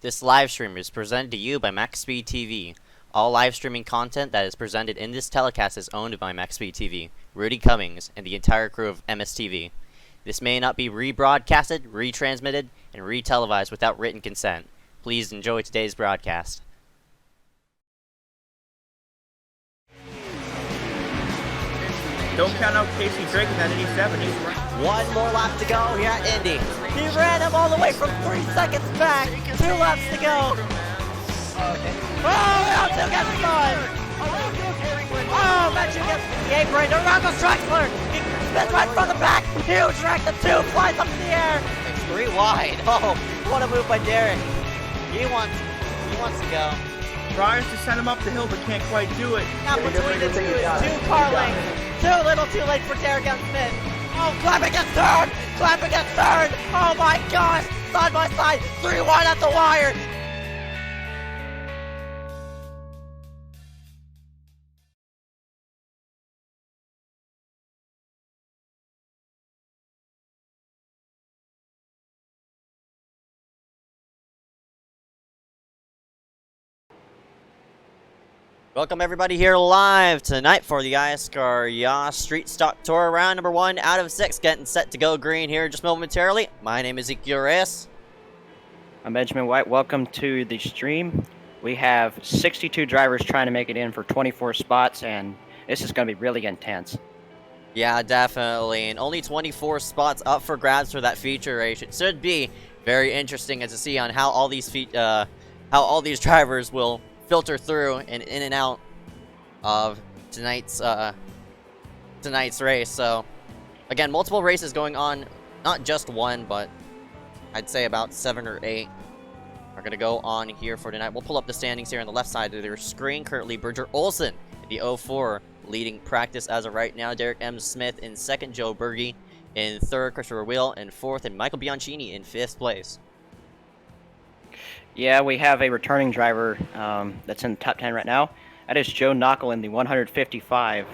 This live stream is presented to you by MaxspeedTV. All live streaming content that is presented in this telecast is owned by MaxspeedTV, Rudy Cummings, and the entire crew of MSTV. This may not be rebroadcasted, retransmitted, and retelevised without written consent. Please enjoy today's broadcast. Don't count out Casey Drake in that 87. One more lap to go here at Indy. He ran him all the way from 3 seconds back. 2 laps to go. Oh, L2 gets spun. Oh, Matthew gets the apron around the Strexler. He spins right from the back. Huge wreck. The 2 flies up in the air. It's 3 wide. Oh, what a move by Derek. He wants to go. Tries to send him up the hill, but can't quite do it. Now between the two car lanes. Too little too late for Derek and Smith. Oh, Clapping gets third! Clapping gets third! Oh my gosh! Side by side, 3 wide at the wire! Welcome everybody here live tonight for the iSCAR YAS Street Stock Tour, round number 1 out of 6, getting set to go green here just momentarily. My name is Ezekiel Reyes. I'm Benjamin White. Welcome to the stream. We have 62 drivers trying to make it in for 24 spots, and this is going to be really intense. Yeah, definitely, and only 24 spots up for grabs for that feature race. It should be very interesting as to see on how all these drivers will filter through and in and out of tonight's race. So again, multiple races going on, not just one, but I'd say about 7 or 8 are gonna go on here for tonight. We'll pull up the standings here on the left side of their screen. Currently Bridger Olsen in the 04 leading practice as of right now. Derek M. Smith in second, Joe Berge in third, Christopher Wheel in fourth, and Michael Bianchini in 5th place. Yeah, we have a returning driver that's in the top 10 right now. That is Joe Knockel in the 155.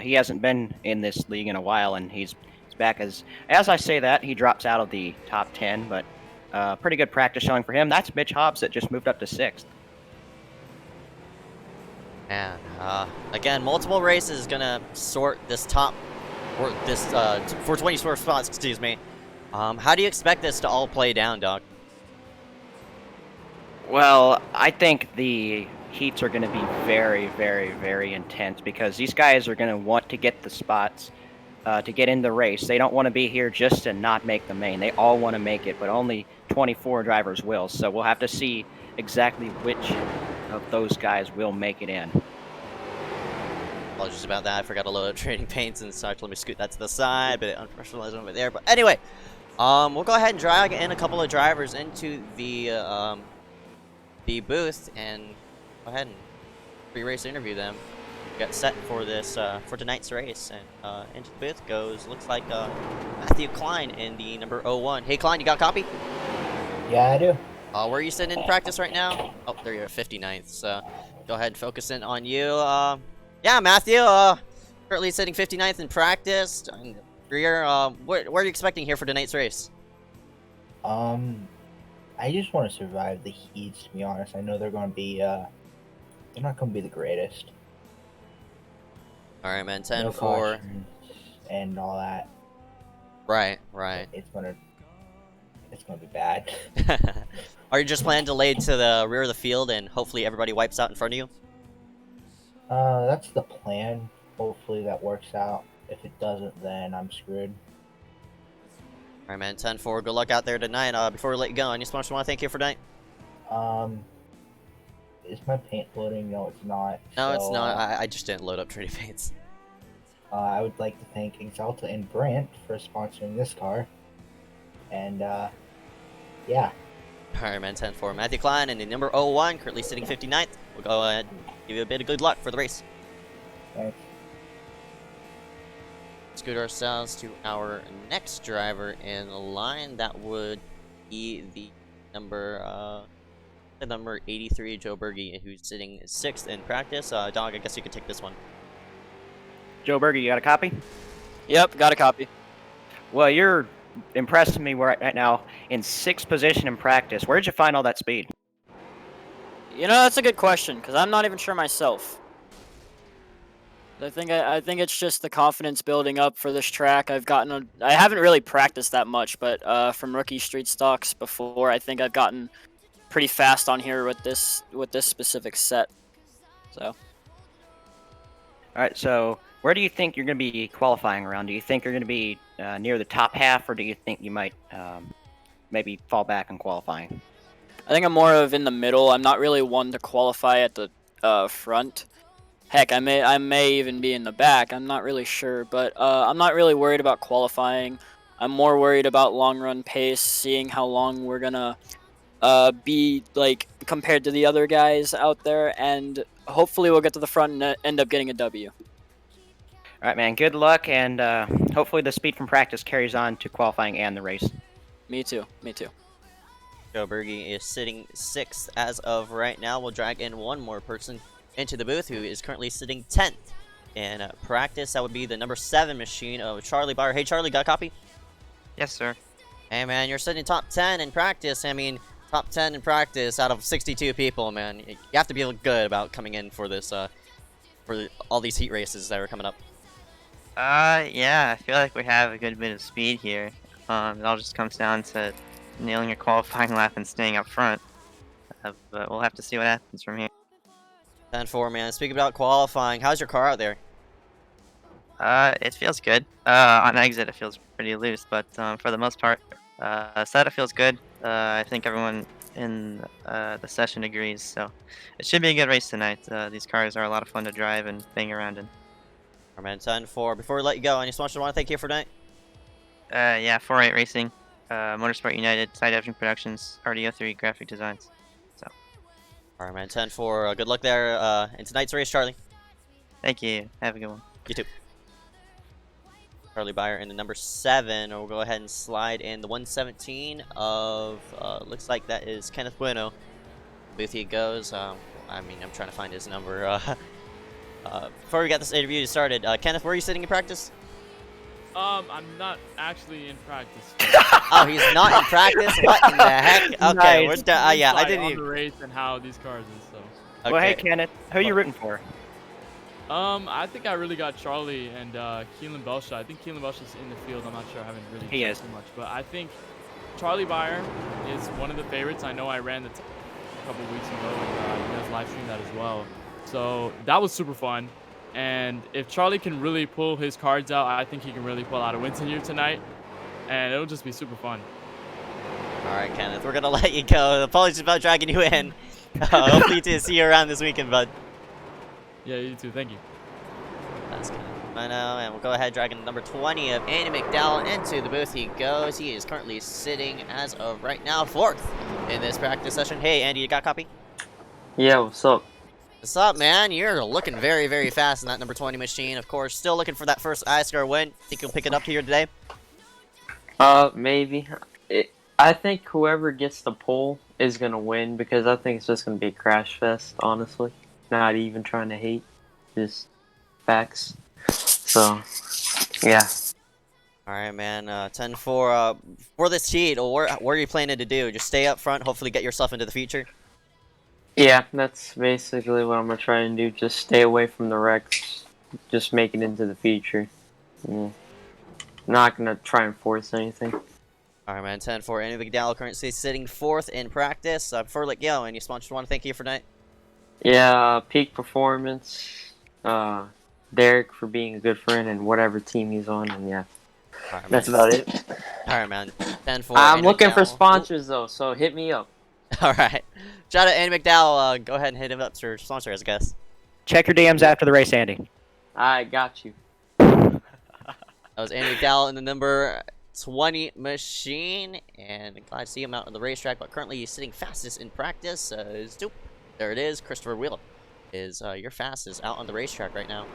He hasn't been in this league in a while, and he's back. As I say that, he drops out of the top 10, but pretty good practice showing for him. That's Mitch Hobbs that just moved up to 6th. And again, multiple races is gonna sort this top, or this 424 spots, excuse me. How do you expect this to all play down, Doc? Well, I think the heats are going to be very, very, very intense because these guys are going to want to get the spots to get in the race. They don't want to be here just to not make the main. They all want to make it, but only 24 drivers will. So we'll have to see exactly which of those guys will make it in. Apologies about that. I forgot to load up trading paints and such. Let me scoot that to the side, but unprofessionalism over there. But anyway, we'll go ahead and drag in a couple of drivers into the booth and go ahead and pre-race interview them. Got set for this for tonight's race, and into the booth goes, looks like Matthew Klein in the number 01. Hey Klein, you got a copy? Yeah, I do. Where are you sitting in practice right now? Oh, there you're, 59th. So go ahead and focus in on you. Yeah, Matthew. Currently sitting 59th in practice. Rear. What are you expecting here for tonight's race? I just want to survive the heats, to be honest. I know they're going to be, they're not going to be the greatest. Alright, man, 10-4. No cautions and all that. Right. It's gonna be bad. Are you just planning to lay to the rear of the field and hopefully everybody wipes out in front of you? That's the plan. Hopefully that works out. If it doesn't, then I'm screwed. Alright, man, 10-4. Good luck out there tonight. Before we let you go, any sponsors want to thank you for tonight? Is my paint loading? No, it's not. No, so, it's not. I just didn't load up trading paints. I would like to thank Exalta and Brant for sponsoring this car. And, yeah. Alright, man, 10-4. Matthew Klein in the number 01, currently sitting 59th. We'll go ahead and give you a bit of good luck for the race. Thanks. Scoot ourselves to our next driver in line. That would be the number 83, Joe Berge, who's sitting 6th in practice. Dog, I guess you could take this one. Joe Berge, you got a copy? Yep, got a copy. Well, you're impressing me right now in 6th position in practice. Where did you find all that speed? You know, that's a good question because I'm not even sure myself. I think it's just the confidence building up for this track. I haven't really practiced that much, but from rookie street stocks before, I think I've gotten pretty fast on here with this specific set. So. All right, so where do you think you're going to be qualifying around? Do you think you're going to be near the top half, or do you think you might maybe fall back in qualifying? I think I'm more of in the middle. I'm not really one to qualify at the front. Heck, I may even be in the back. I'm not really sure, but I'm not really worried about qualifying. I'm more worried about long run pace, seeing how long we're gonna be like compared to the other guys out there, and hopefully we'll get to the front and end up getting a W. All right, man. Good luck, and hopefully the speed from practice carries on to qualifying and the race. Me too. Me too. Joe Berge is sitting 6th as of right now. We'll drag in one more person into the booth who is currently sitting 10th in practice. That would be the number 7 machine of Charlie Byer. Hey, Charlie, got a copy? Yes, sir. Hey, man, you're sitting top 10 in practice. I mean, top 10 in practice out of 62 people, man. You have to feel good about coming in for this, for all these heat races that are coming up. Yeah, I feel like we have a good bit of speed here. It all just comes down to nailing a qualifying lap and staying up front. But we'll have to see what happens from here. 10-4, man. Speaking about qualifying, how's your car out there? It feels good. On exit, it feels pretty loose, but for the most part, set it feels good. I think everyone in the session agrees, so it should be a good race tonight. These cars are a lot of fun to drive and bang around in. All right, man. 10-4. Before we let you go, any sponsors want to thank you for tonight? Yeah, 48 Racing, Motorsport United, Side Action Productions, RDO3 Graphic Designs. All right, man. 10-4. Good luck there in tonight's race, Charlie. Thank you. Have a good one. You too. Charlie Byer in the number 7. We'll go ahead and slide in the 117 of, looks like that is Kenneth Bueno. Booth he goes. I mean, I'm trying to find his number. Before we got this interview started, Kenneth, where are you sitting in practice? I'm not actually in practice. Oh, he's not in practice? What in the heck? Okay, Nice. we're done. Yeah, I Insight didn't on even. the race and how these cars is so. Okay. Well, hey, Kenneth, who are you rooting for? I think I really got Charlie and Keelan Belshaw. I think Keelan Belshaw in the field. I'm not sure. I haven't really He checked is. too much, but I think Charlie Byer is one of the favorites. I know I ran the a couple weeks ago, and you guys live streamed that as well. So that was super fun. And if Charlie can really pull his cards out, I think he can really pull out a win here tonight, and it'll just be super fun. All right, Kenneth, we're gonna let you go. Apologies about dragging you in. Hopefully to see you around this weekend, bud. Yeah, you too. Thank you. That's Kenneth Bueno, and we'll go ahead dragging number 20 of Andy McDowell into the booth. He goes. He is currently sitting as of right now 4th in this practice session. Hey, Andy, you got a copy? Yeah, what's up? What's up, man? You're looking very, very fast in that number 20 machine. Of course, still looking for that first iSCAR win. Think you'll pick it up here today? Maybe. I think whoever gets the pole is gonna win because I think it's just gonna be a crash fest, honestly. Not even trying to hate, just facts. So, yeah. All right, man. 10-4. For this heat, what are you planning to do? Just stay up front, hopefully get yourself into the future? Yeah, that's basically what I'm gonna try and do. Just stay away from the wrecks. Just make it into the feature. Yeah. Not gonna try and force anything. All right, man. 10-4. Andy McDowell currently sitting 4th in practice. Before we let you go, any sponsors want to thank you for tonight? Yeah, Peak Performance, Derek for being a good friend and whatever team he's on, and yeah. All right, That's man. about it. All right, man. 10-4. I'm Andy looking for McDowell. sponsors though, so hit me up. All right. Shout out Andy McDowell. Go ahead and hit him up for sponsors, I guess. Check your DMs after the race, Andy. I got you. That was Andy McDowell in the number 20 machine, and glad to see him out on the racetrack. But currently, he's sitting fastest in practice. There it is. Christopher Wheeler is your fastest out on the racetrack right now.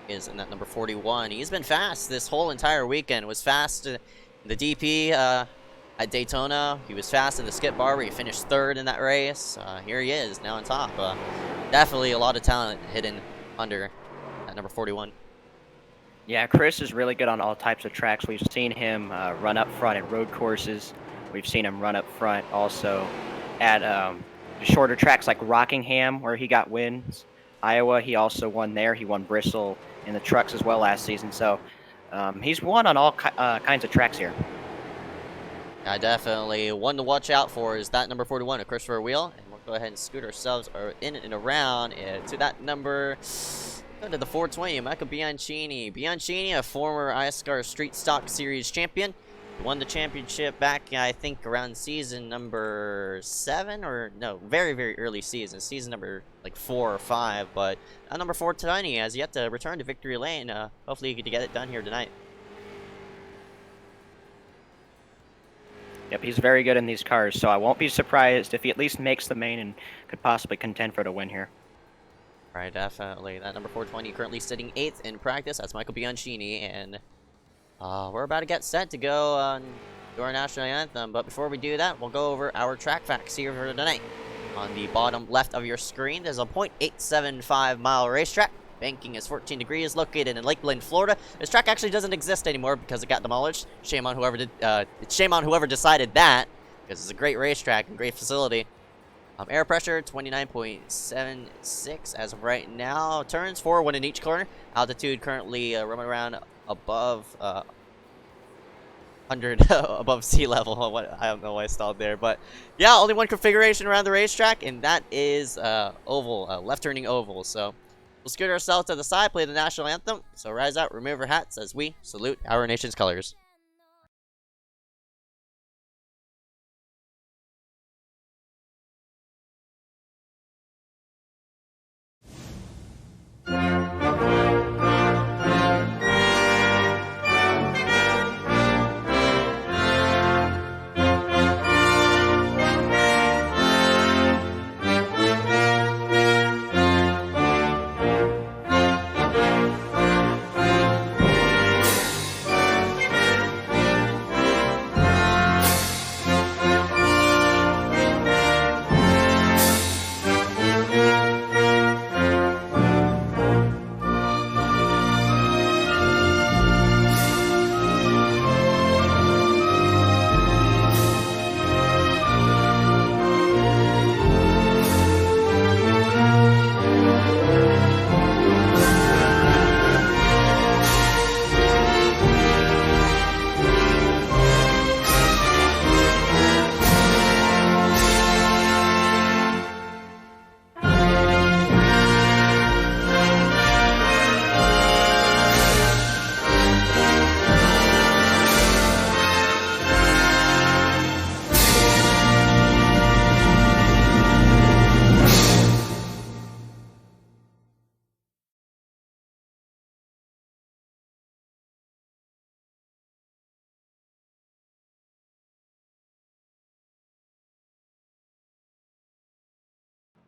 Is in that number 41. He's been fast this whole entire weekend. Was fast in the DP at Daytona. He was fast in the skip bar where he finished 3rd in that race. Here he is now on top. Definitely a lot of talent hidden under at number 41. Yeah, Chris is really good on all types of tracks. We've seen him run up front at road courses. We've seen him run up front also at shorter tracks like Rockingham, where he got wins. Iowa, he also won there. He won Bristol in the trucks as well last season. So he's won on all kinds of tracks here. Yeah, definitely. One to watch out for is that number 41, a Christopher Wheel. And we'll go ahead and scoot ourselves in and around to that number. Go to the 420, Michael Bianchini. Bianchini, a former iSCAR Street Stock Series champion. Won the championship back, I think, around season number 7, or no, very, very early season number like 4 or 5. But number 420 has yet to return to victory lane. Hopefully, you get it done here tonight. Yep, he's very good in these cars, so I won't be surprised if he at least makes the main and could possibly contend for the win here. Right, definitely. That number 420 currently sitting 8th in practice. That's Michael Bianchini, and we're about to get set to go do our national anthem. But before we do that, we'll go over our track facts here for tonight. On the bottom left of your screen, there's a 0.875 mile racetrack. Banking is 14 degrees, located in Lakeland, Florida. This track actually doesn't exist anymore because it got demolished. Shame on whoever decided that, because it's a great racetrack and great facility. Air pressure 29.76 as of right now. Turns 4, 1 in each corner. Altitude currently roaming around above 100 above sea level. I don't know why I stalled there, but yeah, only one configuration around the racetrack, and that is oval, left turning oval. So we'll scoot ourselves to the side, play the national anthem. So rise out, remove our hats as we salute our nation's colors.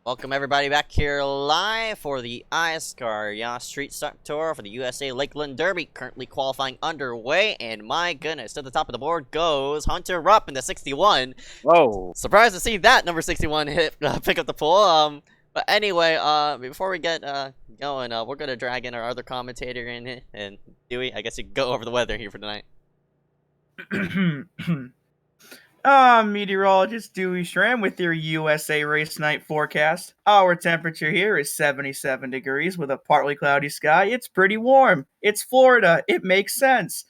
Welcome everybody back here live for the iSCAR YAS Street Stock Tour for the USA Lakeland Derby, currently qualifying underway, and my goodness, to the top of the board goes Hunter Rupp in the 61. Whoa. Surprised to see that number 61 pick up the pole. But anyway, before we get going, we're going to drag in our other commentator in here, and Dewey, I guess you can go over the weather here for tonight. Meteorologist Dewey Schramm with your USA race night forecast. Our temperature here is 77 degrees with a partly cloudy sky. It's pretty warm. It's Florida. It makes sense.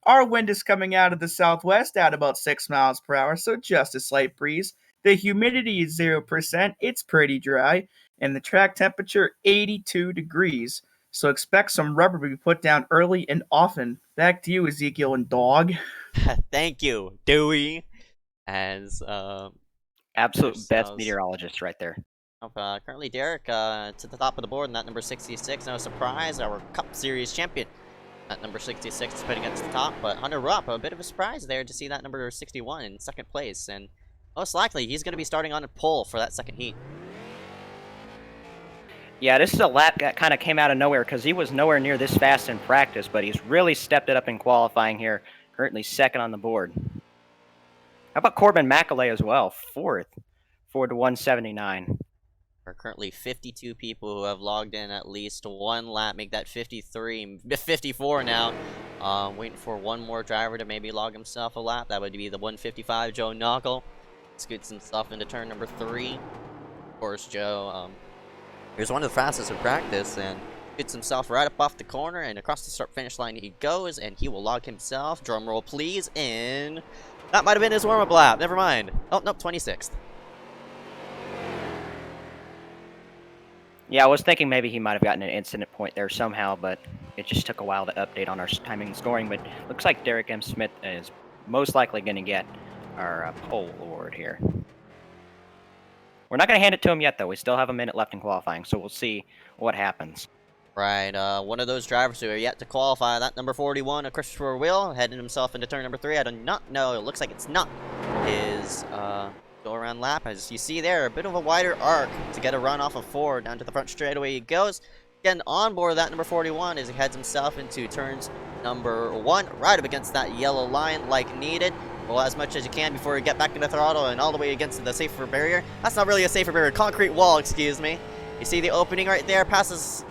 Our wind is coming out of the southwest at about 6 miles per hour, so just a slight breeze. The humidity is 0%. It's pretty dry. And the track temperature, 82 degrees. So expect some rubber to be put down early and often. Back to you, Ezekiel and Dog. Thank you, Dewey. As absolute best meteorologist right there. Currently Derek to the top of the board in that number 66. No surprise, our Cup Series champion. That number 66 is putting it to the top, but Hunter Rupp, a bit of a surprise there to see that number 61 in second place, and most likely he's going to be starting on a pole for that second heat. Yeah, this is a lap that kind of came out of nowhere because he was nowhere near this fast in practice, but he's really stepped it up in qualifying here. Currently second on the board. How about Corbin McAulay as well? Fourth to 179. There are currently 52 people who have logged in at least one lap, make that 54 now. Waiting for one more driver to maybe log himself a lap. That would be the 155 Joe Knuckle. Scoots himself into turn number 3. Of course, Joe, he was one of the fastest in practice, and gets himself right up off the corner, and across the start-finish line he goes, and he will log himself, drum roll please, in... That might have been his warm-up lap, never mind. Oh, nope, 26th. Yeah, I was thinking maybe he might have gotten an incident point there somehow, but it just took a while to update on our timing and scoring. But looks like Derek M. Smith is most likely going to get our pole award here. We're not going to hand it to him yet, though. We still have a minute left in qualifying, so we'll see what happens. Right, one of those drivers who are yet to qualify, that number 41, Christopher Will, heading himself into turn number 3. I do not know, it looks like it's not his go-around lap. As you see there, a bit of a wider arc to get a run off of 4. Down to the front straightaway he goes. Getting on board that number 41 as he heads himself into turns number 1, right up against that yellow line like needed. Well, as much as you can before you get back into throttle and all the way against the safer barrier. That's not really a safer barrier, concrete wall, excuse me. You see the opening right there, past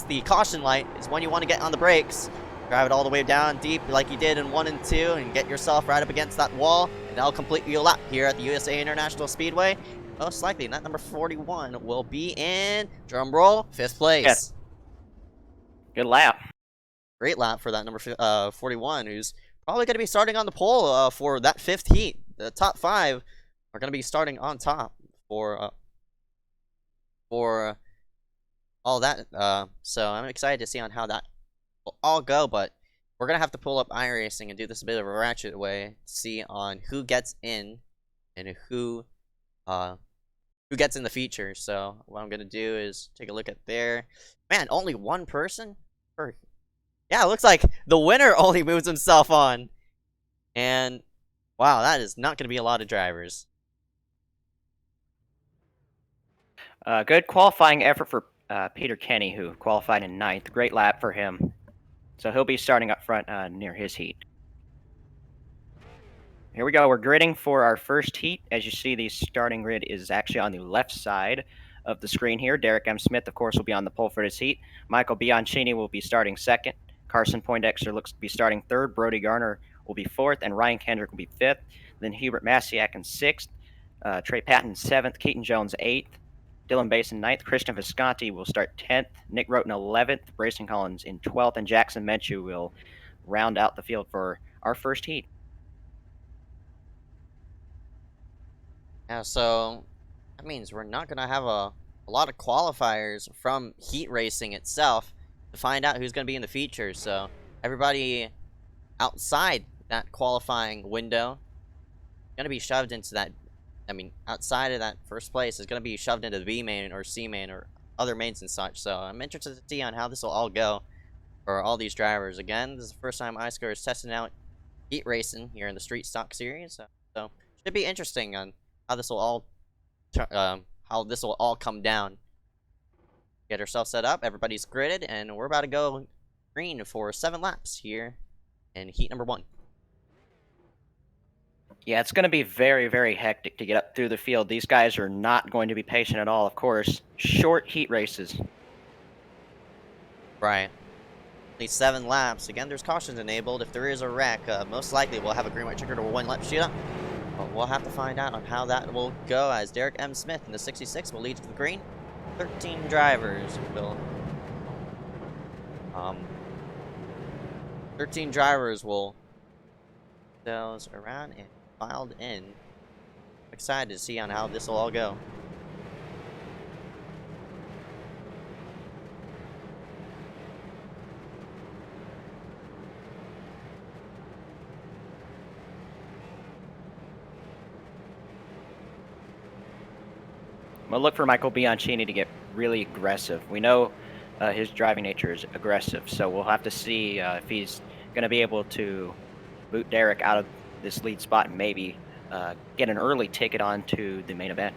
the caution light is when you want to get on the brakes. Drive it all the way down deep like you did in 1 and 2 and get yourself right up against that wall, and that'll complete your lap here at the USA International Speedway. Most likely, that number 41 will be in, drum roll, 5th place. Yes. Good lap. Great lap for that number 41, who's probably going to be starting on the pole for that 5th heat. The top 5 are going to be starting on top for all that. So I'm excited to see on how that will all go, but we're going to have to pull up iRacing and do this a bit of a ratchet way to see on who gets in and who gets in the feature. So what I'm going to do is take a look at there. Man, only one person? Yeah, it looks like the winner only moves himself on. And wow, that is not going to be a lot of drivers. Good qualifying effort for Peter Kenny, who qualified in 9th. Great lap for him. So he'll be starting up front near his heat. Here we go. We're gridding for our first heat. As you see, the starting grid is actually on the left side of the screen here. Derek M. Smith, of course, will be on the pole for this heat. Michael Bianchini will be starting 2nd. Carson Poindexter looks to be starting 3rd. Brody Garner will be 4th, and Ryan Kendrick will be 5th. Then Hubert Masiak in 6th. Trey Patton 7th. Keaton Jones 8th. Dylan Basin 9th. Christian Visconti will start 10th. Nick Roten 11th. Brayson Collins in 12th. And Jackson Menchu will round out the field for our first heat. Yeah, so that means we're not going to have a lot of qualifiers from heat racing itself to find out who's going to be in the feature. So everybody outside that qualifying window is going to be shoved into that, outside of that first place is going to be shoved into the B main or C main or other mains and such. So I'm interested to see on how this will all go for all these drivers. Again, this is the first time iSCAR is testing out heat racing here in the Street Stock Series. So should be interesting on how this will all come down. Get ourselves set up, everybody's gridded, and we're about to go green for 7 laps here in heat number 1. Yeah, it's going to be very, very hectic to get up through the field. These guys are not going to be patient at all, of course. Short heat races. Right. Only 7 laps. Again, there's cautions enabled. If there is a wreck, most likely we'll have a green-white trigger to a 1-lap shootout. But we'll have to find out on how that will go, as Derek M. Smith in the 66 will lead to the green. 13 drivers will 13 drivers will those around and filed in. I'm excited to see on how this will all go. We'll look for Michael Bianchini to get really aggressive. We know his driving nature is aggressive, so we'll have to see if he's going to be able to boot Derek out of this lead spot and maybe get an early ticket onto the main event.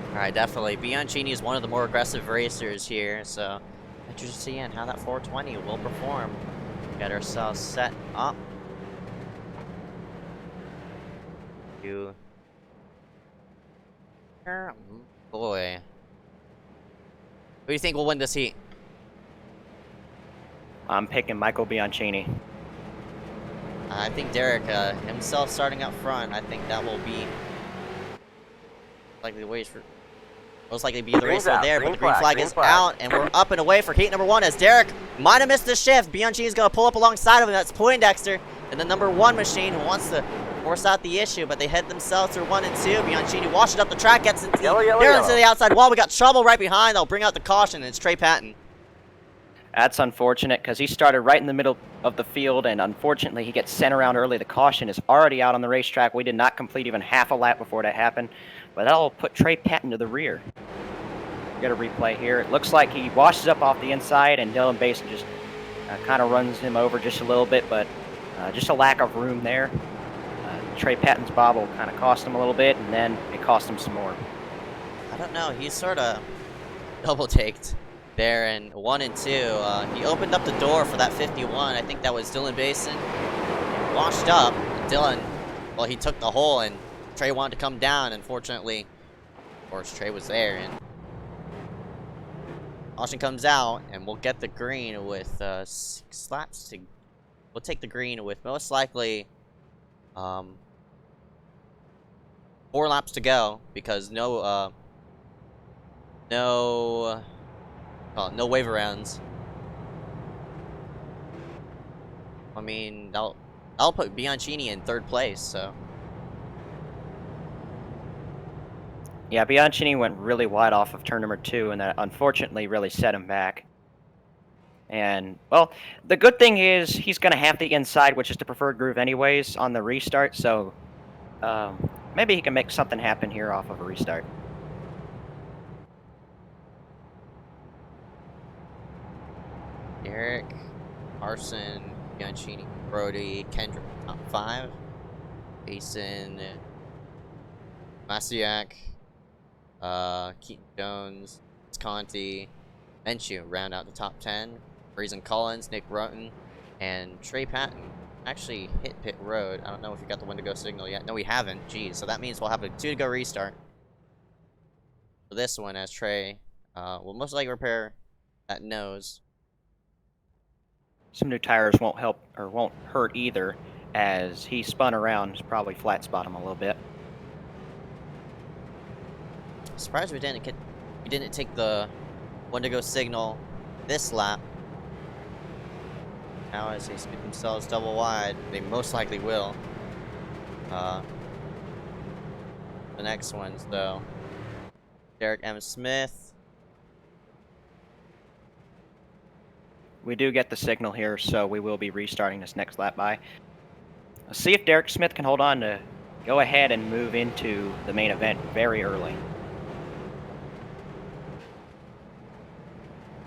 Alright, definitely. Bianchini is one of the more aggressive racers here, so interested to see on how that 420 will perform. Get ourselves set up. Boy. Who do you think will win this heat? I'm picking Michael Bianchini. I think Derek himself starting up front. I think that will be likely the ways for most likely be the race over there. But the green flag is out, and we're up and away for heat number 1 as Derek might have missed the shift. Bianchini's gonna pull up alongside of him. That's Poindexter and the number 1 machine who wants to force out the issue, but they head themselves through 1 and 2. Bianchini washes up the track, gets into the outside wall. We got trouble right behind. They'll bring out the caution, and it's Trey Patton. That's unfortunate because he started right in the middle of the field, and unfortunately he gets sent around early. The caution is already out on the racetrack. We did not complete even half a lap before that happened, but that'll put Trey Patton to the rear. We got a replay here. It looks like he washes up off the inside, and Dylan Basin just kind of runs him over just a little bit, but just a lack of room there. Trey Patton's bobble kind of cost him a little bit, and then it cost him some more. I don't know. He's sort of double-taked there in 1 and 2. He opened up the door for that 51. I think that was Dylan Basin. Washed up. Dylan, well, he took the hole, and Trey wanted to come down. Unfortunately, of course, Trey was there, and caution comes out, and we'll get the green with 6 laps to. We'll take the green with most likely 4 laps to go because no wave rounds. I mean, I'll put Bianchini in 3rd place, so. Yeah, Bianchini went really wide off of turn number 2, and that unfortunately really set him back. And, well, the good thing is he's going to have the inside, which is the preferred groove anyways, on the restart, so maybe he can make something happen here off of a restart. Derek, Carson, Bianchini, Brody, Kendrick, top 5. Basin, Masiak, Keaton Jones, Conti, Menchu round out the top 10. Reason Collins, Nick Roten, and Trey Patton actually hit pit road. I don't know if you got the Wendigo signal yet. No, we haven't. Geez, so that means we'll have a 2 to go restart for this one as Trey will most likely repair that nose. Some new tires won't help or won't hurt either, as he spun around, probably flat spot him a little bit. Surprised we didn't take the Wendigo signal this lap. Now as they spin themselves double wide, they most likely will. The next ones though. Derek M. Smith. We do get the signal here, so we will be restarting this next lap by. Let's see if Derek Smith can hold on to go ahead and move into the main event very early.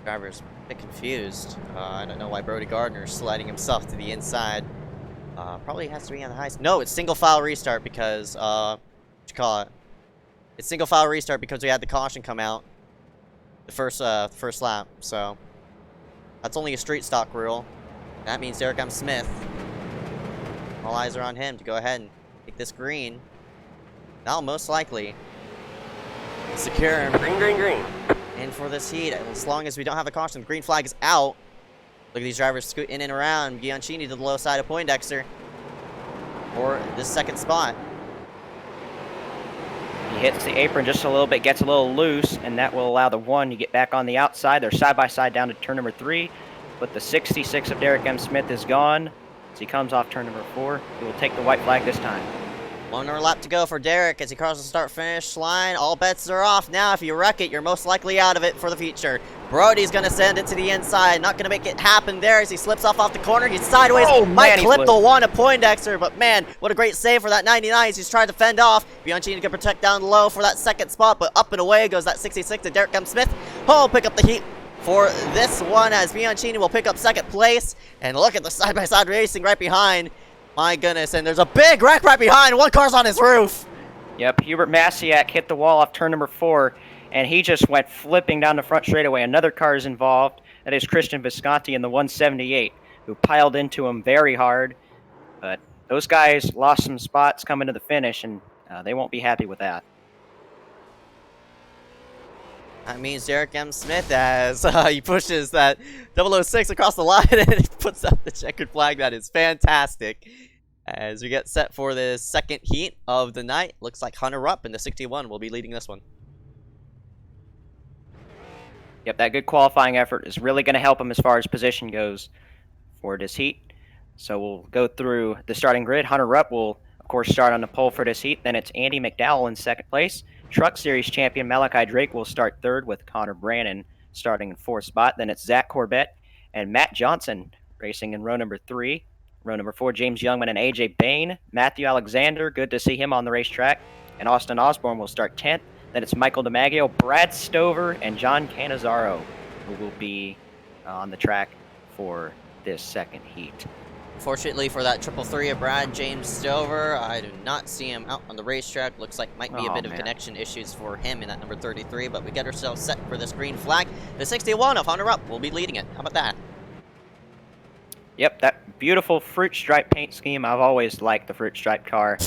Driver's a bit confused. I don't know why Brody Gardner's sliding himself to the inside. Probably has to be on the high. No, it's single file restart because what you call it? It's single file restart because we had the caution come out the first lap. So that's only a street stock rule. That means Derek M. Smith. All eyes are on him to go ahead and take this green. Now most likely secure him. Green. In for this heat, as long as we don't have a caution. The green flag is out. Look at these drivers scoot in and around. Bianchini to the low side of Poindexter for this 2nd spot. He hits the apron just a little bit, gets a little loose, and that will allow the 1 to get back on the outside. They're side by side down to turn number 3, but the 66 of Derek M. Smith is gone. As he comes off turn number 4, he will take the white flag this time. 1 more lap to go for Derek as he crosses the start-finish line. All bets are off now. If you wreck it, you're most likely out of it for the future. Brody's going to send it to the inside. Not going to make it happen there as he slips off the corner. He's sideways. Oh, might man, clip the 1 of Poindexter, but man, what a great save for that 99 as he's trying to fend off. Bianchini can protect down low for that 2nd spot, but up and away goes that 66 to Derek M. Smith. Oh, pick up the heat for this one as Bianchini will pick up 2nd place. And look at the side-by-side racing right behind. My goodness, and there's a big wreck right behind. 1 car's on his roof. Yep, Hubert Masiak hit the wall off turn number 4, and he just went flipping down the front straightaway. Another car is involved. That is Christian Visconti in the 178, who piled into him very hard. But those guys lost some spots coming to the finish, and they won't be happy with that. That means Derek M. Smith as he pushes that 006 across the line and he puts up the checkered flag. That is fantastic. As we get set for the second heat of the night, looks like Hunter Rupp in the 61 will be leading this one. Yep, that good qualifying effort is really going to help him as far as position goes for this heat. So we'll go through the starting grid. Hunter Rupp will, of course, start on the pole for this heat. Then it's Andy McDowell in second place. Truck Series champion Malachi Drake will start third with Connor Brannon starting in fourth spot. Then it's Zach Corbett and Matt Johnson racing in row number 3. Row number 4, James Youngman and AJ Bain. Matthew Alexander, good to see him on the racetrack. And Austin Osborne will start 10th. Then it's Michael DiMaggio, Brad Stover, and John Cannizzaro who will be on the track for this second heat. Fortunately for that 333 of Brad James Stover, I do not see him out on the racetrack. Looks like might be a bit of connection issues for him in that number 33, but we get ourselves set for this green flag. The 61 of Hunter Rupp will be leading it. How about that? Yep, that beautiful fruit stripe paint scheme. I've always liked the fruit stripe car.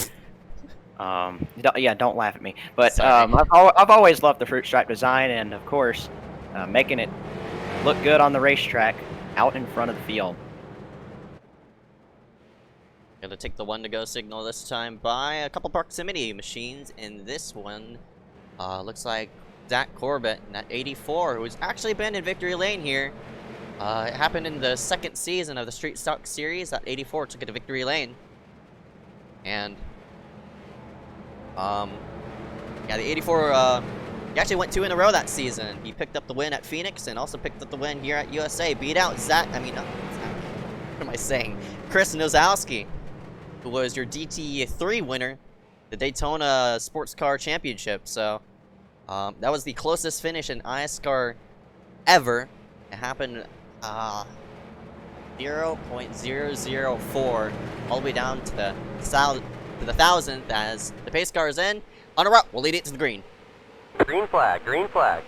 Don't laugh at me. But I've always loved the fruit stripe design, and of course, making it look good on the racetrack out in front of the field. Gonna take the 1-to-go signal this time by a couple proximity machines. In this one, looks like Zach Corbett in that 84, who's actually been in victory lane here. It happened in the second season of the Street Stock Series. That 84 took it to victory lane. And, yeah, the 84, he actually went 2 in a row that season. He picked up the win at Phoenix and also picked up the win here at USA. Beat out what am I saying? Chris Nozowski, who was your DT3 winner, the Daytona Sports Car Championship. So, that was the closest finish in iSCAR ever. It happened, 0.004, all the way down to the 1,000th as the pace car is in. On a route, we'll lead it to the green. Green flag, green flag.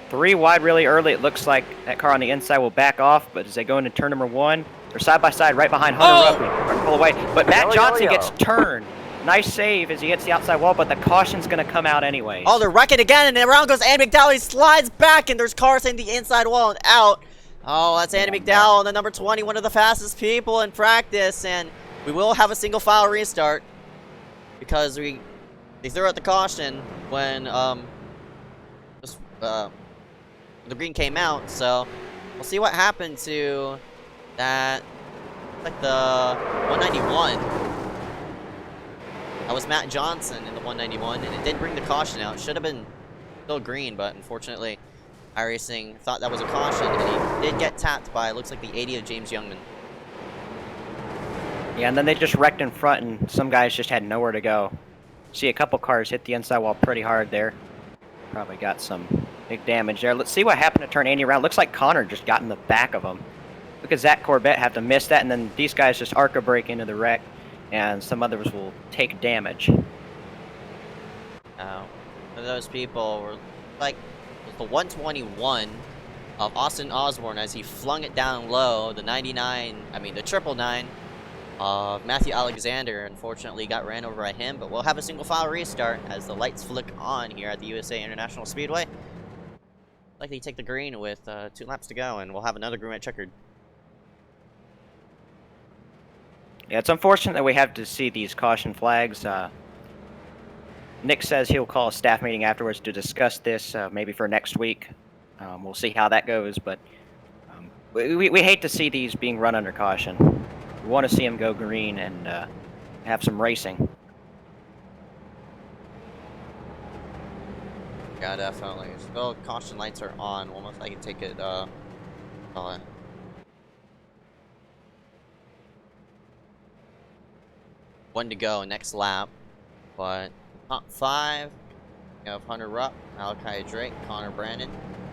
3 wide really early. It looks like that car on the inside will back off, but as they go into turn number 1, they're side by side right behind Hunter Rupp. Pull away, but Matt Johnson gets turned. Nice save as he hits the outside wall, but the caution's going to come out anyway. Oh, they're wrecking again, and around goes Andy McDowell. He slides back, and there's cars in the inside wall and out. Oh, that's Andy McDowell, the number 20, one of the fastest people in practice, and we will have a single file restart because they threw out the caution when the green came out. So we'll see what happened to that, like the 191. That was Matt Johnson in the 191, and it did bring the caution out. Should have been still green, but unfortunately, iRacing thought that was a caution, and he did get tapped by, looks like the 80 of James Youngman. Yeah, and then they just wrecked in front, and some guys just had nowhere to go. See a couple cars hit the inside wall pretty hard there. Probably got some big damage there. Let's see what happened to turn Andy around. Looks like Connor just got in the back of him. Look at Zach Corbett have to miss that, and then these guys just arc a break into the wreck, and some others will take damage. Now, one of those people were like the 121 of Austin Osborne as he flung it down low. The 999 of Matthew Alexander unfortunately got ran over by him, but we'll have a single file restart as the lights flick on here at the USA International Speedway. Likely take the green with 2 laps to go, and we'll have another green at checkered. Yeah, it's unfortunate that we have to see these caution flags. Nick says he'll call a staff meeting afterwards to discuss this, maybe for next week. We'll see how that goes, but we hate to see these being run under caution. We want to see them go green and have some racing. Yeah, definitely. Still, caution lights are on. Almost I can take it, on. 1 to go, next lap. But top 5, you have Hunter Rupp, Malachi Drake, Connor Brannon,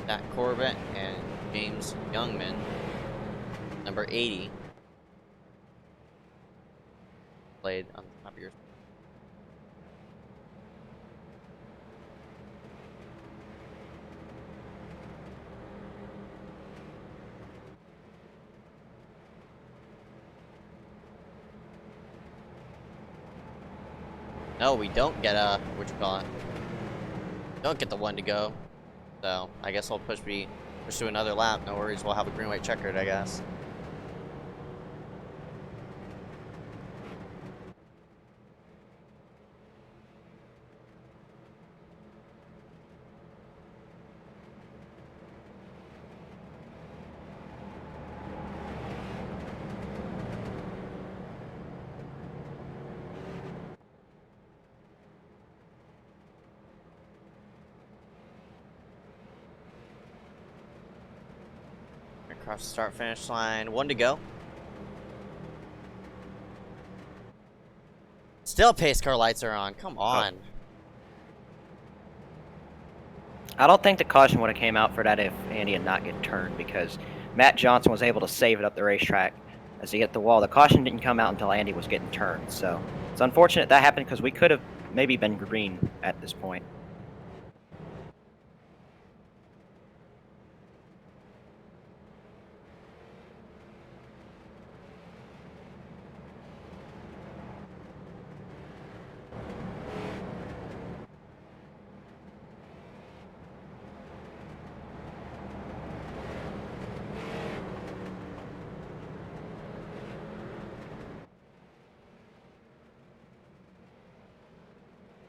Zach Corbett, and James Youngman. Number 80. Played on the top of your. No, we don't get a, Don't get the 1 to go. So I guess I'll push to another lap. No worries, we'll have a green white checkered, I guess. Across the start finish line, 1 to go. Still pace car lights are on. Come on. I don't think the caution would have came out for that if Andy had not get turned, because Matt Johnson was able to save it up the racetrack as he hit the wall. The caution didn't come out until Andy was getting turned, so it's unfortunate that happened because we could have maybe been green at this point.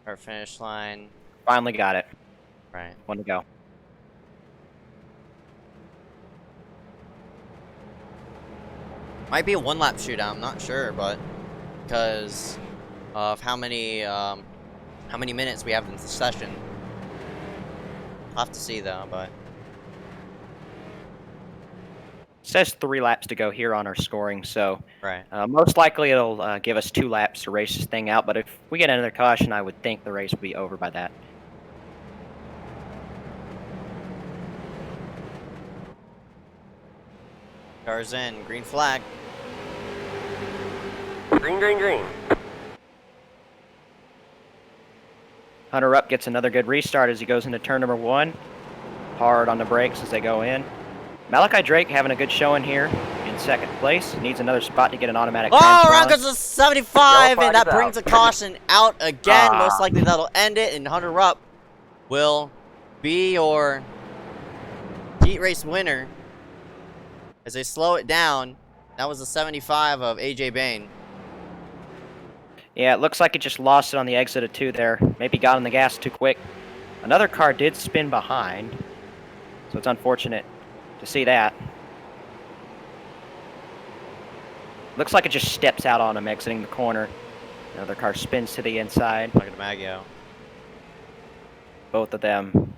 Our finish line. Finally got it. Right. 1 to go. Might be a 1-lap shootout, I'm not sure, but because of how many minutes we have in the session. I'll have to see though, but It says 3 laps to go here on our scoring, so right. most likely it'll give us 2 laps to race this thing out, but if we get another caution, I would think the race will be over by that. Cars in, green flag. Green, green, green. Hunter Rupp gets another good restart as he goes into turn number 1. Hard on the brakes as they go in. Malachi Drake having a good showing here in second place. Needs another spot to get an automatic Oh, transfer around on. goes to 75, and that Your brings a caution out again. Most likely that'll end it, and Hunter Rupp will be your heat race winner as they slow it down. That was the 75 of AJ Bain. Yeah, it looks like it just lost it on the exit of 2 there. Maybe got on the gas too quick. Another car did spin behind, so it's unfortunate to see that. Looks like it just steps out on him exiting the corner. Another car spins to the inside. Look at Maggio. Both of them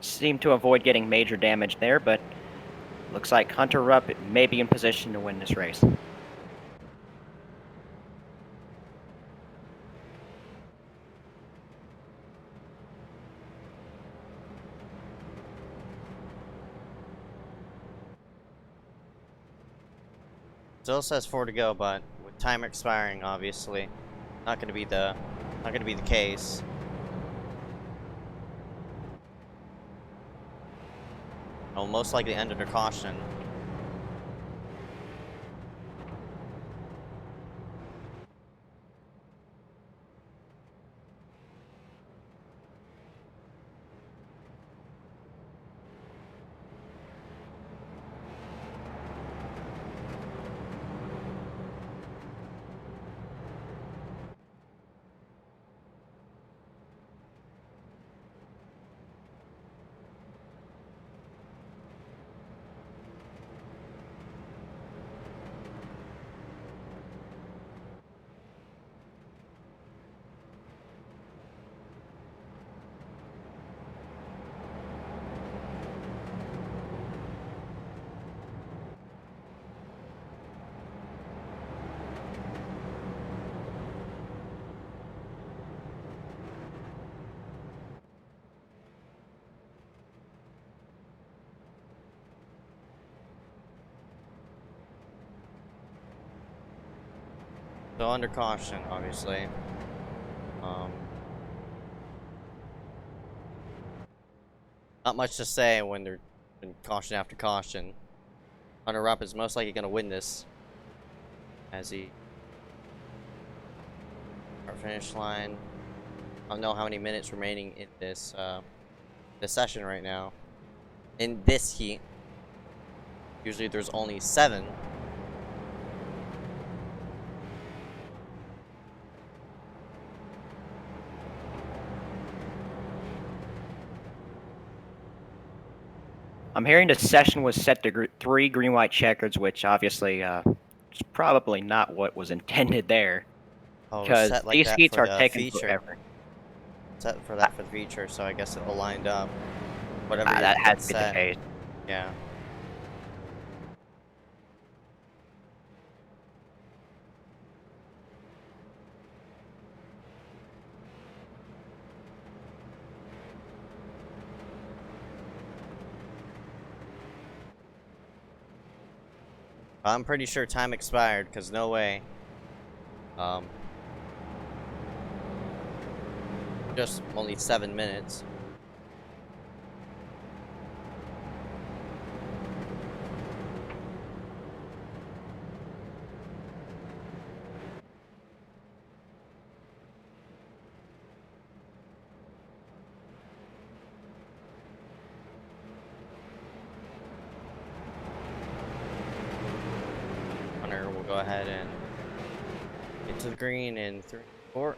seem to avoid getting major damage there, but looks like Hunter Rupp may be in position to win this race. Still says 4 to go, but with time expiring, obviously, not going to be the case. It'll most likely end under caution. So under caution, obviously. Not much to say when they're in caution after caution. Hunter Rupp is most likely going to win this, as he our finish line. I don't know how many minutes remaining in this this session right now. In this heat. Usually there's only 7. I'm hearing the session was set to 3 green-white checkers, which obviously is probably not what was intended there. Oh, it was Because set like these that heats for are the taking feature. forever. Set for that for the feature, so I guess it all lined up. Whatever That gets has to be the set. case. Yeah. I'm pretty sure time expired, because no way. Just only 7 minutes. Hunter will go ahead and get to the green in 3, 4.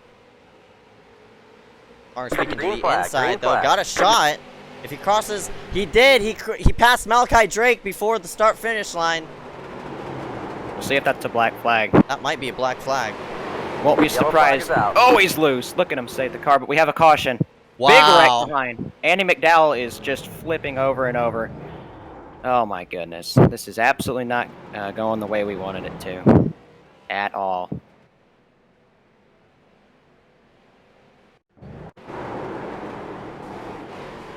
Arm speaking to Green the inside green though. flag. Got a shot. If he crosses, he did. He passed Malachi Drake before the start-finish line. We'll see if that's a black flag. That might be a black flag. Won't be Yellow flag is surprised. out. Oh, he's loose. Look at him save the car, but we have a caution. Wow. Big right behind. Andy McDowell is just flipping over and over. Oh my goodness. This is absolutely not going the way we wanted it to. At all.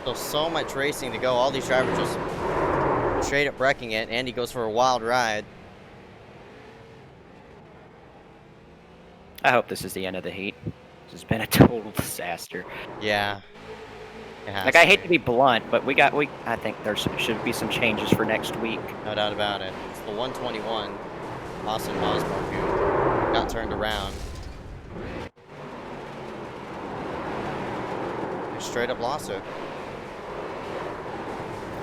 Still so much racing to go. All these drivers just straight up wrecking it. Andy goes for a wild ride. I hope this is the end of the heat. This has been a total disaster. Yeah. It has Like, I hate to be blunt, but I think there should be some changes for next week. No doubt about it. It's the 121. Austin Osborne who got turned around. Straight up lost it.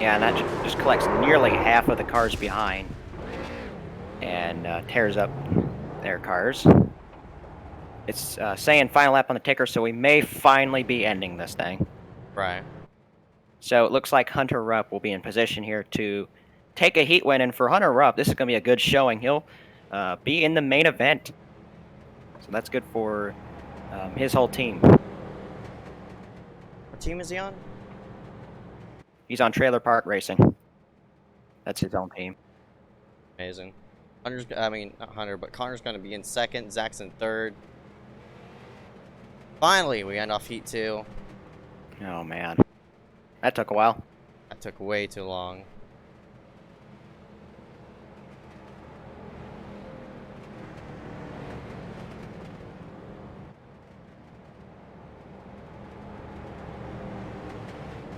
Yeah, and that just collects nearly half of the cars behind. And tears up their cars. It's saying final lap on the ticker, so we may finally be ending this thing. Right. So it looks like Hunter Rupp will be in position here to take a heat win. And for Hunter Rupp, this is going to be a good showing. He'll be in the main event. So that's good for his whole team. What team is he on? He's on Trailer Park Racing. That's his own team. Amazing. Not Hunter, but Connor's going to be in second. Zach's in third. Finally, we end off heat 2. Oh, man. That took a while. That took way too long.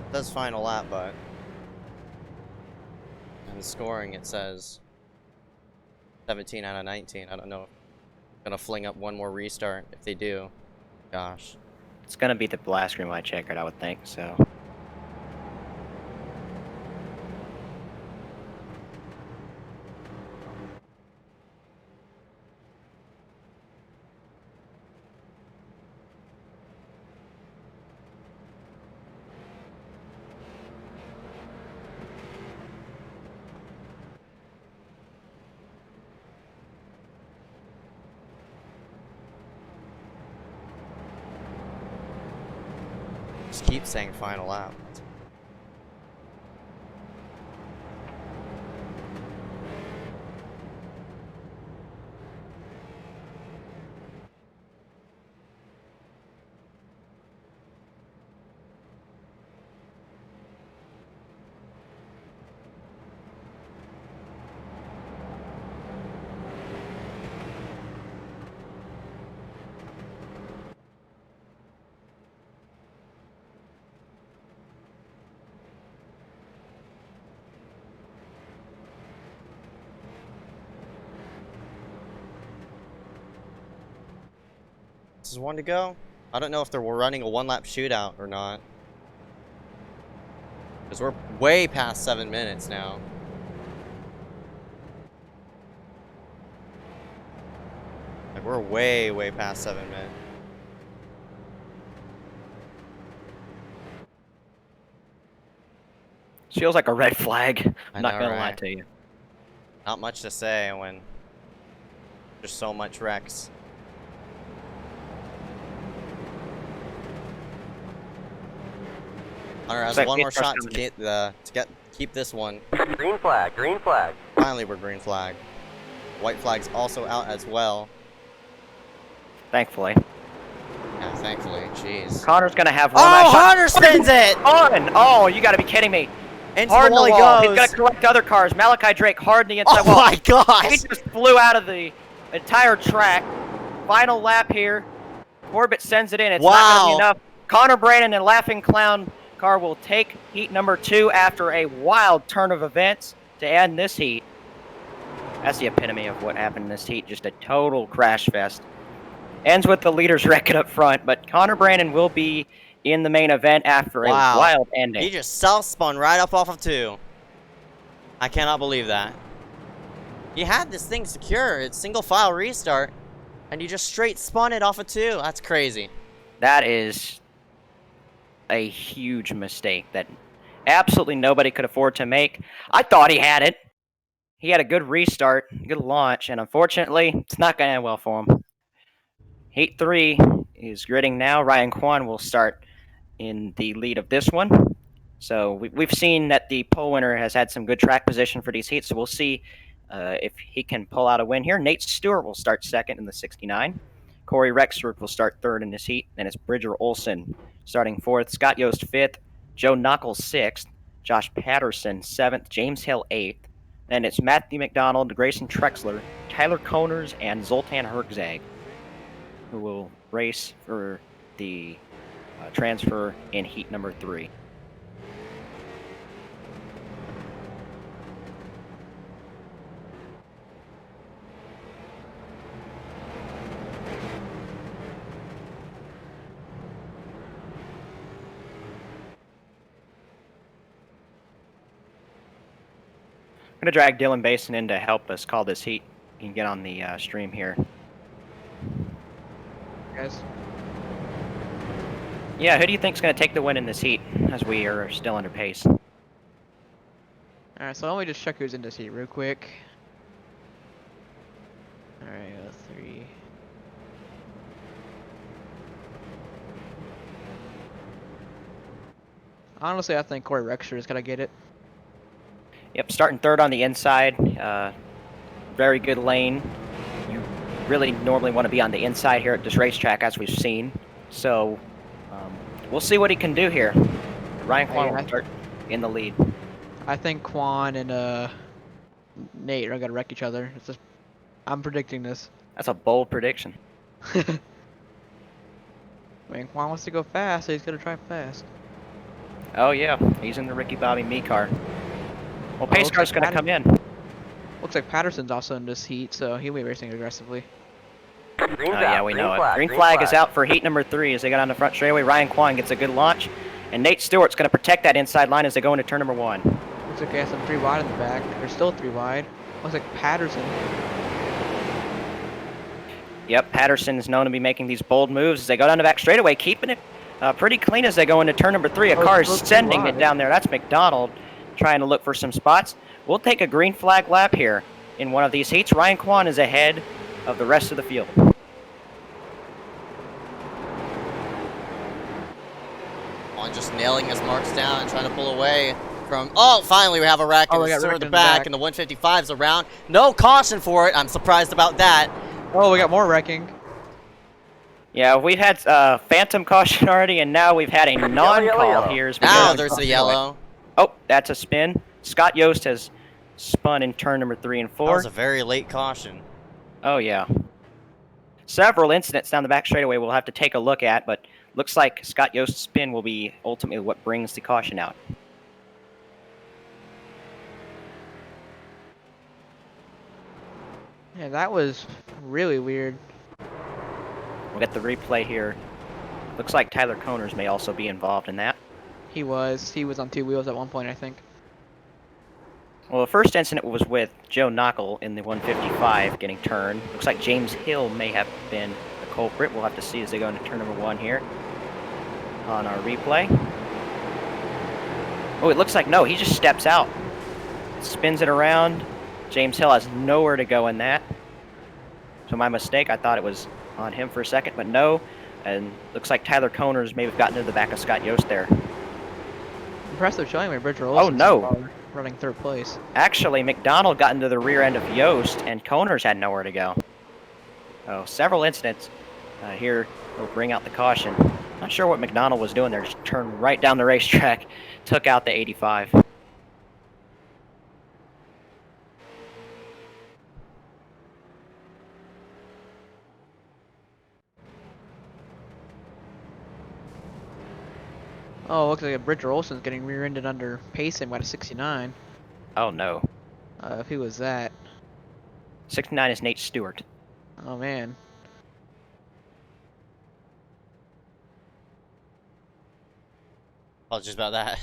It says final lap, but in the scoring it says 17 out of 19. I don't know if I'm gonna fling up one more restart. If they do, gosh. It's going to be the last green white checkered, I would think, so. Just keep saying final lap. This is one to go. I don't know if we're running a one-lap shootout or not. Because we're way past 7 minutes now. Like, we're way past 7 minutes. Feels like a red flag. I'm not know, gonna lie right? to you. Not much to say when there's so much wrecks. Hunter has Looks like one more Peter's shot coming to keep this one. Green flag, green flag. Finally, we're green flag. White flag's also out as well. Thankfully. Yeah, thankfully. Jeez. Connor's gonna have one Oh, last shot. Hunter spins it! On! Oh, you gotta be kidding me. Into Hard the in wall the he wall. He's goes. gonna collect other cars. Malachi Drake hard in the inside Oh wall. my He gosh! just flew out of the entire track. Final lap here. Corbett sends it in. It's not gonna be Wow. enough. Connor Brandon and Laughing Clown car will take heat number 2 after a wild turn of events to end this heat. That's the epitome of what happened in this heat. Just a total crash fest. Ends with the leaders wrecking up front, but Connor Brandon will be in the main event after a Wow. wild ending. He just self-spun right up off of 2. I cannot believe that. He had this thing secure. It's single file restart. And you just straight spun it off of 2. That's crazy. That is a huge mistake that absolutely nobody could afford to make. I thought he had it. He had a good restart, good launch, and unfortunately, it's not going to end well for him. Heat 3 is gridding now. Ryan Kwan will start in the lead of this one. So we've seen that the pole winner has had some good track position for these heats, so we'll see if he can pull out a win here. Nate Stewart will start second in the 69. Corey Rexford will start third in this heat. Then it's Bridger Olson starting fourth. Scott Yost fifth. Joe Knuckles sixth. Josh Patterson seventh. James Hill eighth. Then it's Matthew McDonald, Grayson Trexler, Tyler Coners, and Zoltan Herczag, who will race for the transfer in heat number 3. I'm going to drag Dylan Basin in to help us call this heat. You can get on the stream here. Guys. Yeah, who do you think's going to take the win in this heat, as we are still under pace? Alright, so let me just check who's in this heat real quick. Alright, 3. Honestly, I think Corey Rexford is going to get it. Yep, starting third on the inside. Very good lane. You really normally want to be on the inside here at this racetrack, as we've seen. So, we'll see what he can do here. Ryan Kwan will start in the lead. I think Quan and Nate are going to wreck each other. It's just, I'm predicting this. That's a bold prediction. I mean, Quan wants to go fast, so he's going to drive fast. Oh, yeah. He's in the Ricky Bobby Me car. Well, pace looks car's like going to come in. Looks like Patterson's also in this heat, so he'll be racing aggressively. Yeah, we know it. Green flag is out for heat number 3 as they get on the front straightaway. Ryan Kwan gets a good launch, and Nate Stewart's going to protect that inside line as they go into turn number 1. Looks like they have some 3 wide in the back. They're still 3 wide. Looks like Patterson. Yep, Patterson is known to be making these bold moves as they go down the back straightaway, keeping it pretty clean as they go into turn number 3. A car is sending it down there. That's McDonald trying to look for some spots. We'll take a green flag lap here in one of these heats. Ryan Kwan is ahead of the rest of the field. On just nailing his marks down and trying to pull away from... Oh, finally we have a wreck Oh, and we got it's wrecked toward the in the back back. and the 155's around. No caution for it. I'm surprised about that. Oh, we got more wrecking. Yeah, we've had phantom caution already, and now we've had a non-call here. As we Now go there's across the highway. yellow. Oh, that's a spin. Scott Yost has spun in turn number 3 and That 4. was a very late caution. Oh, yeah. Several incidents down the back straightaway we'll have to take a look at, but looks like Scott Yost's spin will be ultimately what brings the caution out. Yeah, that was really weird. We'll get the replay here Looks like Tyler Coners may also be involved in that. He was on 2 wheels at one point, I think. Well, the first incident was with Joe Knuckle in the 155 getting turned. Looks like James Hill may have been the culprit. We'll have to see as they go into turn number 1 here on our replay. Oh, it looks like no, he just steps out. Spins it around. James Hill has nowhere to go in that. So my mistake, I thought it was on him for a second, but no. And looks like Tyler Coners may have gotten to the back of Scott Yost there. Impressive showing by Bridger Oh, Olsen. no. So far, running 3rd place. Actually, McDonald got into the rear end of Yost, and Coners had nowhere to go. Oh, several incidents here will bring out the caution. Not sure what McDonald was doing there. Just turned right down the racetrack, took out the 85. Oh, looks like Bridger Olsen's getting rear-ended under pacing by the 69. Oh, no. Who was that? 69 is Nate Stewart. Oh, man. Apologies about that.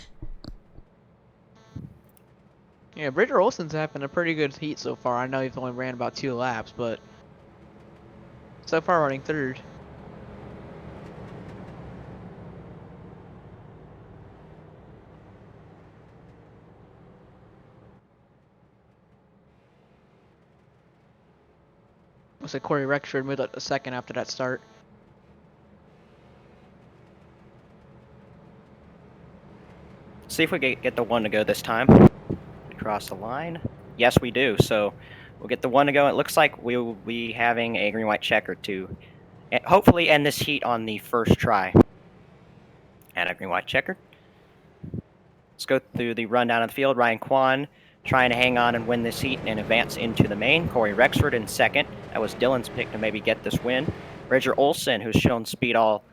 Yeah, Bridger Olsen's having a pretty good heat so far. I know he's only ran about 2 laps, but so far running 3rd. Looks like Corey Rexford moved up a 2nd after that start. See if we get the 1 to go this time. Cross the line. Yes, we do. So we'll get the 1 to go. It looks like we will be having a green-white checker to hopefully end this heat on the first try. And a green-white checker. Let's go through the rundown of the field. Ryan Kwan trying to hang on and win this heat and advance into the main. Corey Rexford in 2nd. That was Dylan's pick to maybe get this win. Bridger Olsen, who's shown speed all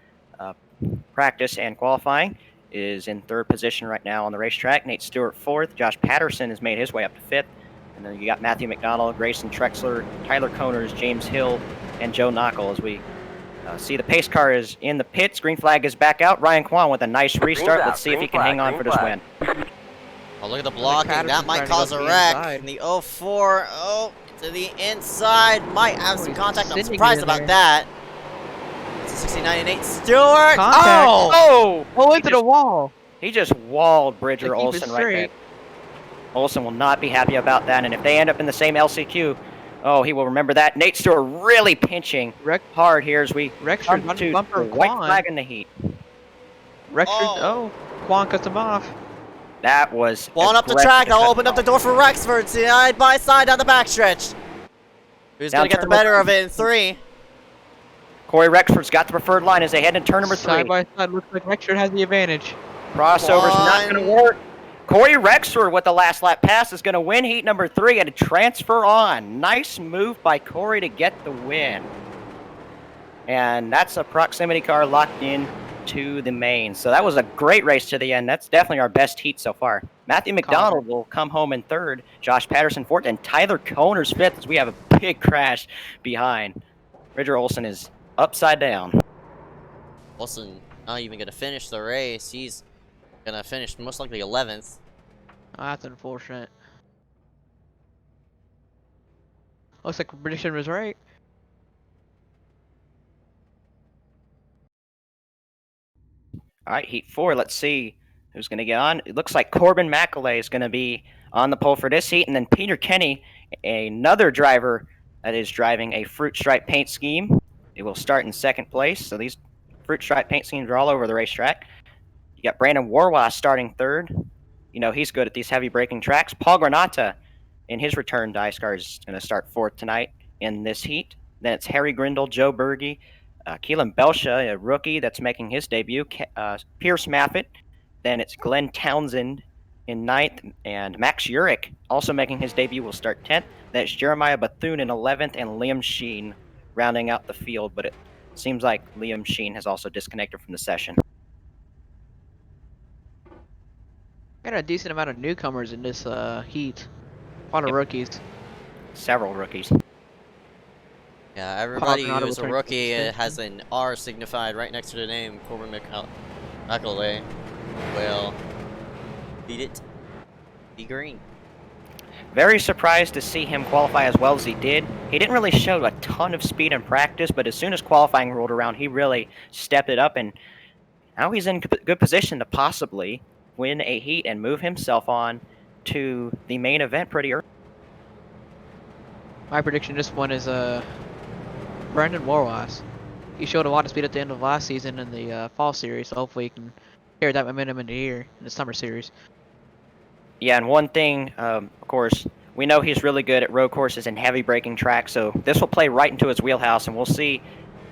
practice and qualifying, is in 3rd position right now on the racetrack. Nate Stewart 4th. Josh Patterson has made his way up to 5th. And then you got Matthew McDonald, Grayson Trexler, Tyler Coners, James Hill, and Joe Knuckle as we see the pace car is in the pits. Green flag is back out. Ryan Kwan with a nice restart. Let's see if he can hang on for this win. Oh, look at the blocking. That might cause a wreck. In the 04. Oh, to the inside. Might have some contact. I'm surprised about that. It's a 69 and 8. Stewart. Contact. Oh! Oh, into the wall. He just walled Bridger Olsen right there. Olsen will not be happy about that, and if they end up in the same LCQ, oh, he will remember that. Nate Stewart really pinching hard here as we come to the white flag in the heat. Rexford, Kwan cuts him off. That was Kwan up the track. That'll open up the door for Rexford. Side by side down the backstretch. Who's going to get the better of it in 3? Corey Rexford's got the preferred line as they head into turn number 3. Side by side, looks like Rexford has the advantage. Crossover's not going to work. Corey Rexford with the last lap pass is going to win heat number 3 and a transfer on. Nice move by Corey to get the win. And that's a proximity car locked in to the main. So that was a great race to the end. That's definitely our best heat so far. Matthew McDonald will come home in 3rd. Josh Patterson 4th. And Tyler Coners 5th as we have a big crash behind. Bridger Olsen is upside down. Olsen not even going to finish the race. He's going to finish most likely 11th. Oh, that's unfortunate. Looks like prediction was right. All right, heat 4. Let's see who's going to get on. It looks like Corbin McAulay is going to be on the pole for this heat. And then Peter Kenny, another driver that is driving a fruit stripe paint scheme. It will start in 2nd place. So these fruit stripe paint schemes are all over the racetrack. You got Brandon Warwas starting 3rd. You know, he's good at these heavy braking tracks. Paul Granata, in his return to iSCAR, is going to start 4th tonight in this heat. Then it's Harry Grindle, Joe Berge, Keelan Belsha, a rookie that's making his debut, Pierce Maffitt. Then it's Glenn Townsend in 9th, and Max Urich, also making his debut, will start 10th. Then it's Jeremiah Bethune in 11th, and Liam Sheen rounding out the field. But it seems like Liam Sheen has also disconnected from the session. Got a decent amount of newcomers in this heat. A lot of rookies. Several rookies. Yeah, everybody Cognado who's a will turn rookie into has an R signified right next to the name Corbin McElway will beat it. Be green. Very surprised to see him qualify as well as he did. He didn't really show a ton of speed in practice, but as soon as qualifying rolled around, he really stepped it up, and now he's in good position to possibly win a heat and move himself on to the main event pretty early. My prediction this one is Brandon Warwas. He showed a lot of speed at the end of last season in the fall series, so hopefully he can carry that momentum into here in the summer series. Yeah, and one thing, of course, we know he's really good at road courses and heavy braking tracks, so this will play right into his wheelhouse, and we'll see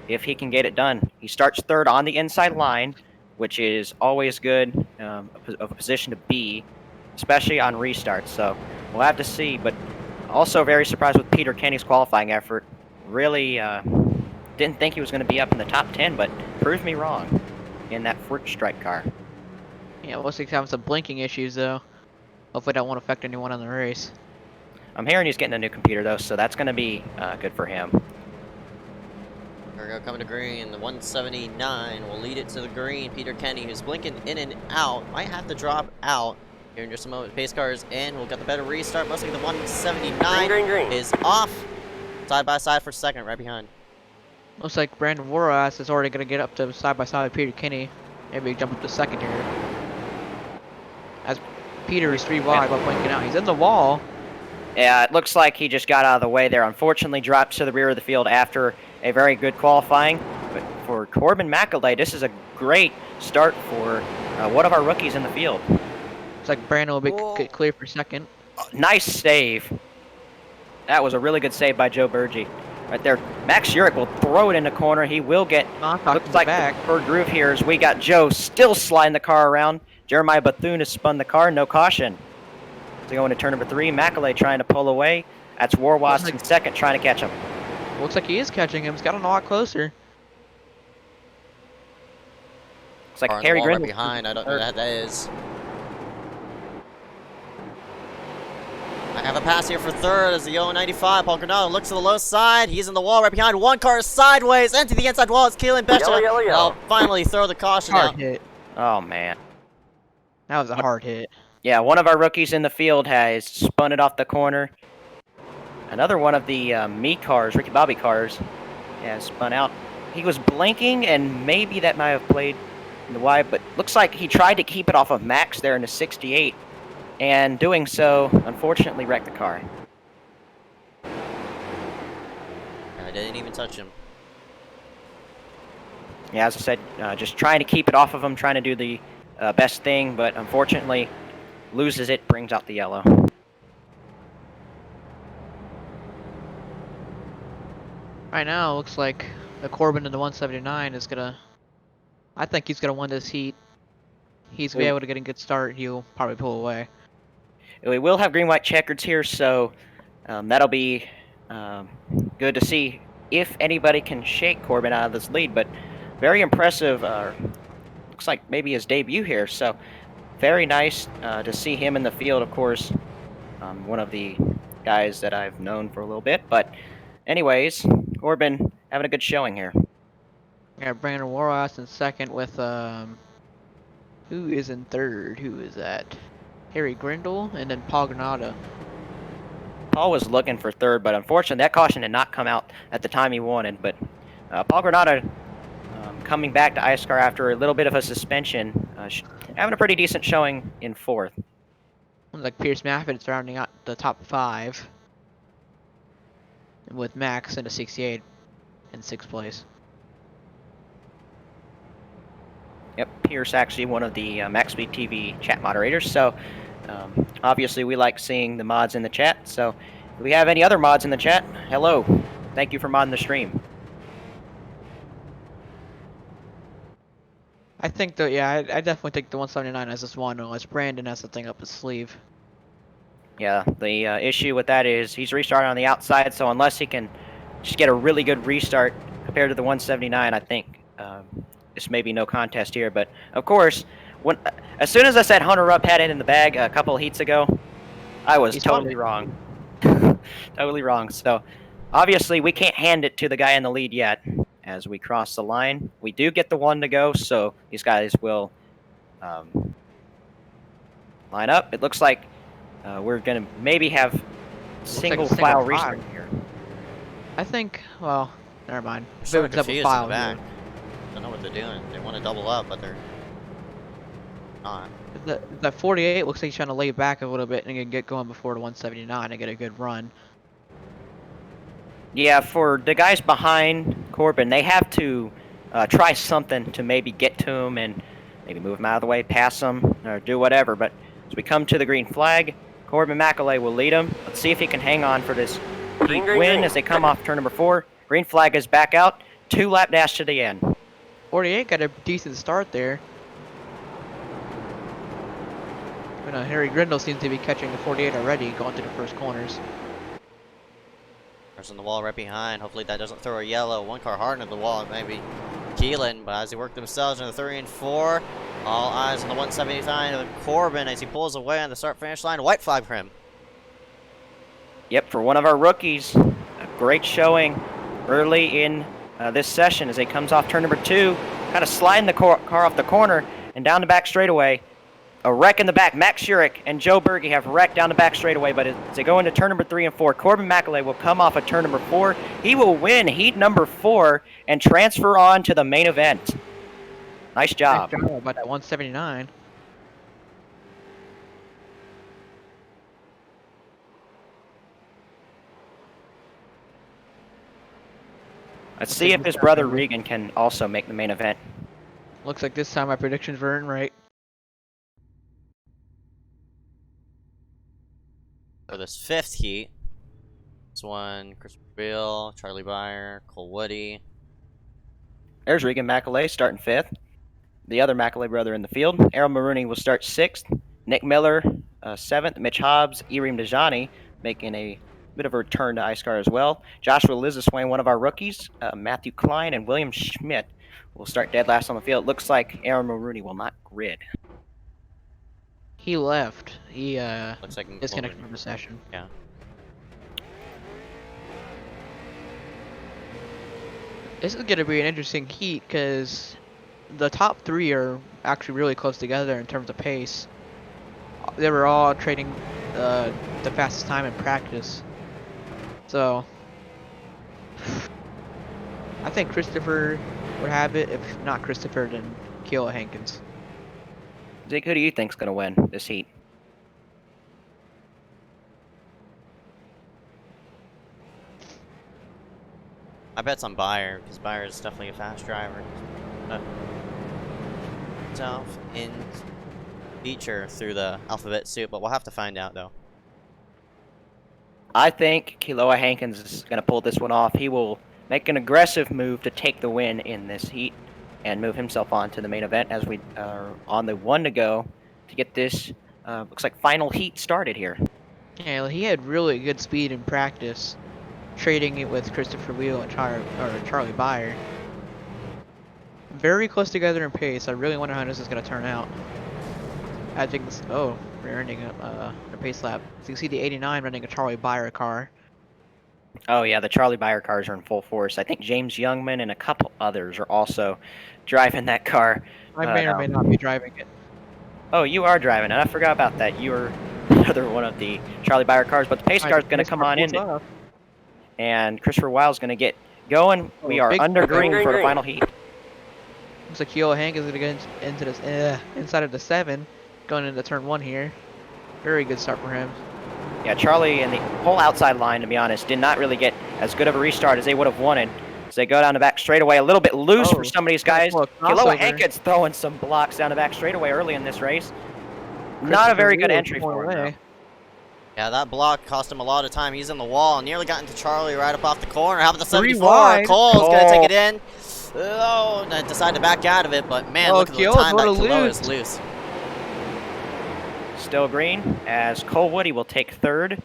if he can get it done. He starts third on the inside line, which is always good of a position to be, especially on restarts. So we'll have to see. But also very surprised with Peter Kenny's qualifying effort. Really didn't think he was going to be up in the top 10, but proved me wrong in that Fort Strike car. Yeah, looks like he's having some blinking issues though. Hopefully that won't affect anyone on the race. I'm hearing he's getting a new computer though, so that's going to be good for him. There we go, coming to green. The 179 will lead it to the green. Peter Kenny, who's blinking in and out, might have to drop out here in just a moment. Pace car is in. We'll get the better restart. Mostly the 179 Green. is off. Side by side for second, right behind. Looks like Brandon Warras is already going to get up to side by side with Peter Kenny. Maybe jump up to second here. As Peter is 3 wide while blinking out. He's in the wall. Yeah, it looks like he just got out of the way there. Unfortunately, dropped to the rear of the field after a very good qualifying. But for Corbin McElway, this is a great start for one of our rookies in the field. Looks like Brandon will get clear for second. Nice save. That was a really good save by Joe Burgee. Right there. Max Urich will throw it in the corner. He will get, looks like the preferred groove here as we got Joe still sliding the car around. Jeremiah Bethune has spun the car, no caution. So going to turn number 3, McElway trying to pull away. That's Warwas in second, trying to catch him. Looks like he is catching him. He's gotten a lot closer. Looks like Car on the Harry wall right Grindle behind. I don't know what that is. I have a pass here for third as the 095. Paul Granado looks to the low side. He's in the wall right behind. One car sideways into the inside wall. It's Keelan Bishop. I'll finally throw the caution out. Hard hit. Oh, man. That was a hard hit. Yeah, one of our rookies in the field has spun it off the corner. Another one of the me cars, Ricky Bobby cars, has spun out. He was blinking, and maybe that might have played in the wide, but looks like he tried to keep it off of Max there in the 68, and doing so, unfortunately, wrecked the car. I didn't even touch him. Yeah, as I said, just trying to keep it off of him, trying to do the best thing, but unfortunately, loses it, brings out the yellow. Right now, it looks like the Corbin in the 179 is gonna. I think he's gonna win this heat. He's gonna be able to get a good start. He'll probably pull away. We will have green-white checkers here, so that'll be good to see if anybody can shake Corbin out of this lead. But very impressive. Looks like maybe his debut here, so very nice to see him in the field. Of course, one of the guys that I've known for a little bit. But anyways, Corbin having a good showing here. Yeah, Brandon Warras in second with who is in third? Who is that? Harry Grindle and then Paul Granado. Paul was looking for third, but unfortunately that caution did not come out at the time he wanted. But Paul Granado coming back to iSCAR after a little bit of a suspension, having a pretty decent showing in fourth. Looks like Pierce Maffett rounding out the top 5. With Max in a 68 in 6th place. Yep, Pierce actually one of the MaxspeedTV chat moderators, so obviously we like seeing the mods in the chat. So if we have any other mods in the chat, hello. Thank you for modding the stream. I think that, yeah, I definitely think the 179 has this one, unless Brandon has the thing up his sleeve. Yeah, the issue with that is he's restarting on the outside, so unless he can just get a really good restart compared to the 179, I think this may be no contest here. But of course, as soon as I said Hunter Rupp had it in the bag a couple of heats ago, I was totally wrong. Totally wrong. So Obviously, we can't hand it to the guy in the lead yet. As we cross the line, we do get the 1 to go, so these guys will line up. It looks like we're going to maybe have single file restart here. I think, well, never mind. They're sort of Double confused in file the back. here. Don't know what they're doing. They want to double up, but they're not. The 48 looks like he's trying to lay back a little bit and get going before the 179 and get a good run. Yeah, for the guys behind Corbin, they have to try something to maybe get to him and maybe move him out of the way, pass him, or do whatever. But as we come to the green flag, Corbin McAulay will lead him. Let's see if he can hang on for this win as they come off turn number 4. Green flag is back out. 2-lap dash to the end. 48 got a decent start there. Harry Grindle seems to be catching the 48 already, going to the first corners. There's on the wall right behind. Hopefully that doesn't throw a yellow. One car hard into the wall, maybe Keelan. But as they work themselves in the 3 and 4, all eyes on the 179 of Corbin as he pulls away on the start-finish line. White flag for him. Yep, for one of our rookies, a great showing early in this session as he comes off turn number 2, kind of sliding the car off the corner and down the back straightaway. A wreck in the back. Max Schurig and Joe Berge have wrecked down the back straightaway, but as they go into turn number 3 and 4, Corbin McAulay will come off of turn number 4. He will win heat number 4 and transfer on to the main event. Nice job. Nice job about that 179. Let's see if his brother Regan can also make the main event. Looks like this time my predictions weren't right. For this 5th heat, this one, Christopher Beal, Charlie Byer, Cole Woody. There's Regan McAulay starting 5th. The other McAulay brother in the field. Aaron Maroney will start 6th. Nick Miller, 7th. Mitch Hobbs, Irim Dejani making a bit of a return to iSCAR as well. Joshua Lizaswain, one of our rookies. Matthew Klein and William Schmidt will start dead last on the field. It looks like Aaron Maroney will not grid. He left. He Looks like disconnected from the session. Yeah. This is going to be an interesting heat because the top 3 are actually really close together in terms of pace. They were all trading the fastest time in practice. So I think Christopher would have it. If not Christopher, then Keola Hankins. Zeke, who do you think's going to win this heat? I bet's on Byer, because Byer is definitely a fast driver. Himself in feature through the alphabet soup, but we'll have to find out though. I think Keola Hankins is going to pull this one off. He will make an aggressive move to take the win in this heat and move himself on to the main event as we are on the 1 to go to get this, looks like final heat started here. Yeah, he had really good speed in practice, trading it with Christopher Wheel and Charlie Byer. Very close together in pace. I really wonder how this is going to turn out. I think this, oh, we're ending up a pace lap. So you can see the 89 running a Charlie Byer car. Oh yeah, the Charlie Byer cars are in full force. I think James Youngman and a couple others are also driving that car. I may or may not be driving it. Oh, you are driving it. I forgot about that. You are another one of the Charlie Byer cars, but the pace car is going to come on in. And Christopher Wiles going to get going. We are under green for the final heat. Looks like Keola Hank is going to get into this inside of the 7, going into turn 1 here. Very good start for him. Yeah, Charlie and the whole outside line, to be honest, did not really get as good of a restart as they would have wanted. So they go down the back straightaway, a little bit loose for some of these guys. Keola Hankins throwing some blocks down the back straightaway early in this race. Not a very good entry for him. Yeah, that block cost him a lot of time. He's in the wall. Nearly got into Charlie right up off the corner. How about the 74? Cole's going to take it in. Oh, and decided to back out of it, but man, look at the time that Keola is loose. Still green as Cole Woody will take 3rd.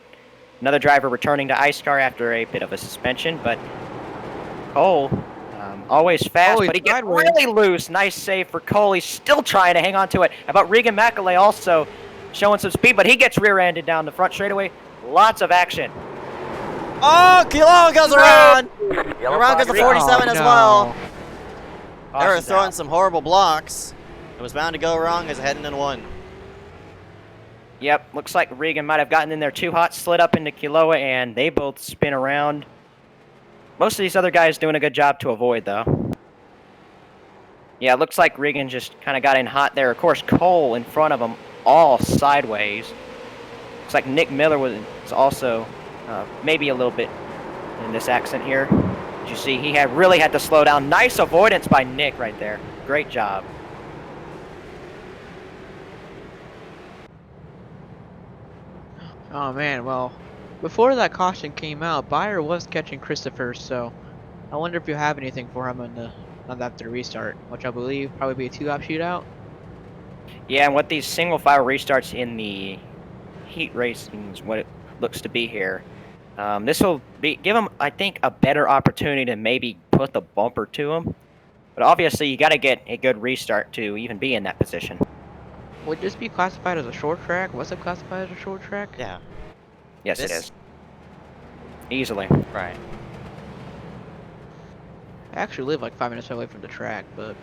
Another driver returning to iSCAR after a bit of a suspension, but Cole, always fast, but he gets really loose. Nice save for Cole. He's still trying to hang on to it. How about Regan McAulay also showing some speed, but he gets rear-ended down the front straightaway. Lots of action. Oh, Kilo goes around. Yellow Around goes the flag. 47 Oh, as no. well. They were Caution's throwing out. some horrible blocks. It was bound to go wrong as heading in one. Yep, looks like Regan might have gotten in there too hot, slid up into Kiloa, and they both spin around. Most of these other guys doing a good job to avoid, though. Yeah, it looks like Regan just kind of got in hot there. Of course, Cole in front of him, all sideways. Looks like Nick Miller was also maybe a little bit in this accent here. As you see, he really had to slow down. Nice avoidance by Nick right there. Great job. Oh man, well, before that caution came out, Bayer was catching Christopher, so I wonder if you have anything for him on after the restart, which I believe probably be a 2-lap shootout. Yeah, and with these single file restarts in the heat racing is what it looks to be here. This will give him, I think, a better opportunity to maybe put the bumper to him. But obviously, you got to get a good restart to even be in that position. Would this be classified as a short track? Was it classified as a short track? Yeah. Yes, it This- is. Easily. Right. I actually live like 5 minutes away from the track, but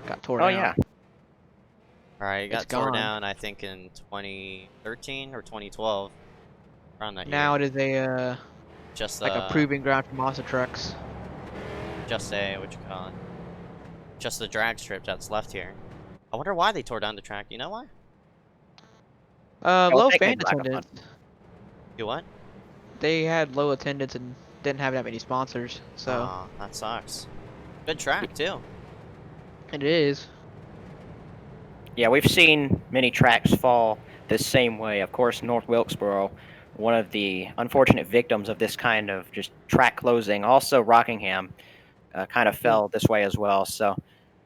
got torn Oh, out. yeah. Alright, it got It's tore gone. down, I think, in 2013 or 2012. Around that Now year. it is a Just, like a proving ground for monster trucks. just what you call it? Just the drag strip that's left here. I wonder why they tore down the track. You know why? Low think fan they'd lack of attendance. You what? They had low attendance and didn't have that many sponsors, so Aw, that sucks. Good track, too. it is. Yeah, we've seen many tracks fall the same way. Of course, North Wilkesboro, one of the unfortunate victims of this kind of just track closing. Also, Rockingham kind of fell this way as well. So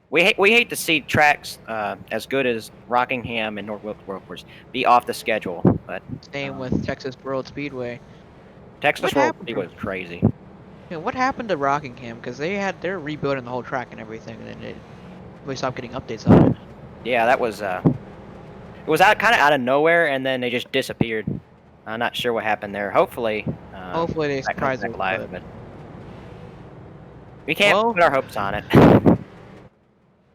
we hate to see tracks as good as Rockingham and North Wilkesboro, of course, be off the schedule. But Same with Texas World Speedway. Texas What World happened Speedway to- was crazy. Yeah, what happened to Rockingham? Because they're rebuilding the whole track and everything, and then we stopped getting updates on it. Yeah, that was it was kind of out of nowhere, and then they just disappeared. I'm not sure what happened there. Hopefully, Hopefully they that comes surprise back us. live, But but we can't Well- put our hopes on it.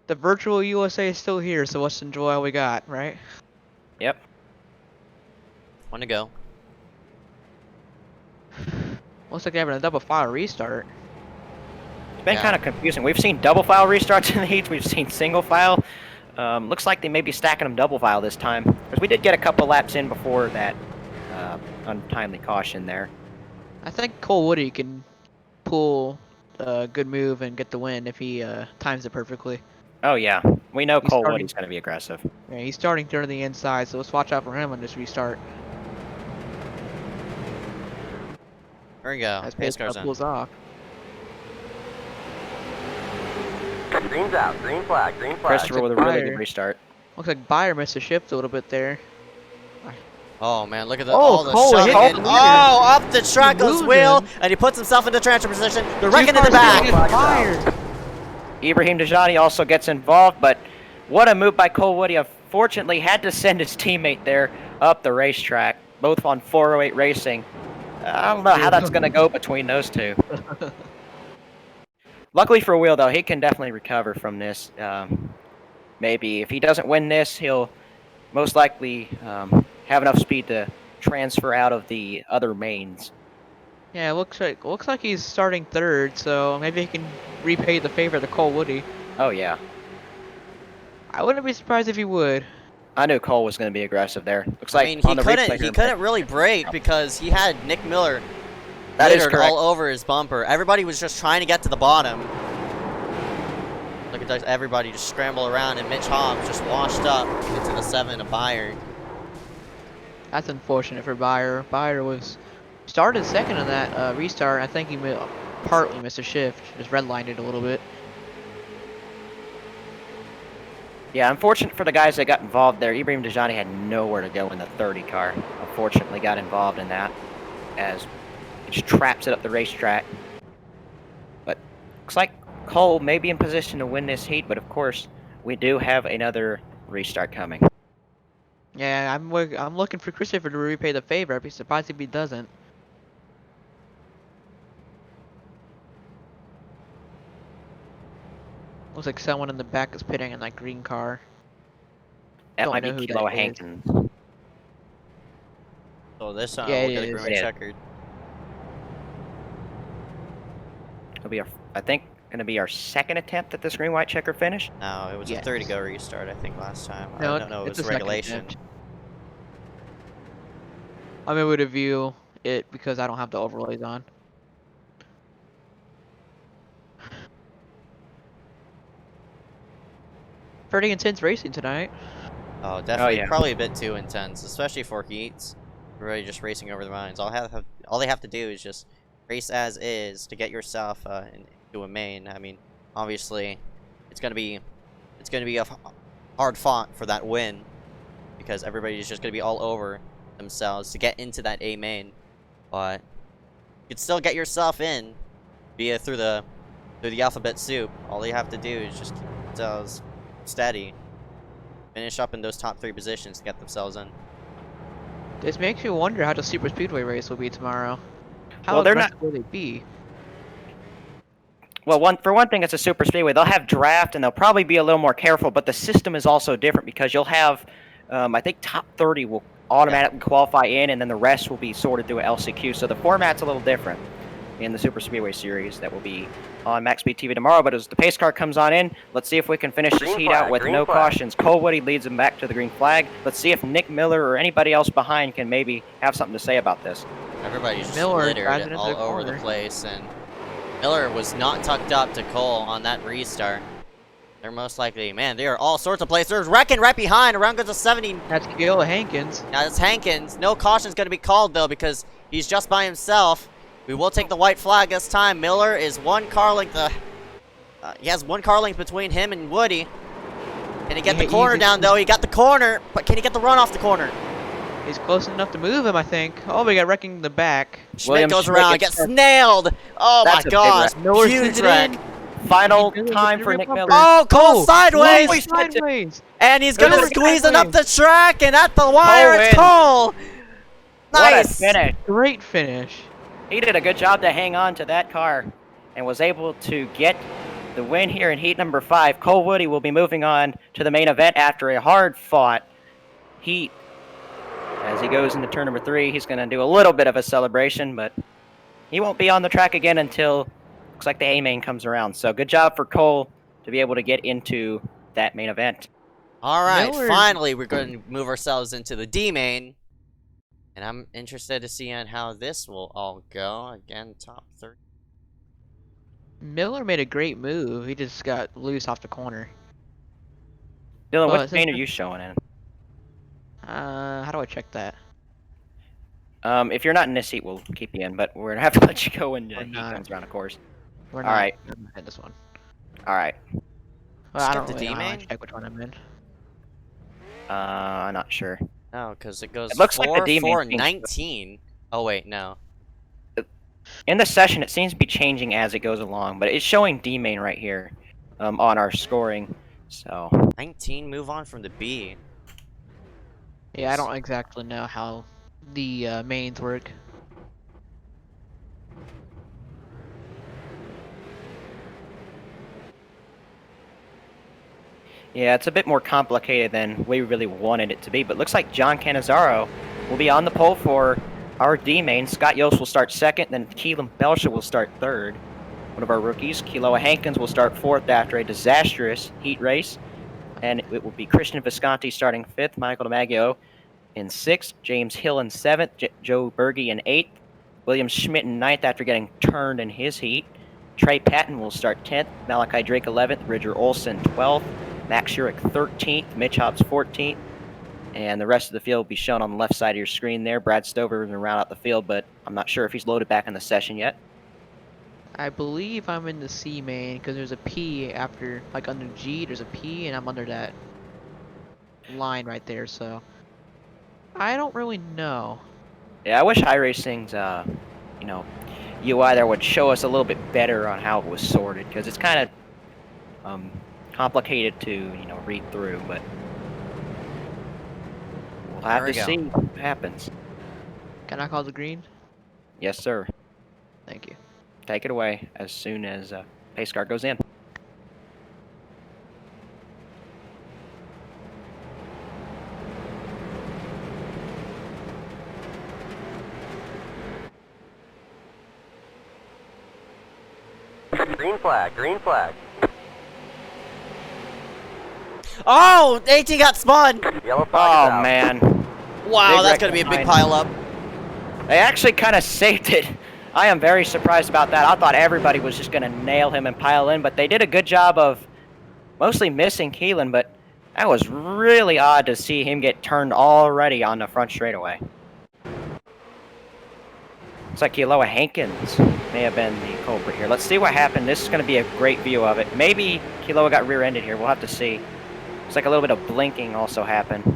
the virtual USA is still here, so let's enjoy all we got, right? Yep. Want to go? Looks like they're having a double file restart. It's been Yeah. kind of confusing. We've seen double file restarts in the heats. We've seen single file. Looks like they may be stacking them double file this time. Because we did get a couple laps in before that untimely caution there. I think Cole Woody can pull a good move and get the win if he times it perfectly. Oh, yeah. We know He's Cole starting- Woody's going to be aggressive. Yeah, he's starting to turn the inside, so let's watch out for him on this restart. There we go. As Pace Pace car's in. pulls off. Green's out. Green flag. Green flag. Christopher with a really fire. good restart. Looks like Bayer missed the shift a little bit there. Oh man, look at Oh, all the Cole shoving hit in. the leader. Oh, up the truck goes moving. Wheel, and he puts himself into transfer position. They're wrecking in Two the cars back. getting fired. Ibrahim Dejani also gets involved, but what a move by Cole Woody. Unfortunately, had to send his teammate there up the racetrack, both on 408 Racing. I don't know how that's going to go between those two. Luckily for Wheel, though, he can definitely recover from this. Maybe if he doesn't win this, he'll most likely have enough speed to transfer out of the other mains. Yeah, looks like he's starting third, so maybe he can repay the favor to Cole Woody. Oh, yeah. I wouldn't be surprised if he would. I knew Cole was going to be aggressive there. Looks I like mean, on the replay he here- couldn't really brake because he had Nick Miller That is littered correct. all over his bumper. Everybody was just trying to get to the bottom. Look at everybody just scramble around, and Mitch Hobbs just washed up into the 7 of Bayer. That's unfortunate for Bayer. Bayer was started second in that restart. I think he partly missed a shift, just redlined it a little bit. Yeah, unfortunate for the guys that got involved there. Ibrahim Dejani had nowhere to go in the 30 car. Unfortunately, got involved in that as it just traps it up the racetrack. But looks like Cole may be in position to win this heat, but of course, we do have another restart coming. Yeah, I'm looking for Christopher to repay the favor. I'd be surprised if he doesn't. Looks like someone in the back is pitting in that green car. That Don't might know be who Kilo that is. Hankins. So this time Yeah, we'll it get a is. green white Yeah. checkered. It'll be I think, gonna be our second attempt at this green white checker finish. No, it was a Yes. 30-go restart, I think, last time. No, I don't know, it it's was a second regulation. attempt. I'm able to view it because I don't have the overlays on. Pretty intense racing tonight. Oh, definitely, yeah. probably a bit too intense, especially for heats. Everybody just racing over the lines. All they have to do is just race as is to get yourself into a main. I mean, obviously, it's gonna be a hard fought for that win because everybody's just gonna be all over themselves to get into that A main. But you can still get yourself in via through the alphabet soup. All you have to do is just keep themselves steady. Finish up in those top 3 positions to get themselves in. This makes me wonder how the super speedway race will be tomorrow. How Well, they're aggressive will they be? Well, for one thing, it's a super speedway. They'll have draft, and they'll probably be a little more careful. But the system is also different because you'll have, I think, top 30 will automatically qualify in, and then the rest will be sorted through a LCQ. So the format's a little different in the super speedway series that will be on MaxspeedTV tomorrow. But as the pace car comes on in, let's see if we can finish this heat out with no cautions. Cole Woody leads him back to the green flag. Let's see if Nick Miller or anybody else behind can maybe have something to say about this. Everybody's just Miller littered driving into all the over the corner. place, and Miller was not tucked up to Cole on that restart. They're most likely, man, they are all sorts of places. There's wrecking right behind. Around goes to 70. That's Gil Hankins. Now that's Hankins. No caution's going to be called, though, because he's just by himself. We will take the white flag this time. Miller is one car length. He has one car length between him and Woody. Can he get the corner down, though? He got the corner, but can he get the run off the corner? He's close enough to move him, I think. Oh, we got wrecking the back. Schmidt goes around, gets snailed. Oh my gosh, Miller huge sends it wreck. in. Final Miller time with for the Nick rear Miller. bumper. Oh, Cole sideways. Whoa, sideways. And he's gonna Miller squeeze it sideways. up the track, and at the wire, it's wins. Cole. Nice. What a finish. Great finish. He did a good job to hang on to that car and was able to get the win here in heat number 5. Cole Woody will be moving on to the main event after a hard-fought heat. As he goes into turn number 3, he's going to do a little bit of a celebration, but he won't be on the track again until looks like the A main comes around. So good job for Cole to be able to get into that main event. All right, Miller- finally, we're going to move ourselves into the D main. And I'm interested to see on how this will all go. Again, top 30. Miller made a great move. He just got loose off the corner. Dylan, Well, what main are you showing in? How do I check that? If you're not in this heat, we'll keep you in, but we're going to have to let you go when the We're heat not. comes around, of course. We're All not. right. I'm not in this one. All right. Well, Just I get don't the really know how I D-main? check which one I'm in. I'm not sure. No, because it goes It looks like the 4, D-main 4, thing. 19. Oh, wait, no. In the session, it seems to be changing as it goes along, but it's showing D main right here on our scoring. So 19, move on from the B. Yeah, I don't exactly know how the mains work. yeah, it's a bit more complicated than we really wanted it to be. But looks like John Cannizzaro will be on the pole for our D main. Scott Yost will start second, then Keelan Belcher will start third. One of our rookies, Kiloa Hankins, will start fourth after a disastrous heat race. And it will be Christian Visconti starting fifth, Michael DiMaggio in sixth, James Hill in seventh, Joe Berge in eighth, William Schmidt in ninth after getting turned in his heat. Trey Patton will start 10th, Malachi Drake 11th, Ridger Olson 12th, Max Schurig 13th, Mitch Hobbs 14th, and the rest of the field will be shown on the left side of your screen there. Brad Stover is going to round out the field, but I'm not sure if he's loaded back in the session yet. I believe I'm in the C main because there's a P after, like under G, there's a P, and I'm under that line right there, so I don't really know. Yeah, I wish iRacing's, UI there would show us a little bit better on how it was sorted, because it's kind of complicated to, read through, but we'll have There we to go. see what happens. Can I call the green? Yes, sir. Thank you. Take it away as soon as pace car goes in. Green flag, green flag. Oh, 18 got spun. Yellow flag is Oh out. man, Wow, Big that's wreck gonna be a big behind. pile up. they actually kind of saved it. I am very surprised about that. I thought everybody was just gonna nail him and pile in, but they did a good job of mostly missing Keelan. But that was really odd to see him get turned already on the front straightaway. Looks like Kealoha Hankins may have been the culprit here. Let's see what happened. This is going to be a great view of it. Maybe Kealoha got rear-ended here. We'll have to see. Looks like a little bit of blinking also happened.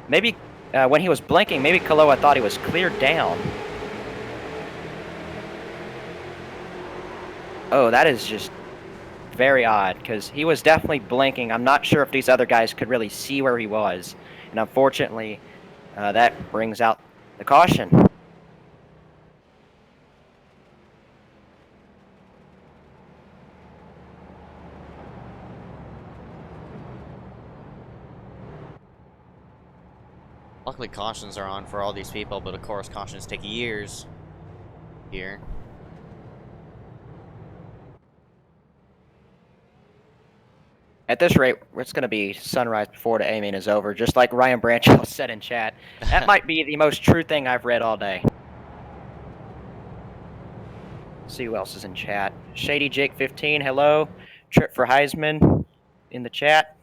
Maybe when he was blinking, maybe Kealoha thought he was cleared down. Oh, that is just very odd, because he was definitely blinking. I'm not sure if these other guys could really see where he was. And unfortunately, that brings out the caution. Luckily, cautions are on for all these people, but of course, cautions take years here. At this rate, it's going to be sunrise before the A-main is over, just like Ryan Branchell said in chat. That might be the most true thing I've read all day. Let's see who else is in chat. Shady Jake 15, hello. Trip for Heisman in the chat.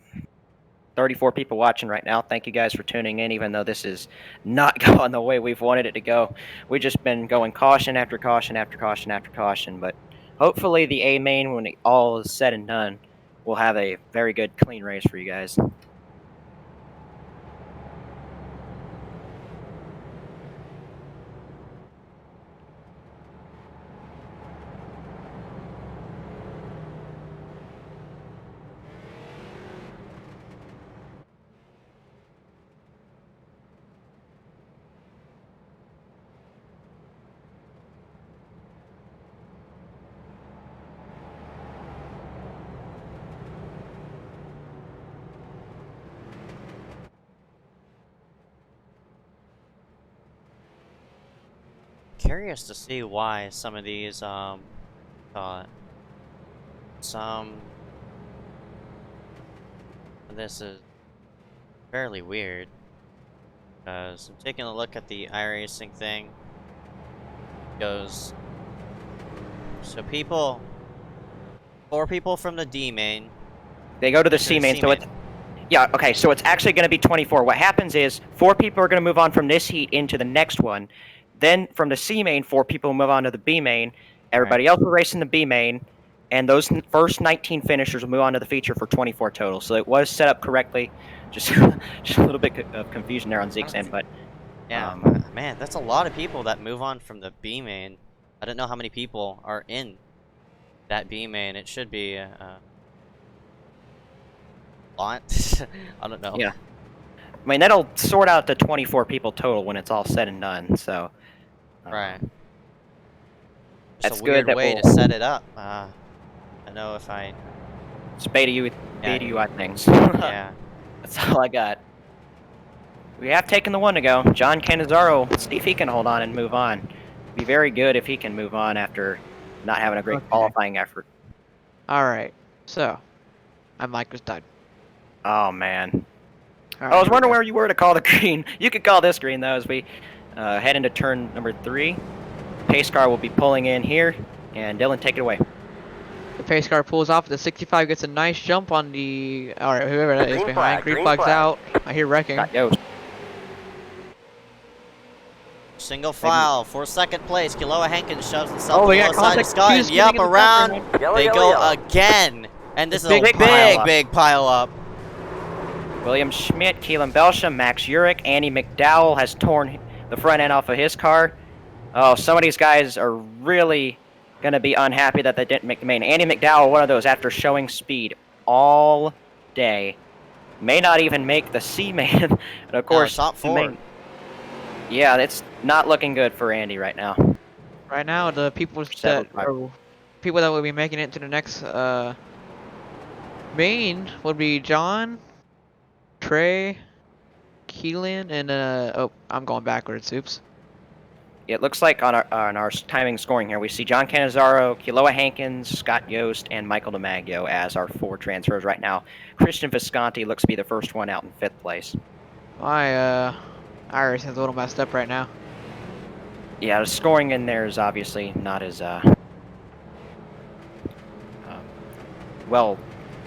34 people watching right now. Thank you guys for tuning in, even though this is not going the way we've wanted it to go. We've just been going caution after caution after caution after caution, but hopefully the A-main, when it all is said and done, will have a very good, clean race for you guys. Curious to see why some of these, some this is fairly weird, because I'm taking a look at the iRacing thing. It goes, so people, 4 people from the D main. They go to the C main, so it's... Yeah, okay, so it's actually going to be 24. What happens is 4 people are going to move on from this heat into the next one. Then from the C main, 4 people move on to the B main. Everybody else will race in the B main. And those first 19 finishers will move on to the feature for 24 total. So it was set up correctly. Just a little bit of confusion there on Zeke's end, but... Yeah, man, that's a lot of people that move on from the B main. I don't know how many people are in that B main. It should be a lot. I don't know. Yeah. I mean, that'll sort out the 24 people total when it's all said and done, so... Right. That's It's a good weird that way we'll... to set it up. I know if I... It's beta UI things. Yeah. That's all I got. We have taken the one to go. John Canizaro, let's see if he can hold on and move on. Be very good if he can move on after not having a great qualifying effort. Alright, so my mic was done. Oh man. Right, I was wondering where you were to call the green. You could call this green though as we head into turn number 3. Pace car will be pulling in here, and Dylan, take it away. The pace car pulls off. The 65 gets a nice jump on the... Alright, whoever that is behind. Green flag's out. I hear wrecking. Single file for second place. Kiloa Hankins shoves himself Oh, to we the got low side of contact. Scott. He's And yup, spinning in the around background. Yellow, they yellow, go yellow. again. And this is Big a pile up. big pile up. William Schmidt, Keelan Belsham, Max Urich, Andy McDowell has torn the front end off of his car. Oh, some of these guys are really going to be unhappy that they didn't make the main. Andy McDowell, one of those, after showing speed all day, may not even make the C main. And of course, top 4. Yeah, it's not looking good for Andy right now. Right now, the people that will be making it to the next main would be John, Trey, Keelan, and oh, I'm going backwards. Oops. It looks like on our timing scoring here, we see John Canizaro, Kiloa Hankins, Scott Yost, and Michael DiMaggio as our 4 transfers right now. Christian Visconti looks to be the first one out in 5th place. My iris is a little messed up right now. Yeah, the scoring in there is obviously not as well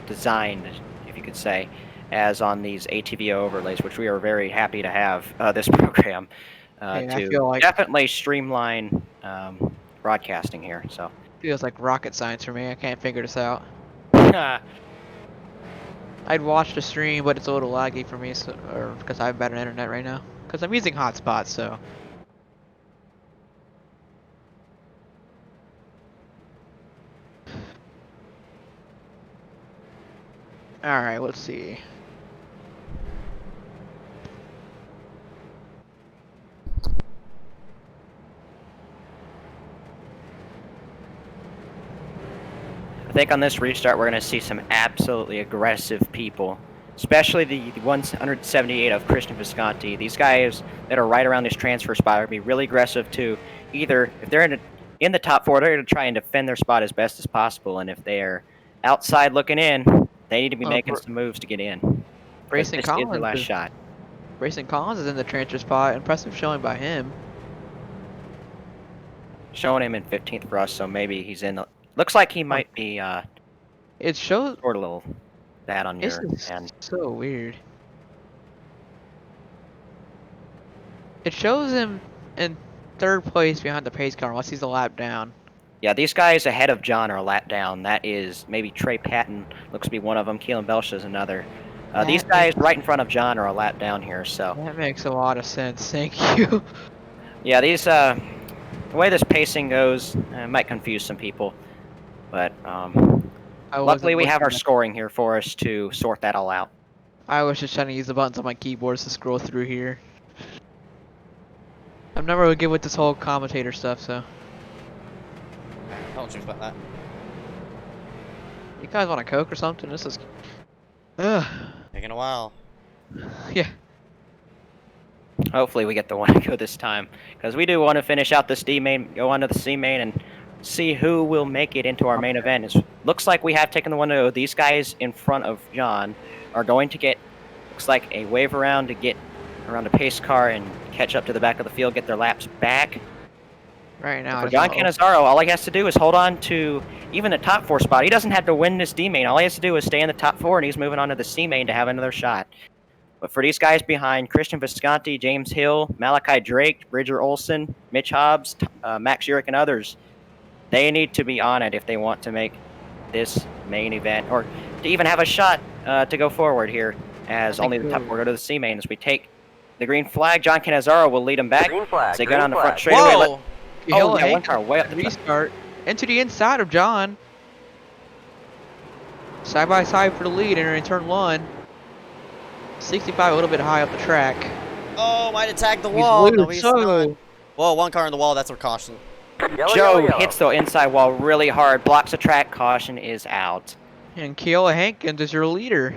designed, if you could say, as on these ATVO overlays, which we are very happy to have this program Hey, I to feel like definitely streamline broadcasting here. So feels like rocket science for me. I can't figure this out. I'd watch the stream, but it's a little laggy for me, so, or because I have better internet right now. Because I'm using hotspots, so. Alright, let's see. I think on this restart, we're going to see some absolutely aggressive people, especially the 178 of Christian Visconti. These guys that are right around this transfer spot are going to be really aggressive too. Either if they're in the top 4, they're going to try and defend their spot as best as possible, and if they're outside looking in, they need to be making some moves to get in. Brayson This is their last shot. Brayson Collins is in the transfer spot. Impressive showing by him. Showing him in 15th for us, so maybe he's in. Looks like he might be. It shows. Sort a little bad on This your is end. so weird. It shows him in 3rd place behind the pace car unless he's a lap down. Yeah, these guys ahead of John are a lap down. That is maybe Trey Patton looks to be one of them. Keelan Belsh is another. These guys right in front of John are a lap down here. So that makes a lot of sense. Thank you. Yeah, these the way this pacing goes might confuse some people, but luckily we have our scoring here for us to sort that all out. I was just trying to use the buttons on my keyboards to scroll through here. I'm never really good with this whole commentator stuff, so. Don't you about that. You guys want a Coke or something? This is. Taking a while. Yeah. Hopefully we get the one to go this time, because we do want to finish out this D main, go on to the C main, and see who will make it into our main event. It looks like we have taken the one to go. These guys in front of John are going to get, looks like a wave around to get around the pace car and catch up to the back of the field, get their laps back. Right now, For John Canizaro, all he has to do is hold on to even the top 4 spot. He doesn't have to win this D main. All he has to do is stay in the top 4, and he's moving on to the C main to have another shot. But for these guys behind, Christian Visconti, James Hill, Malachi Drake, Bridger Olson, Mitch Hobbs, Max Urich, and others, they need to be on it if they want to make this main event, or to even have a shot to go forward here, as only the top 4 go to the C main. As we take the green flag, John Canizaro will lead them back. Green flag, as they green go down the front flag. straightaway. Whoa! Oh, yeah, one car way up the top. Restart into the inside of John. Side by side for the lead, entering turn 1. 65 a little bit high up the track. Oh, might have tagged the wall. No, he's so not. Whoa, one car in the wall. That's a caution. Yellow, Joe yellow. hits the inside wall really hard, blocks the track, caution is out. And Keola Hankins is your leader.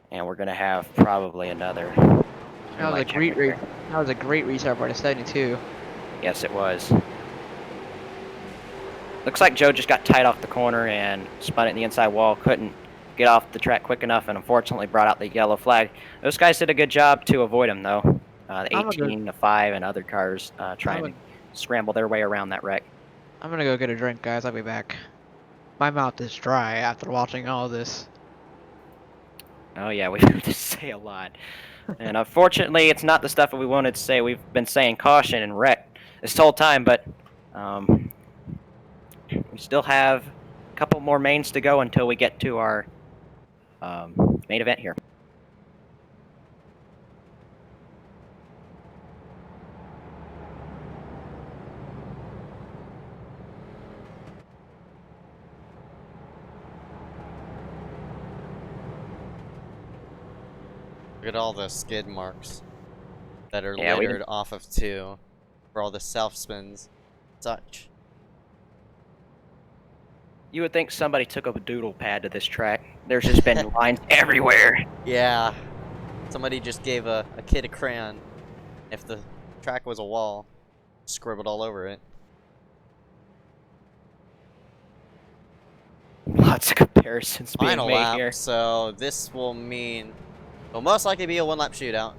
And we're going to have probably another. That was a great restart by the 72. Yes, it was. Looks like Joe just got tight off the corner and spun it in the inside wall. Couldn't get off the track quick enough, and unfortunately brought out the yellow flag. Those guys did a good job to avoid him, though. The 18, the 5, and other cars trying to scramble their way around that wreck. I'm gonna go get a drink, guys. I'll be back. My mouth is dry after watching all this. Oh yeah, we have to say a lot. And unfortunately, it's not the stuff that we wanted to say. We've been saying caution and wreck this whole time, but we still have a couple more mains to go until we get to our main event here. Look at all the skid marks that are Yeah, littered off of 2 for all the self spins. Such. You would think somebody took up a doodle pad to this track. There's just been lines everywhere. Yeah. Somebody just gave a kid a crayon. If the track was a wall. Scribbled all over it. Lots of comparisons being Final made lap, here. so this will mean it'll most likely be a one-lap shootout.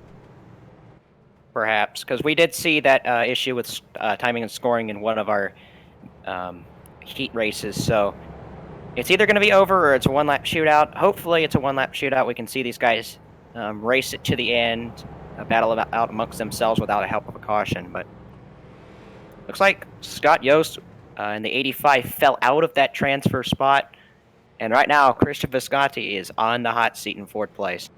Perhaps, because we did see that issue with timing and scoring in one of our heat races, so it's either going to be over or it's a one-lap shootout. Hopefully it's a one-lap shootout. We can see these guys race it to the end, battle it out amongst themselves without the help of a caution, but looks like Scott Yost in the 85 fell out of that transfer spot, and right now Christian Visconti is on the hot seat in 4th place.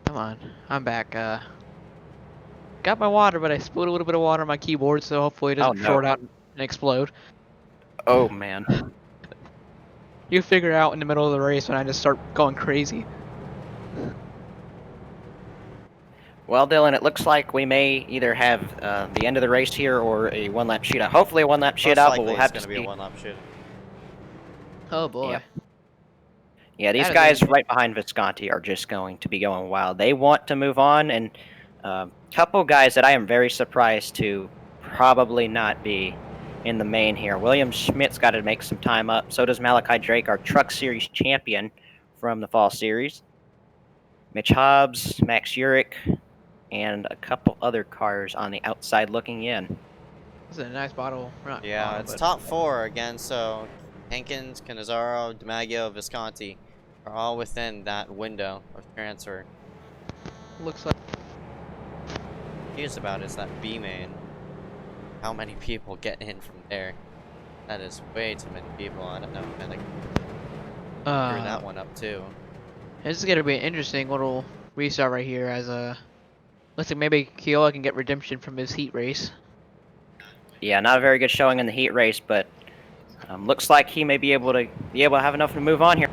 Come on, I'm back. Got my water, but I spilled a little bit of water on my keyboard, so hopefully it doesn't short out and explode. Oh man. You figure out in the middle of the race when I just start going crazy. Well, Dylan, it looks like we may either have the end of the race here or a one-lap shootout. Hopefully a one-lap shootout, but we'll have to it's see. gonna be a one-lap shootout. Oh boy. Yep. Yeah, these That is guys amazing. right behind Visconti are just going to be going wild. They want to move on, and a couple guys that I am very surprised to probably not be in the main here. William Schmidt's got to make some time up. So does Malachi Drake, our Truck Series champion from the Fall Series. Mitch Hobbs, Max Urich, and a couple other cars on the outside looking in. This is a nice bottle. Not Yeah, bottle, it's but top 4 again, so Hankins, Cannizzaro, DiMaggio, Visconti are all within that window of transfer. looks like Confused about is that B main. How many people get in from there? That is way too many people. I don't know. I like screw that one up too. this is gonna be an interesting little restart right here. As looks like maybe Kiowa can get redemption from his heat race. Yeah, not a very good showing in the heat race, but looks like he may be able to have enough to move on here.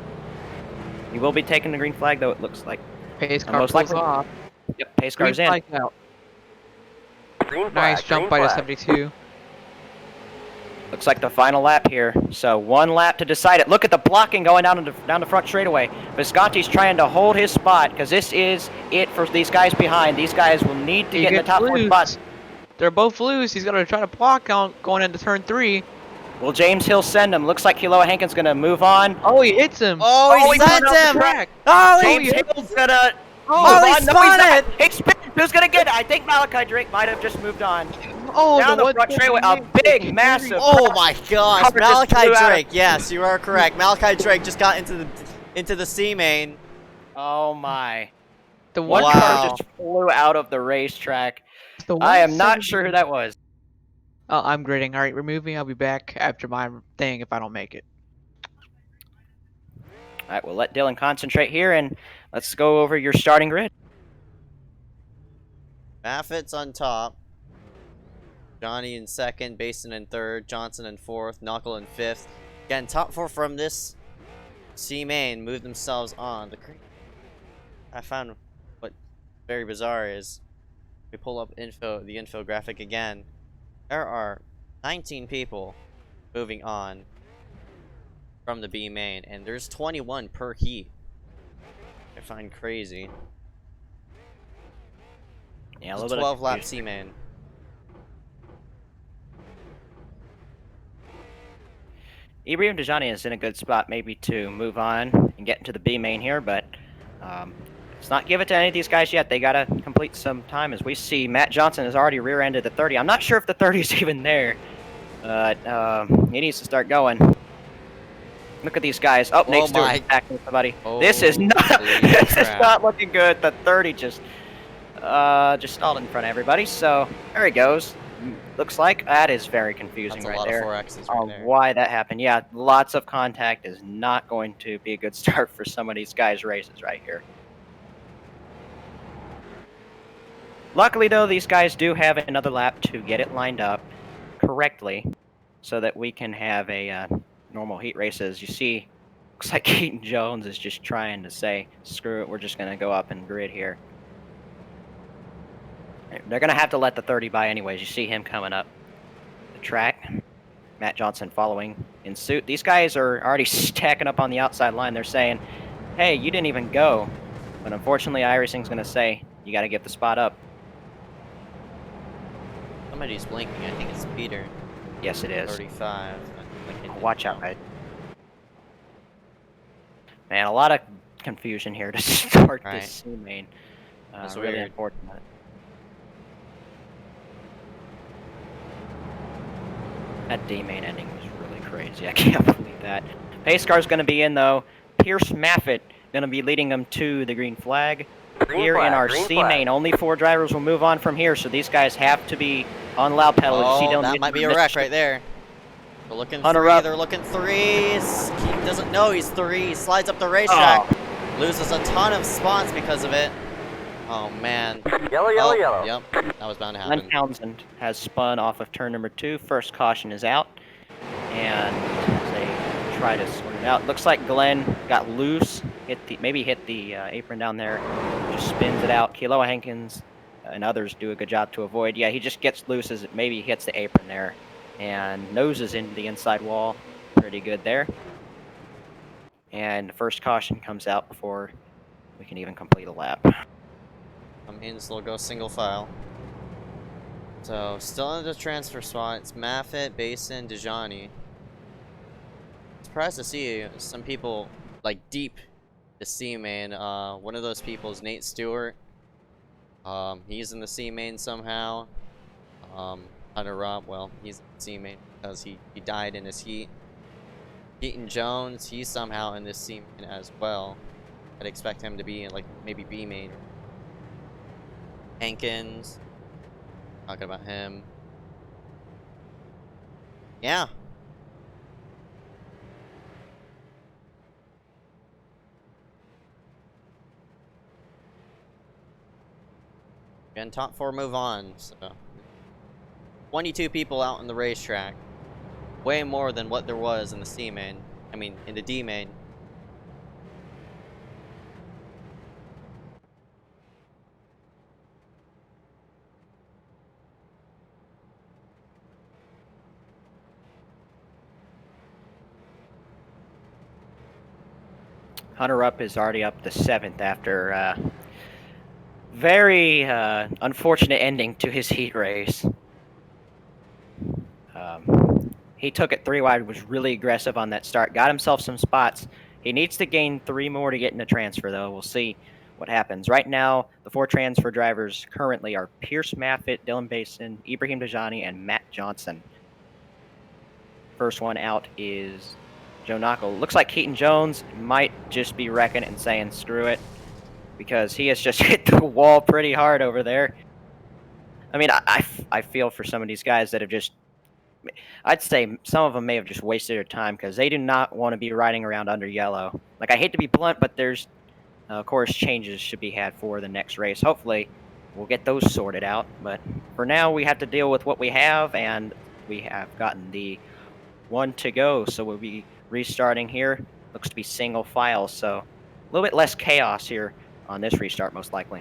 He will be taking the green flag, though. It looks like Pace car most pulls likely. off. Yep, pace Green car's in. flag out. Nice jump by the 72. Looks like the final lap here. So one lap to decide it. Look at the blocking going down the front straightaway. Visconti's trying to hold his spot because this is it for these guys behind. These guys will need to He get in the gets top 4 loose. spots. They're both loose. He's gonna try to block out going into turn 3. Will James Hill send him? Looks like Kiloa Hankins gonna move on. Oh, he hits him. Oh, he went sent off the him! track. Oh, Oh, he he Hill's gonna. Oh, he spun it! He spun. Who's gonna get it? I think Malachi Drake might have just moved on. Oh, Down the front straightaway, a big, massive. Oh my gosh, Cover just Malachi flew out. Drake. Yes, you are correct. Malachi Drake just got into the C main. Oh my. The One one Wow. car just flew out of the racetrack. the I am not 170 sure who that was. Oh, I'm gritting. All right, remove me. I'll be back after my thing if I don't make it. All right, we'll let Dylan concentrate here, and let's go over your starting grid. Maffitt's on top. Johnny in 2nd, Basin in 3rd, Johnson in 4th, Knuckle in 5th. Again, top 4 from this C main move themselves on. I found what very bizarre is we pull up the infographic again. There are 19 people moving on from the B main, and there's 21 per heat. I find crazy. Yeah, a It's little a bit of 12 lap confusion. C main. Ibrahim Dejani is in a good spot maybe to move on and get into the B main here, but let's not give it to any of these guys yet. They got to complete some time. As we see, Matt Johnson has already rear-ended the 30. I'm not sure if the 30 is even there, but he needs to start going. Look at these guys. Oh, Nate Stewart attacking somebody. This is not this is not looking good. The 30 just stalled in front of everybody. So there he goes. Looks like that is very confusing. That's a right lot there. of 4X's right there. Why that happened? Yeah, lots of contact is not going to be a good start for some of these guys' races right here. Luckily, though, these guys do have another lap to get it lined up correctly, so that we can have a normal heat race. As you see, looks like Keaton Jones is just trying to say, "Screw it, we're just going to go up and grid here." They're going to have to let the 30 by anyways. You see him coming up the track. Matt Johnson following in suit. These guys are already stacking up on the outside line. They're saying, hey, you didn't even go. But unfortunately, iRacing's going to say, you got to give the spot up. Somebody's blinking. I think it's Peter. Yes, it is. 35. Watch out, guys. Man, a lot of confusion here to start Right. this C main. That's really weird. unfortunate. That D main ending was really crazy. I can't believe that. Pace car's going to be in though. Pierce Maffett going to be leading them to the green flag. Here in our C main, only 4 drivers will move on from here, so these guys have to be on loud pedal. Oh, that might be a wreck right there. They're looking Hunter 3. up. They're looking 3s. He doesn't know he's 3. He slides up the racetrack. Oh. Loses a ton of spots because of it. Oh, man. Yellow, yellow, yellow. Yep, that was bound to happen. Glenn Townsend has spun off of turn number 2. First caution is out. And they try to sort it out. Looks like Glenn got loose. Maybe hit the apron down there. Just spins it out. Keloa Hankins and others do a good job to avoid. Yeah, he just gets loose as it maybe hits the apron there. And noses into the inside wall. Pretty good there. And the first caution comes out before we can even complete a lap. Haynes will go single file. So, still in the transfer spot. It's Maffett, Basin, Dejani. Surprised to see some people, like, deep the C main. One of those people is Nate Stewart. He's in the C main somehow. Hunter Rupp, well, he's in the C main because he died in his heat. Keaton Jones, he's somehow in this C main as well. I'd expect him to be in, like, maybe B main. Hankins. Talking about him. Yeah. Again, top 4 move on. So 22 people out on the racetrack. Way more than what there was in the C main. I mean, in the D main. Hunter Up is already up to 7th after very unfortunate ending to his heat race. He took it 3 wide, was really aggressive on that start, got himself some spots. He needs to gain 3 more to get in the transfer, though. We'll see what happens. Right now, the 4 transfer drivers currently are Pierce Maffett, Dylan Basin, Ibrahim Dejani, and Matt Johnson. First one out is Joe Knuckle. Looks like Keaton Jones might just be wrecking it and saying screw it, because he has just hit the wall pretty hard over there. I mean, I feel for some of these guys that have just, I'd say some of them may have just wasted their time because they do not want to be riding around under yellow. Like, I hate to be blunt, but there's, of course, changes should be had for the next race. Hopefully, we'll get those sorted out. But for now, we have to deal with what we have, and we have gotten the 1 to go. So we'll be restarting here. Looks to be single file, so a little bit less chaos here on this restart, most likely.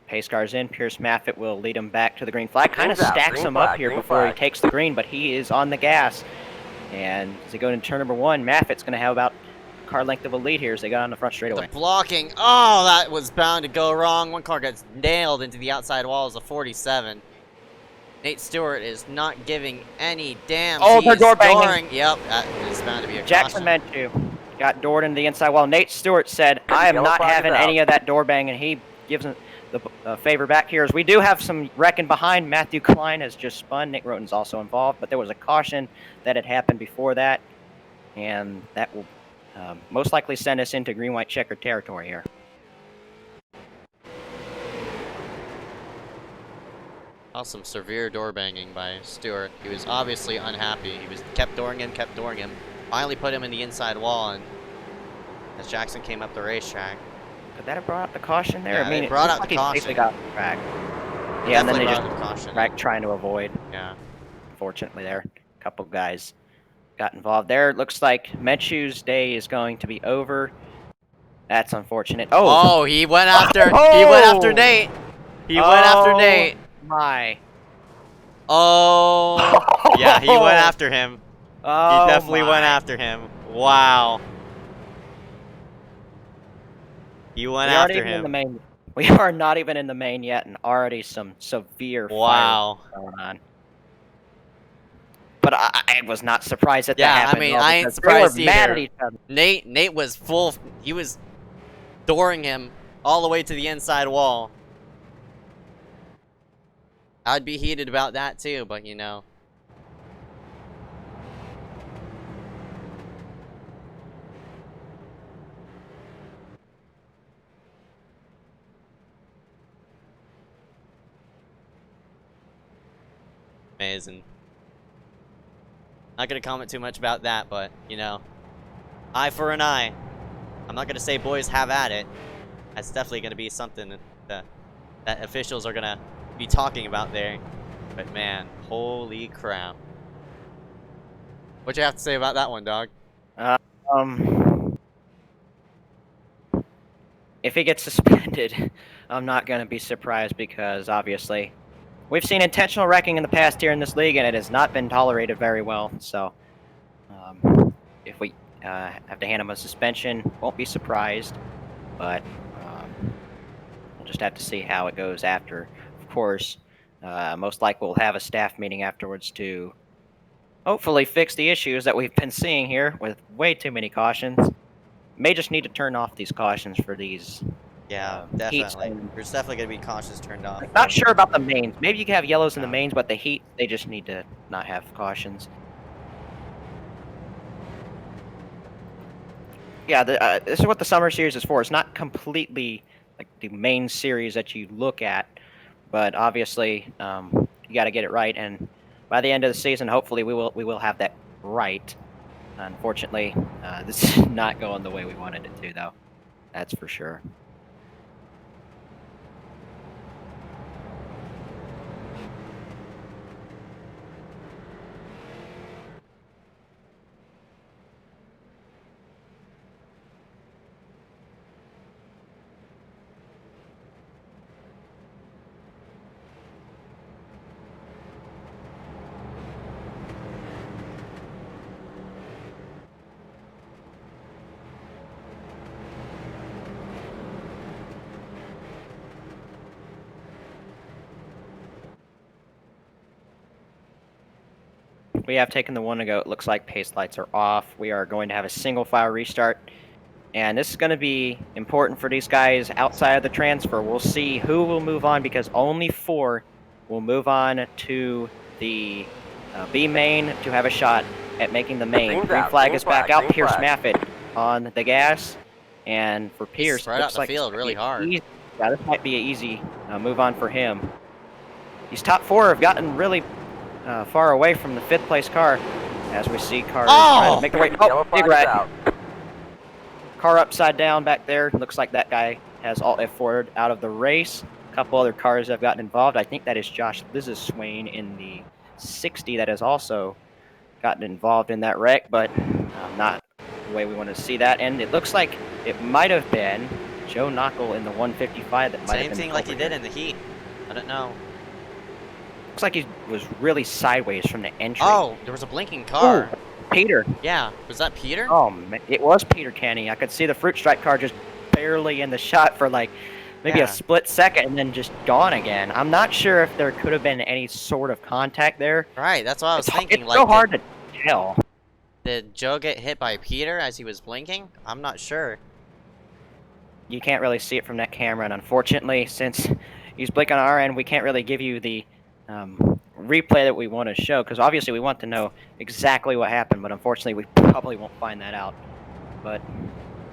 Pace car's in. Pierce Maffett will lead him back to the green flag. Kind of stacks him up here before he takes the green, but he is on the gas. And as they go into turn number 1, Maffett's going to have about a car length of a lead here as they got on the front straightaway. The blocking. Oh, that was bound to go wrong. One car gets nailed into the outside walls of 47. Nate Stewart is not giving any damn. Oh, they're door banging. Yep, that is bound to be a Jackson caution. meant to. Got doored into the inside wall. Nate Stewart said, I am not having any of that door banging. He gives him the favor back here, as we do have some wrecking behind. Matthew Klein has just spun. Nick Roten's also involved, but there was a caution that had happened before that, and that will most likely send us into green-white checkered territory here. Some severe door banging by Stewart. He was obviously unhappy. He kept dooring him. Finally put him in the inside wall, and as Jackson came up the racetrack. Could that have brought out the caution there? Yeah, I mean, they brought out like the he basically caution. got track. Yeah, and then they just caution. trying to avoid. Yeah. Unfortunately, there, a couple guys got involved there. It looks like Menshu's day is going to be over. That's unfortunate. Oh, he went after. He went after Nate. He went after Nate. My. Oh. Yeah, he went after him. Oh, He definitely went after him. Wow. He went after him. We are not even in the main yet, and already some severe fire going on. But I was not surprised that that happened. I mean, I ain't surprised they were mad at either. each other. Nate was full. He was dooring him all the way to the inside wall. I'd be heated about that too, but you know. Amazing. Not gonna comment too much about that, but you know, eye for an eye. I'm not gonna say boys have at it. That's definitely gonna be something that officials are gonna be talking about there. But man, holy crap! What you have to say about that one, dog? If he gets suspended, I'm not gonna be surprised because obviously we've seen intentional wrecking in the past here in this league, and it has not been tolerated very well. So, if we have to hand him a suspension, won't be surprised. But we'll just have to see how it goes after. Of course, most likely we'll have a staff meeting afterwards to hopefully fix the issues that we've been seeing here with way too many cautions. May just need to turn off these cautions for these. Yeah, definitely. There's definitely gonna be cautions turned off. Not sure about the mains. Maybe you can have yellows in the mains, but the heat, they just need to not have cautions. Yeah, this is what the summer series is for. It's not completely like the main series that you look at, but obviously you got to get it right. And by the end of the season, hopefully we will have that right. Unfortunately, this is not going the way we wanted it to, though. That's for sure. We have taken the one to go. It looks like pace lights are off. We are going to have a single file restart. And this is going to be important for these guys outside of the transfer. We'll see who will move on because only 4 will move on to the B main to have a shot at making the main. Green flag is back out. Pierce Maffett on the gas. And for Pierce, right out the field really hard. Yeah, this might be an easy move on for him. These top 4 have gotten really far away from the 5th place car, as we see cars trying to make their way. Oh, big rat. Car upside down back there. Looks like that guy has alt F4'd out of the race. A couple other cars have gotten involved. I think that is Josh Liz's Swain in the 60 that has also gotten involved in that wreck, but not the way we want to see that. And it looks like it might have been Joe Knockel in the 155 that might have been. Same thing like he did in the heat. I don't know. Looks like he was really sideways from the entry. Oh, there was a blinking car. Ooh, Peter. Yeah, was that Peter? Oh, man. It was Peter Kenny. I could see the Fruit Stripe car just barely in the shot for like maybe a split second and then just gone again. I'm not sure if there could have been any sort of contact there. Right, that's what I was thinking. It's like, so hard to tell. Did Joe get hit by Peter as he was blinking? I'm not sure. You can't really see it from that camera, and unfortunately, since he's blinking on our end, we can't really give you the replay that we want to show, because obviously we want to know exactly what happened, but unfortunately we probably won't find that out. But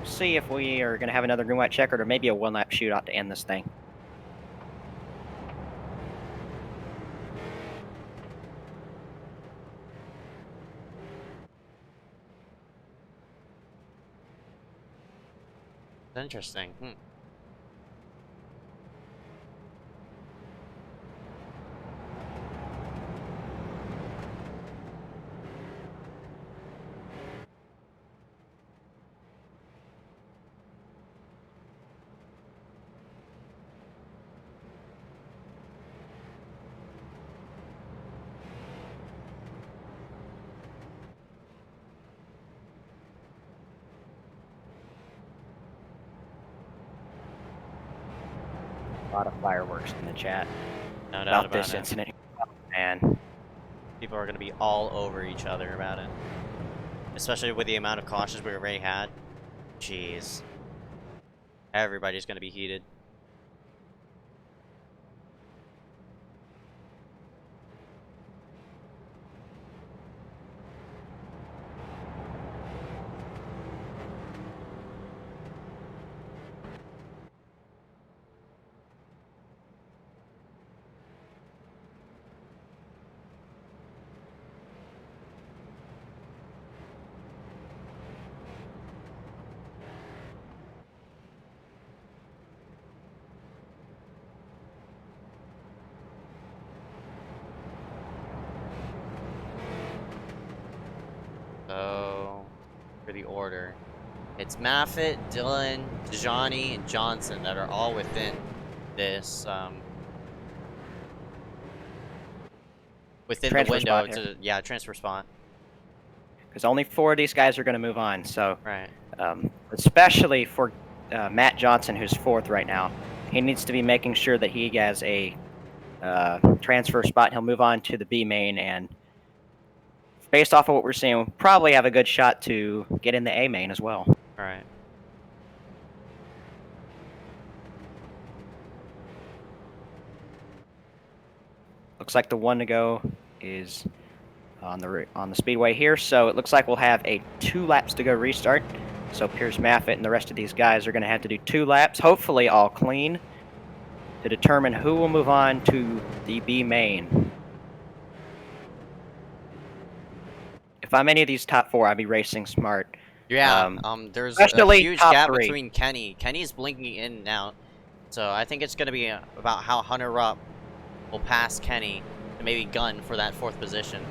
see if we are going to have another green-white checkered or maybe a one-lap shootout to end this thing. Interesting. A lot of fireworks in the chat No doubt about this about it. incident. And People are going to be all over each other about it. Especially with the amount of cautions we already had. Jeez. Everybody's going to be heated. So, for the order, it's Maffitt, Dylan, Johnny, and Johnson that are all within this, within the Transfer window spot to, yeah, transfer spot. because only 4 of these guys are going to move on. So, Right. especially for Matt Johnson, who's 4th right now, he needs to be making sure that he has a transfer spot. He'll move on to the B main, and based off of what we're seeing, we'll probably have a good shot to get in the A main as well. Right. Looks like the one to go is on the speedway here, so it looks like we'll have a 2 laps to go restart. So Pierce Maffitt and the rest of these guys are going to have to do 2 laps, hopefully all clean, to determine who will move on to the B main. If I'm any of these top 4, I'd be racing smart. Yeah, there's a especially huge top gap 3. between Kenny. Kenny's blinking in and out. So I think it's going to be about how Hunter Rupp will pass Kenny and maybe gun for that 4th position.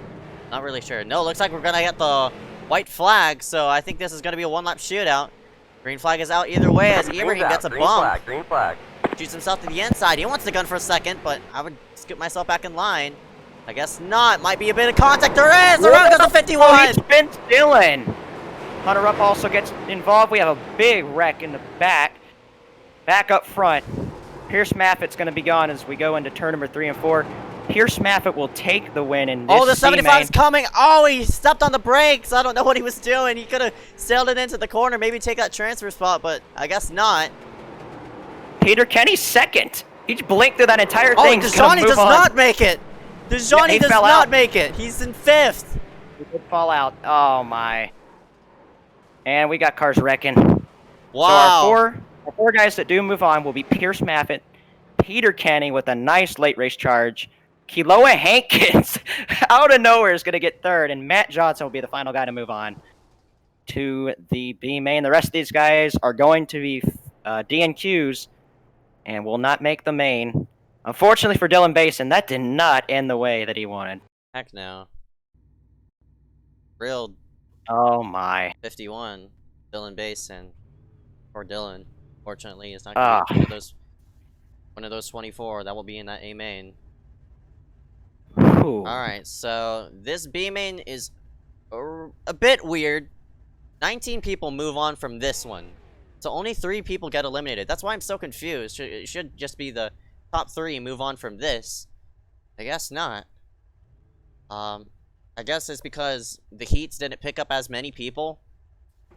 Not really sure. No, looks like we're going to get the white flag, so I think this is going to be a 1-lap shootout. Green flag is out either way as Ibrahim gets a bump. Green flag. Shoots himself to the inside. He wants to gun for a second, but I would skip myself back in line. I guess not. Might be a bit of contact. There is! Around goes the 51! He spins Dylan! Hunter Rupp also gets involved. We have a big wreck in the back. Back up front. Pierce Maffitt's going to be gone as we go into turn number 3 and 4. Pierce Maffitt will take the win in this Oh, the 75 is C-main. coming! Oh, he stepped on the brakes! I don't know what he was doing. He could have sailed it into the corner, maybe take that transfer spot, but I guess not. Peter Kenny's 2nd. He just blinked through that entire Oh, thing. DeJohnny does not make it! DeJohnny he does fell not out. make it! He's in 5th! He did fall out. Oh, my. And we got cars wrecking. Wow. So our four guys that do move on will be Pierce Maffitt, Peter Kenny with a nice late race charge, Kiloa Hankins out of nowhere is going to get 3rd, and Matt Johnson will be the final guy to move on to the B main. The rest of these guys are going to be DNQs and will not make the main. Unfortunately for Dylan Basin, that did not end the way that he wanted. Heck no. Real Oh my. 51. Dylan Basin. Or Dylan. Fortunately, it's not going to be one of those 24 that will be in that A main. Alright, so this B main is a bit weird. 19 people move on from this one. So only 3 people get eliminated. That's why I'm so confused. It should just be the top 3 move on from this. I guess not. I guess it's because the heats didn't pick up as many people.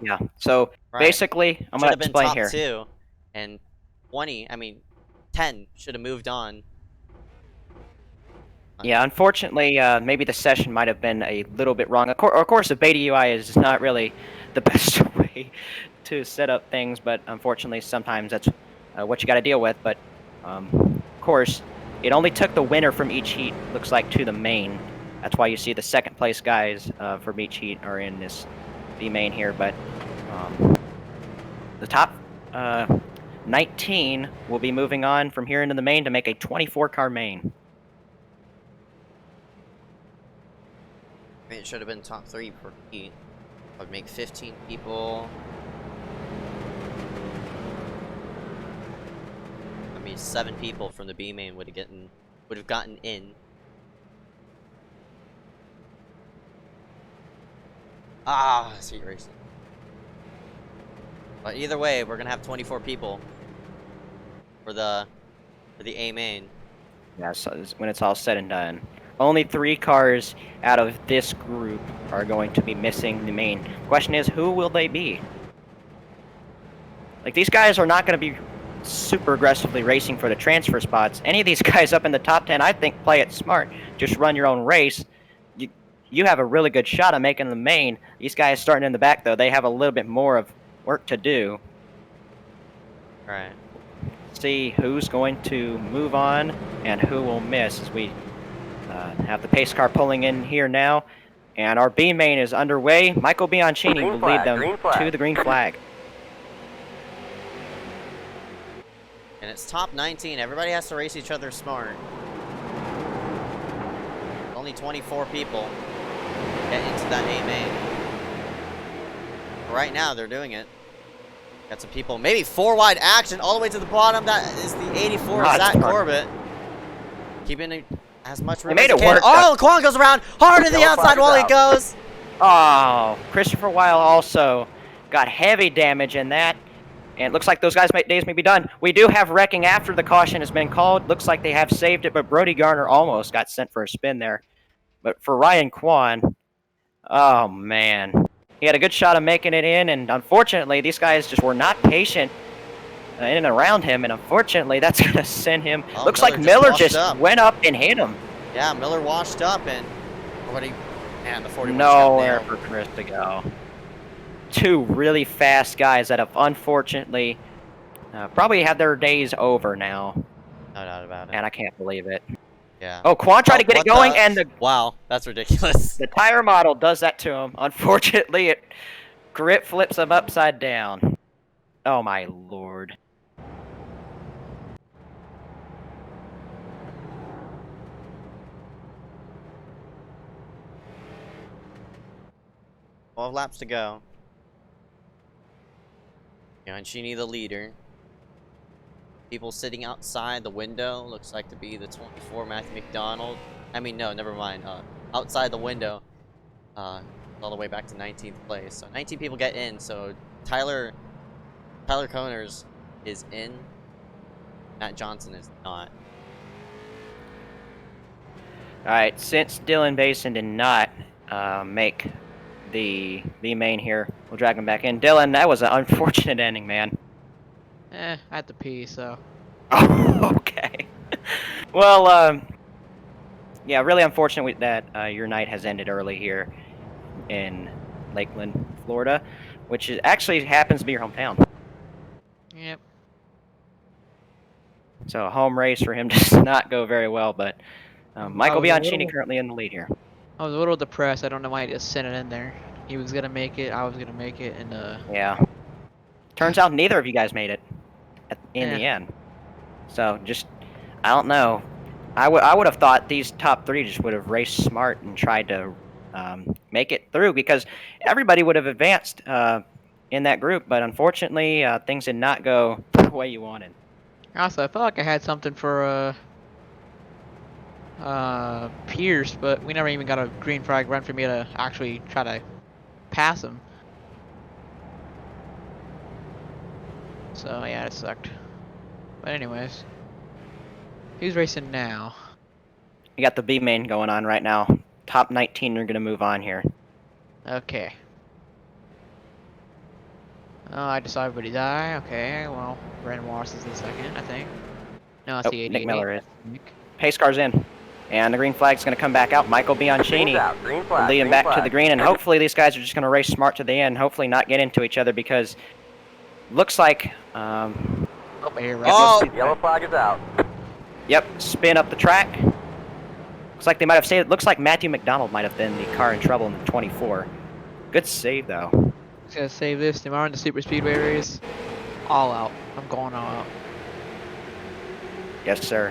Yeah, so Right. basically, I'm going to explain top here. 2, and 10 should have moved on. Yeah, unfortunately, maybe the session might have been a little bit wrong. Of course, the beta UI is not really the best way to set up things, but unfortunately, sometimes that's what you got to deal with. But, of course, it only took the winner from each heat, looks like, to the main. That's why you see the 2nd place guys from each heat are in this B main here. But the top 19 will be moving on from here into the main to make a 24-car main. It should have been top 3 per heat. I would make 15 people. I mean, 7 people from the B main would have gotten in. Ah, seat racing. But either way, we're gonna have 24 people for the A main. Yeah, so when it's all said and done. Only 3 cars out of this group are going to be missing the main. Question is, who will they be? Like, these guys are not going to be super aggressively racing for the transfer spots. Any of these guys up in the top 10, I think, play it smart. Just run your own race. You have a really good shot at making the main. These guys starting in the back, though, they have a little bit more of work to do. Right. See who's going to move on and who will miss as we have the pace car pulling in here now. And our B main is underway. Michael Bianchini will lead them to the green flag. And it's top 19. Everybody has to race each other smart. Only 24 people get into that A main. Right now, they're doing it. Got some people, maybe 4 wide action all the way to the bottom. That is the 84 Zach Corbett. Keeping it as much room as he can. Oh, Quan goes around hard to the outside while he goes. Oh, Christopher Weil also got heavy damage in that. And it looks like those guys' days may be done. We do have wrecking after the caution has been called. Looks like they have saved it, but Brody Garner almost got sent for a spin there. But for Ryan Kwan, oh man. He had a good shot of making it in, and unfortunately, these guys just were not patient in and around him, and unfortunately, that's going to send him... Oh, looks like Miller just went up and hit him. Yeah, Miller washed up, and already... Man, the 41's nowhere for Chris to go. 2 really fast guys that have unfortunately probably had their days over now. No doubt about it. And I can't believe it. Yeah. Oh, Quan tried to get it going, and the... Wow, that's ridiculous. The tire model does that to him. Unfortunately, it grip flips him upside down. Oh my lord. Twelve laps to go. Bianchini the leader. People sitting outside the window looks like to be the 24 Matthew McDonald. I mean, no, never mind. Outside the window, all the way back to 19th place. So 19 people get in. So Tyler Coners is in. Matt Johnson is not. All right, since Dylan Basin did not make the main here, we'll drag him back in. Dylan, that was an unfortunate ending, man. I had to pee, so. Oh, okay. Well, yeah, really unfortunate that your night has ended early here in Lakeland, Florida, which actually happens to be your hometown. Yep. So a home race for him does not go very well, but Michael Bianchini currently in the lead here. I was a little depressed. I don't know why he just sent it in there. He was gonna make it. I was gonna make it, and Yeah. Turns out neither of you guys made it in the end. So just, I don't know. I would have thought these top 3 just would have raced smart and tried to make it through, because everybody would have advanced in that group. But unfortunately, things did not go the way you wanted. Also, I felt like I had something for Pierce, but we never even got a green flag run for me to actually try to pass him. So yeah, it sucked. But anyways, who's racing now? You got the B main going on right now. Top 19 are gonna move on here. Okay. Oh, I just saw everybody die. Okay, well, Brandon Wallace is the second, I think. No, it's the 88. Nick Miller is. Pace car's in. And the green flag's going to come back out. Michael Bianchini will lead him back to the green. And hopefully these guys are just going to race smart to the end. Hopefully not get into each other, because looks like... yellow flag is out. Yep, spin up the track. Looks like they might have saved it. Looks like Matthew McDonald might have been the car in trouble in the 24. Good save, though. Just gonna save this tomorrow in the super speedway race. All out. I'm going all out. Yes, sir.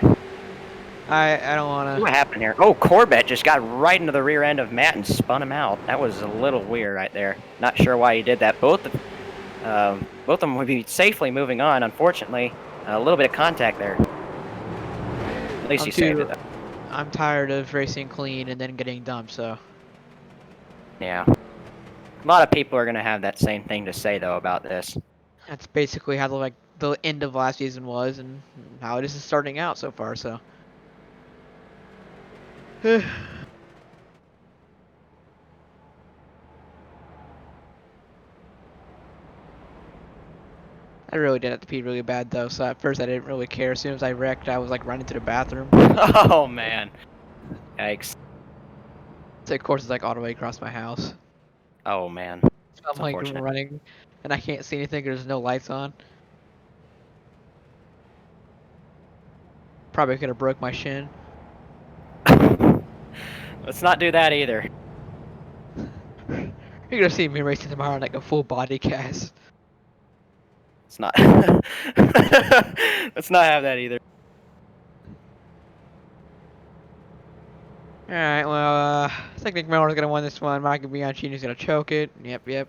I don't want See what to. happened here? Oh, Corbett just got right into the rear end of Matt and spun him out. That was a little weird right there. Not sure why he did that. Both of them would be safely moving on. Unfortunately, a little bit of contact there. At least he saved it, though. I'm tired of racing clean and then getting dumped. So Yeah. A lot of people are going to have that same thing to say, though, about this. that's basically how the end of last season was, and how it is starting out so far. So. I really did have to pee really bad though, so at first I didn't really care. As soon as I wrecked, I was like running to the bathroom. Oh, man. Yikes. So of course it's like all the way across my house. Oh, man. I'm like unfortunate. running, and I can't see anything. There's no lights on. Probably could have broke my shin. Let's not do that either. You're gonna see me racing tomorrow in like a full body cast. Let's not. Let's not have that either. Alright, well, I think McMillan's gonna win this one. Michael Bianchini's gonna choke it. Yep.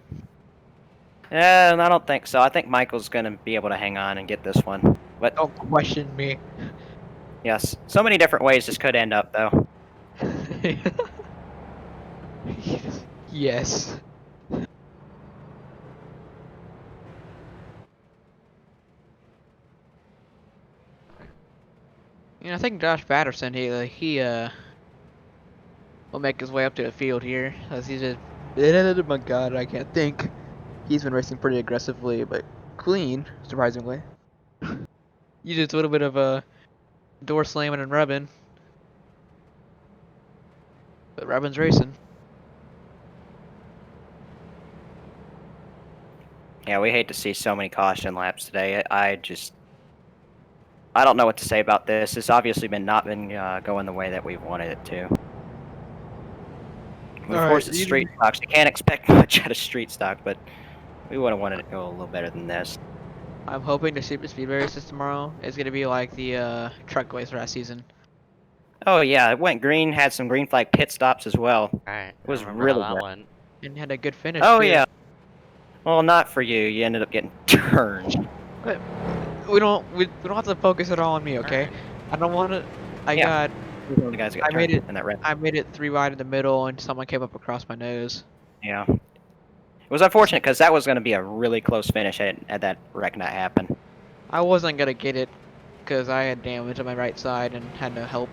Yeah, I don't think so. I think Michael's gonna be able to hang on and get this one. But Don't question me. yes, so many different ways this could end up, though. Yes. You know, I think Josh Patterson, he will make his way up to the field here, as he's just, oh my god, I can't think. He's been racing pretty aggressively, but clean, surprisingly. You just a little bit of a door slamming and rubbing, but rubbing's racing. Yeah, we hate to see so many caution laps today. I don't know what to say about this. It's obviously not been going the way that we've wanted it to. Of course, it's street stock, so you can't expect much out of street stock, but we would have wanted it to go a little better than this. I'm hoping the Super Speedway races tomorrow is going to be like the truck race last season. Oh yeah, it went green, had some green flag pit stops as well. Alright, It was I remember really how that good. one. And had a good finish, Oh too. yeah. Well, not for you. You ended up getting turned. But we don't have to focus it all on me, okay? Alright. I don't want to. Yeah. The guys got I made turned it- in that red. I made it 3 wide in the middle, and someone came up across my nose. Yeah. It was unfortunate because that was going to be a really close finish had that wreck not happened. I wasn't gonna get it because I had damage on my right side and had no help.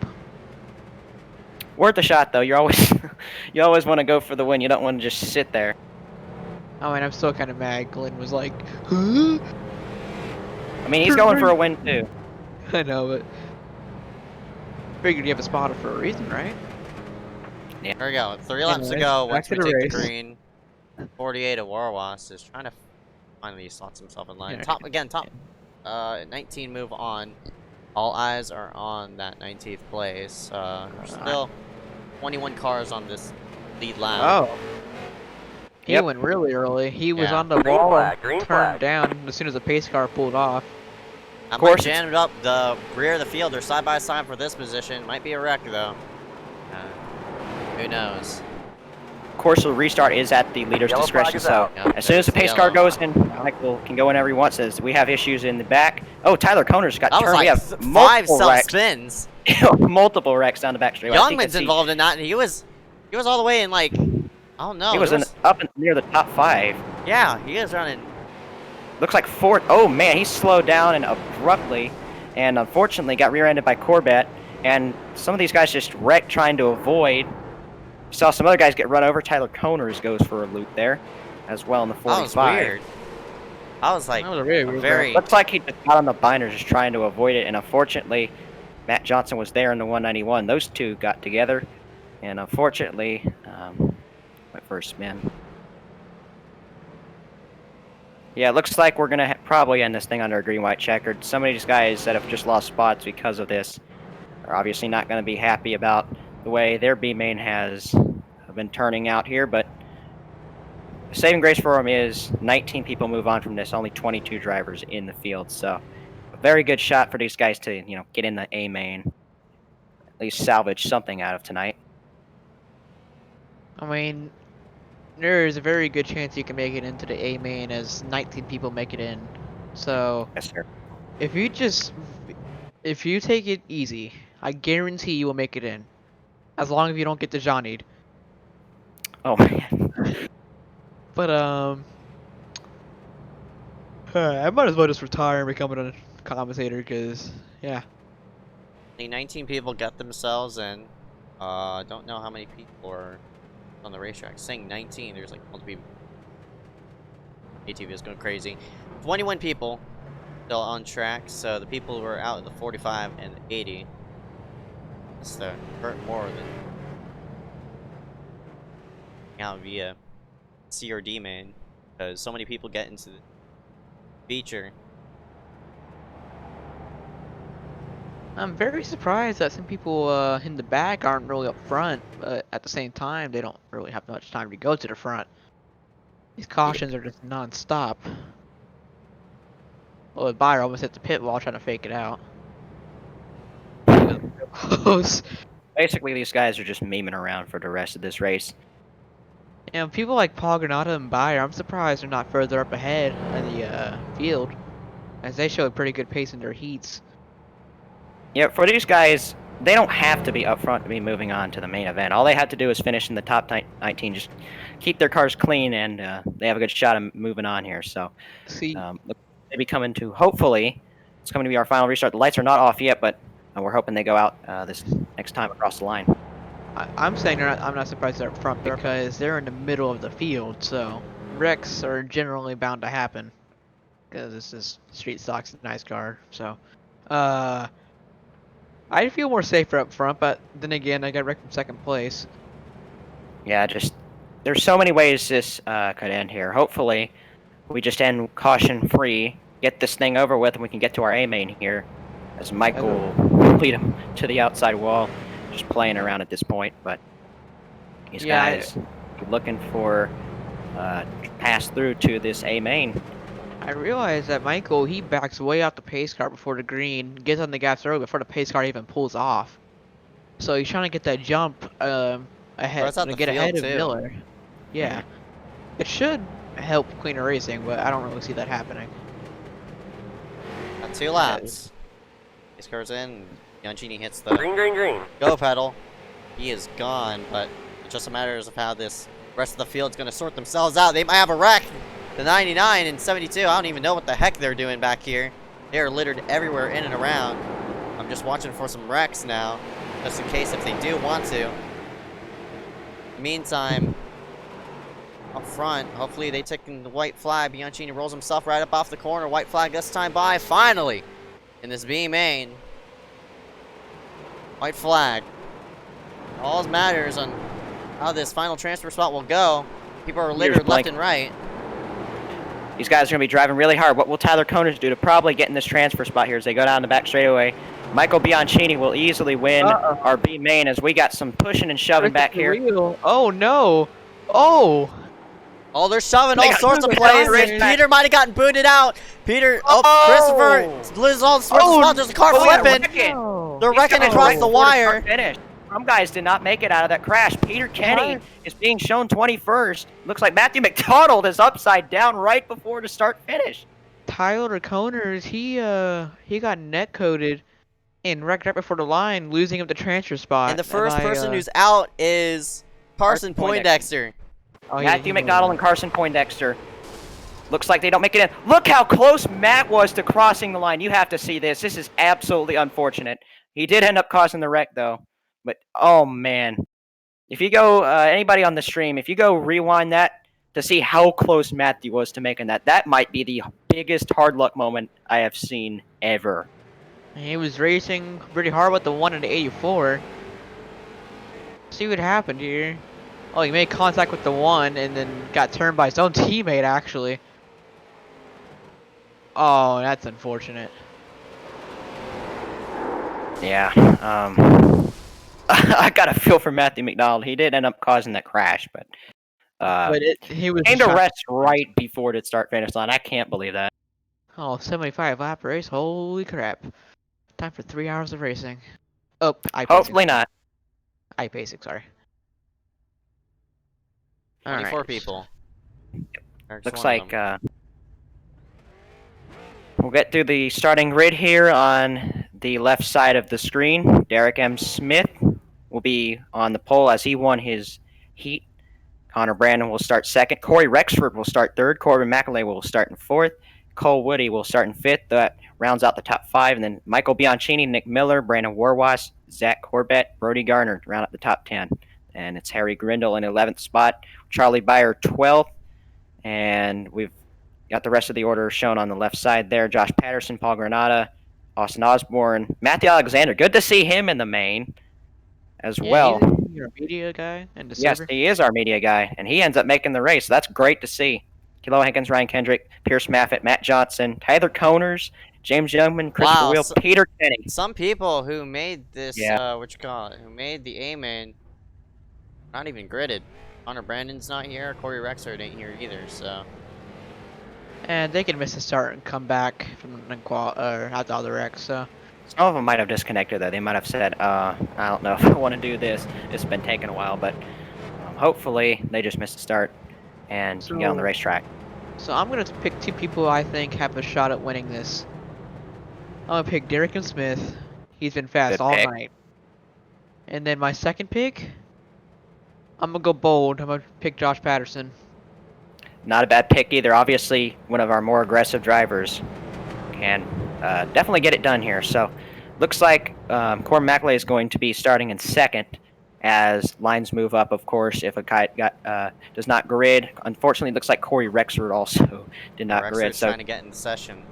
Worth a shot though. You're always you always want to go for the win. You don't want to just sit there. I mean, I'm still kind of mad. Glenn was like, huh? I mean, he's going for a win too. I know, but figured you have a spotter for a reason, right? There we go. 3 laps to Anyways, go. back Once to we the take race. the green, 48 of Warwas is trying to finally slots himself in line. Yeah. Top 19 move on. All eyes are on that 19th place. There's still 21 cars on this lead lap. Oh. He Yep. went really early. He was Yeah. on the wall and turned down as soon as the pace car pulled off. I Of course might jammed up the rear of the field. They're side by side for this position. Might be a wreck though. Who knows? Of course, the restart is at the leader's Yellow flag discretion. is So out. Yep, as soon as the there's pace car yellow. goes in, Michael can go whenever he wants. Says we have issues in the back. Oh, Tyler Coners got That was turned. We like have 5 multiple self wrecks. spins. Multiple wrecks down the back straight. I think Youngman's it's involved in that, and he was all the way in like, I don't know. He was there up and near the top 5. yeah, he is running. Looks like 4th. Oh man, he slowed down and abruptly, and unfortunately got rear-ended by Corbett. And some of these guys just wrecked trying to avoid. Saw some other guys get run over. Tyler Coners goes for a loop there, as well in the 45. That was weird. I was like, That was a really weird very. Looks like he just got on the binders just trying to avoid it, and unfortunately, Matt Johnson was there in the 191. Those two got together, and unfortunately, went for a spin. Yeah, it looks like we're going to probably end this thing under a green-white checkered. Some of these guys that have just lost spots because of this are obviously not going to be happy about the way their B-main has been turning out here, but saving grace for him is 19 people move on from this, only 22 drivers in the field. So a very good shot for these guys to, get in the A main, at least salvage something out of tonight. I mean, there is a very good chance you can make it into the A main as 19 people make it in. So Yes, sir. if you take it easy, I guarantee you will make it in. As long as you don't get the Johnny'd. Oh man. But I might as well just retire and become a commentator, because yeah. Only 19 people get themselves in. Don't know how many people are on the racetrack. Saying 19, there's like multiple people. ATV is going crazy. 21 people still on track, so the people who are out at the 45 and the 80 must hurt more than out via CRD main, because so many people get into the feature. I'm very surprised that some people in the back aren't really up front, but at the same time, they don't really have much time to go to the front. These cautions are just non-stop. Well, Bayer almost hit the pit wall trying to fake it out. Close. Basically, these guys are just memeing around for the rest of this race. And people like Paul Granada and Bayer, I'm surprised they're not further up ahead in the field, as they show a pretty good pace in their heats. Yeah, for these guys, they don't have to be up front to be moving on to the main event. All they have to do is finish in the top 19, just keep their cars clean, and they have a good shot of moving on here. So, See, maybe coming to, hopefully, it's coming to be our final restart. The lights are not off yet, but we're hoping they go out this next time across the line. I'm saying I'm not surprised they're up front because they're in the middle of the field, so wrecks are generally bound to happen. Because this is street stocks and iSCAR, so I feel more safer up front, but then again, I got wrecked from second place. Yeah, just there's so many ways this could end here. Hopefully, we just end caution free, get this thing over with, and we can get to our A main here. As Michael will lead him to the outside wall, just playing around at this point. But these guys looking for pass through to this A main. I realize that Michael, he backs way out the pace car before the green, gets on the gas early before the pace car even pulls off. So he's trying to get that jump ahead, to get ahead of Miller. Yeah, it should help cleaner racing, but I don't really see that happening. Got 2 laps. Pace car's in. Bianchini hits the green. go pedal. He is gone, but it's just a matter of how this rest of the field's going to sort themselves out. They might have a wreck. The 99 and 72, I don't even know what the heck they're doing back here. They are littered everywhere in and around. I'm just watching for some wrecks now, just in case if they do want to. Meantime, up front, hopefully they take the white flag. Bianchini rolls himself right up off the corner. White flag this time by, finally, in this B main. White flag. All that matters on how this final transfer spot will go. People are littered left and right. These guys are going to be driving really hard. What will Tyler Coners do to probably get in this transfer spot here as they go down the back straightaway? Michael Bianchini will easily win our B main as we got some pushing and shoving back here. Oh no! Oh! Oh, they're shoving all sorts of places. Peter might have gotten booted out. Peter, Christopher loses all sorts of spots. There's a car flipping. They're wrecking across the wire. Some guys did not make it out of that crash. Peter Kenny is being shown 21st. Looks like Matthew McDonald is upside down right before the start finish. Tyler Coners, he got net coded and wrecked right before the line, losing him the transfer spot. And the first person who's out is Carson Poindexter. Oh, Matthew McDonald and Carson Poindexter. Looks like they don't make it in. Look how close Matt was to crossing the line. You have to see this. This is absolutely unfortunate. He did end up causing the wreck, though. But, oh, man. If you go, anybody on the stream, if you go rewind that to see how close Matthew was to making that, that might be the biggest hard luck moment I have seen ever. He was racing pretty hard with the 1 and the 84. See what happened here. Oh, he made contact with the 1 and then got turned by his own teammate, actually. Oh, that's unfortunate. Yeah, I got a feel for Matthew McDonald. He did end up causing that crash, but Uh, he was came to shot- rest right before the start finish line. I can't believe that. Oh, 75 lap race. Holy crap! Time for 3 hours of racing. Oh, Hopefully not. iPacing, sorry. 24 Alright. people. Eric's Looks one of like them. we'll get through the starting grid here on the left side of the screen. Derek M. Smith will be on the pole as he won his heat. Connor Brandon will start second. Corey Rexford will start third. Corbin McAlay will start in fourth. Cole Woody will start in fifth. That rounds out the top five. And then Michael Bianchini, Nick Miller, Brandon Warwas, Zach Corbett, Brody Garner round out the top 10. And it's Harry Grindle in 11th spot. Charlie Byer 12th. And we've got the rest of the order shown on the left side there. Josh Patterson, Paul Granada, Austin Osborne, Matthew Alexander. Good to see him in the main as well. You're a media guy and Yes, December. he is our media guy, and he ends up making the race. So that's great to see. Kilo Hankins, Ryan Kendrick, Pierce Maffett, Matt Johnson, Tyler Coners, James Youngman, Christopher Wow, Wheel, Peter Kenny. Some people who made this, Yeah. who made the A-main, not even gridded. Connor Brandon's not here. Corey Rexford ain't here either, so. And they can miss the start and come back from out the other wreck, so. Some of them might have disconnected, though. They might have said, I don't know if I want to do this. It's been taking a while, but hopefully they just missed the start and can get on the racetrack. So I'm going to pick 2 people I think have a shot at winning this. I'm going to pick Derek M. Smith. He's been fast Good all pick. night. And then my second pick, I'm going to go bold. I'm going to pick Josh Patterson. Not a bad pick either. Obviously, one of our more aggressive drivers can definitely get it done here. So, looks like Corbin McAlay is going to be starting in second as lines move up, of course, if a kite does not grid. Unfortunately, it looks like Corey Rexford also did not grid. Rexford's So, trying to get in the session.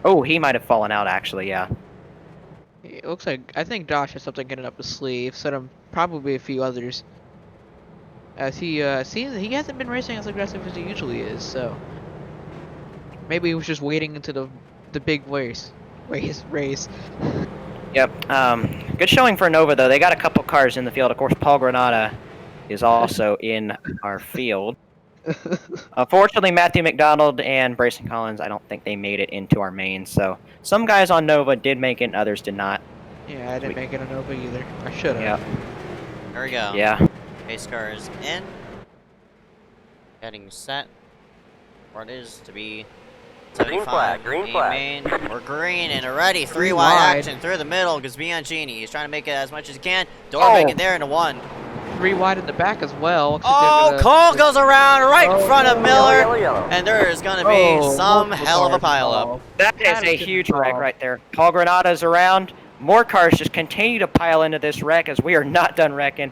oh, he might have fallen out, actually, yeah. It looks like, I think Josh has something getting up his sleeve, so then probably a few others. As he hasn't been racing as aggressive as he usually is, so. Maybe he was just waiting into the big race. Yep. Good showing for Nova, though. They got a couple cars in the field. Of course, Paul Granada is also in our field. Unfortunately, Matthew McDonald and Brayson Collins, I don't think they made it into our main. So some guys on Nova did make it, and others did not. Yeah, I didn't make it a Nova either. I should have. Yeah. There we go. Yeah. iSCAR is in. Getting set. What is to be 75. Green flag. Main. We're green and already 3 Three wide wide. action through the middle because Bianchini is trying to make it as much as he can. Door making there into 1. 3 wide in the back as well. Looks like Oh, they're Cole goes around right in front of Miller. Yellow. And there is going to be some multiple hell of a cars pileup. involved. That is That a is good huge call. wreck right there. Paul Granada's around. More cars just continue to pile into this wreck as we are not done wrecking.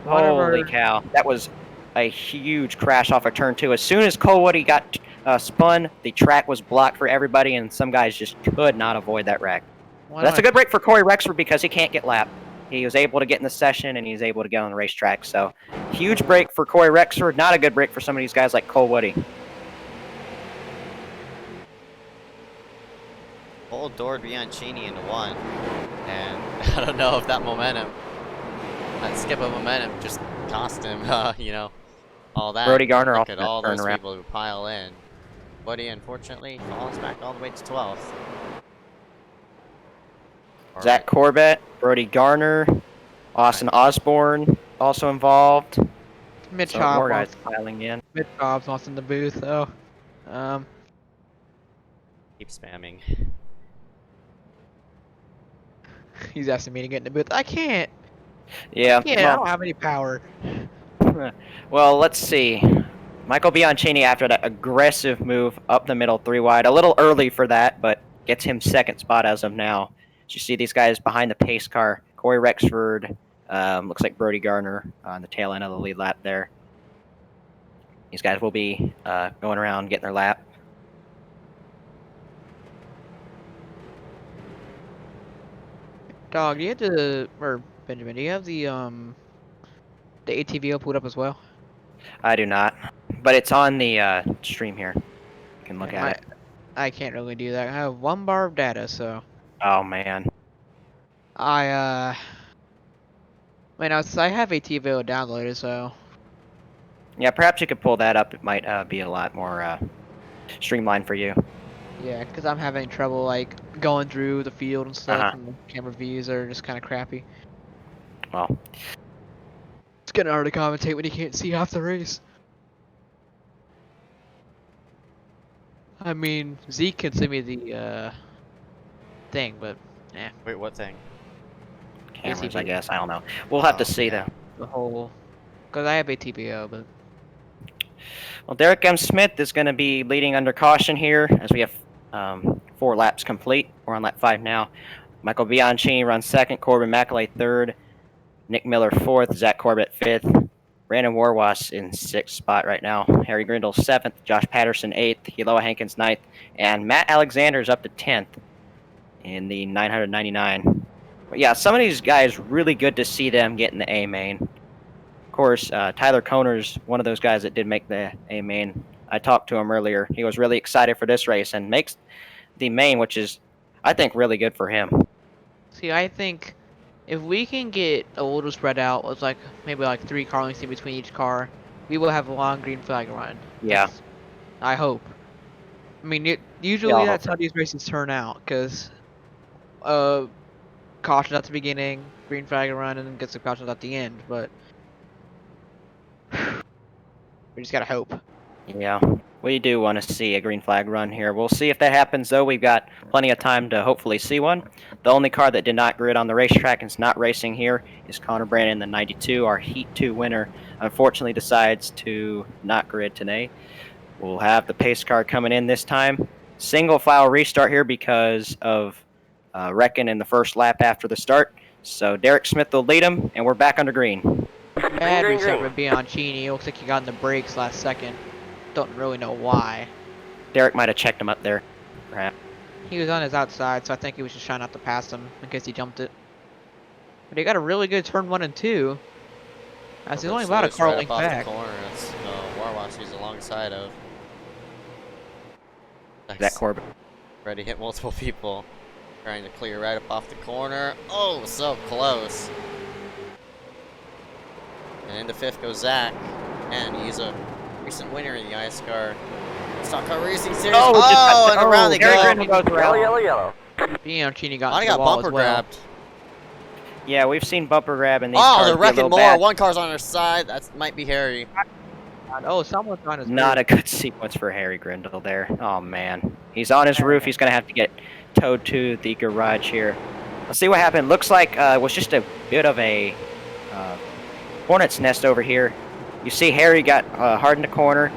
One of Holy our- cow. That was a huge crash off of turn 2. As soon as Cole Woody got spun, the track was blocked for everybody, and some guys just could not avoid that wreck. That's a good break for Corey Rexford because he can't get lapped. He was able to get in the session, and he's able to get on the racetrack. So, huge break for Corey Rexford. Not a good break for some of these guys like Cole Woody. Cole doored Bianchini into 1. And I don't know if that momentum, that skip of momentum just cost him, you know, all that. Brody Garner Look off at that all those turnaround. people who pile in. Woody, unfortunately, falls back all the way to 12th. Zach Corbett, Brody Garner, Austin Osborne also involved. Mitch So more guys Hobbs. piling in. Mitch Hobbs lost in the booth though. Keep spamming. He's asking me to get in the booth. I can't. Yeah. Yeah, I don't have any power. Well, let's see. Michael Bianchini, after that aggressive move up the middle 3 wide, a little early for that, but gets him second spot as of now. As you see these guys behind the pace car, Corey Rexford, looks like Brody Garner on the tail end of the lead lap there. These guys will be going around getting their lap. Dog, do you have the or Benjamin? Do you have the ATV pulled up as well? I do not, but it's on the stream here. You can look at it. I can't really do that. I have 1 bar of data, so Oh man. I have ATV downloaded, so Yeah, perhaps you could pull that up. It might be a lot more streamlined for you. Yeah, because I'm having trouble like going through the field and stuff, Uh-huh. and the camera views are just kind of crappy. Well, It's getting hard to commentate when you can't see half the race. I mean, Zeke can send me the thing, but yeah, Wait, what thing? cameras, I ATV. guess. I don't know. We'll have to Oh, see, yeah. though. The whole, because I have ATBO, but Well, Derek M. Smith is going to be leading under caution here as we have 4 laps complete. We're on lap 5 now. Michael Bianchini runs second, Corbin McAuley third, Nick Miller fourth, Zach Corbett fifth, Brandon Warwas in 6th spot right now, Harry Grindle 7th, Josh Patterson 8th, Hiloa Hankins 9th, and Matt Alexander is up to 10th in the 999. But yeah, some of these guys, really good to see them get in the A main. Of course, Tyler Koner's one of those guys that did make the A main. I talked to him earlier. He was really excited for this race and makes the main, which is, I think, really good for him. see, I think if we can get a little spread out with like maybe like 3 car lengths in between each car, we will have a long green flag run. Yeah. I hope. I mean, usually I'll that's hope how these races turn out, because caution at the beginning, green flag run, and then gets the caution at the end. But we just gotta hope. Yeah, we do want to see a green flag run here. We'll see if that happens, though. We've got plenty of time to hopefully see one. The only car that did not grid on the racetrack and is not racing here is Connor Brandon, the 92, our Heat 2 winner. Unfortunately, decides to not grid today. We'll have the pace car coming in this time. Single file restart here because of wrecking in the first lap after the start. So Derek Smith will lead him, and we're back under green. Bad restart with Bianchini. It looks like he got in the brakes last second. Don't really know why. Derek might have checked him up there, perhaps. He was on his outside, so I think he was just trying not to pass him in case he jumped it. But he got a really good turn 1 and 2. As he's only about a car length back. The corner. That's Warwash he's alongside of. That Corbin. Ready to hit multiple people. Trying to clear right up off the corner. Oh, so close. And into 5th goes Zach. And he's a recent winner in the iSCAR Stock Car Racing Series. Oh, and around they go. Yellow. Bianchini got I into the got wall bumper as well. grabbed. Yeah, we've seen bumper grab in these Oh, cars. they're be a wrecking little more. bad. One car's on our side. That might be Harry. Oh, someone's on his Not roof. a good sequence for Harry Grindle there. Oh, man. He's on his roof. He's going to have to get towed to the garage here. Let's see what happened. Looks like it was just a bit of a hornet's nest over here. You see Harry got hard in the corner.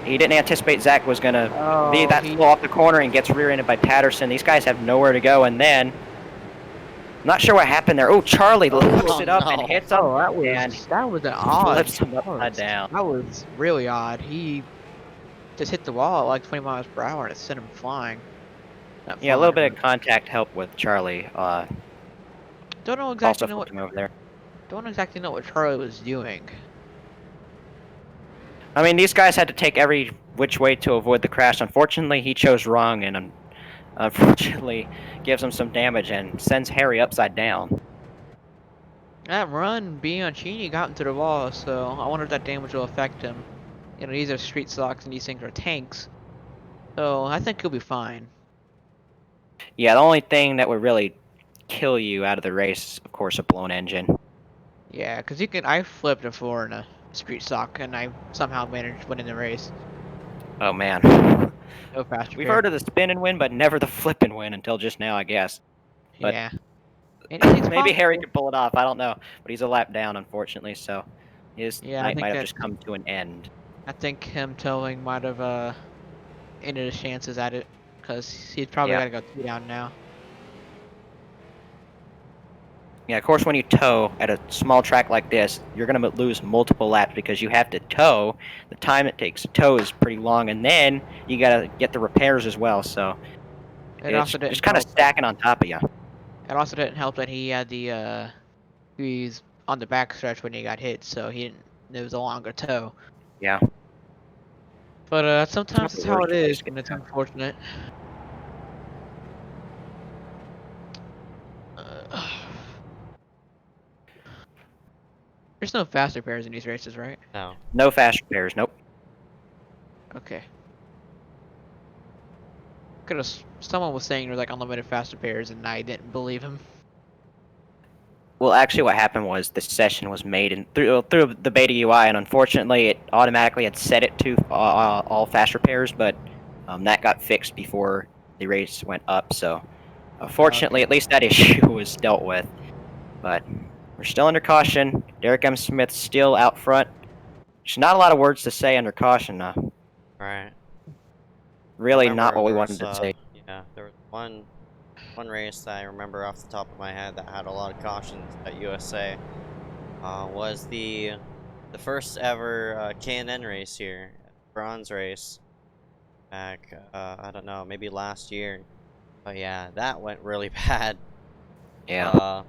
He didn't anticipate Zach was going to be that slow off the corner and gets rear-ended by Patterson. These guys have nowhere to go, and then... Not sure what happened there. Oh, Charlie lifts it up and hits him. Oh, that was an odd. Flips him upside down. That was really odd. He just hit the wall at like 20 miles per hour and it sent him flying. Yeah, a little bit of contact helped with Charlie. Don't know exactly also flipping over there. Don't exactly know what Charlie was doing. I mean, these guys had to take every which way to avoid the crash. Unfortunately, he chose wrong and unfortunately gives him some damage and sends Harry upside down. That run, Bianchini got into the wall, so I wonder if that damage will affect him. You know, these are street stocks and these things are tanks. So I think he'll be fine. Yeah, the only thing that would really kill you out of the race is, of course, a blown engine. Yeah, because I flipped before in a street stock and I somehow managed to win in the race. Oh, man. So fast. We've heard of the spin and win, but never the flip and win until just now, I guess. But yeah. maybe Harry could pull it off. I don't know. But he's a lap down, unfortunately, so his night might have just come to an end. I think him towing might have ended his chances at it, because he's probably got to go 2 down now. Yeah, of course, when you tow at a small track like this, you're going to lose multiple laps because you have to tow. The time it takes to tow is pretty long, and then you got to get the repairs as well. So it's just kind of stacking on top of you. It also didn't help that he had he's on the back stretch when he got hit, so it was a longer tow. Yeah. But sometimes it's how it is, and it's unfortunate. There's no fast repairs in these races, right? No. No fast repairs. Nope. Okay. Someone was saying there's like unlimited fast repairs, and I didn't believe him. Well, actually, what happened was the session was made through the beta UI, and unfortunately, it automatically had set it to all fast repairs, but that got fixed before the race went up. So, fortunately, at least that issue was dealt with. But we're still under caution. Derek M. Smith still out front. There's not a lot of words to say under caution. Right. Really, Remember not what we there wanted was, to say. Yeah, there was one race that I remember off the top of my head that had a lot of cautions at USA. Was the first ever K&N race here, bronze race, back I don't know, maybe last year. But yeah, that went really bad. Yeah.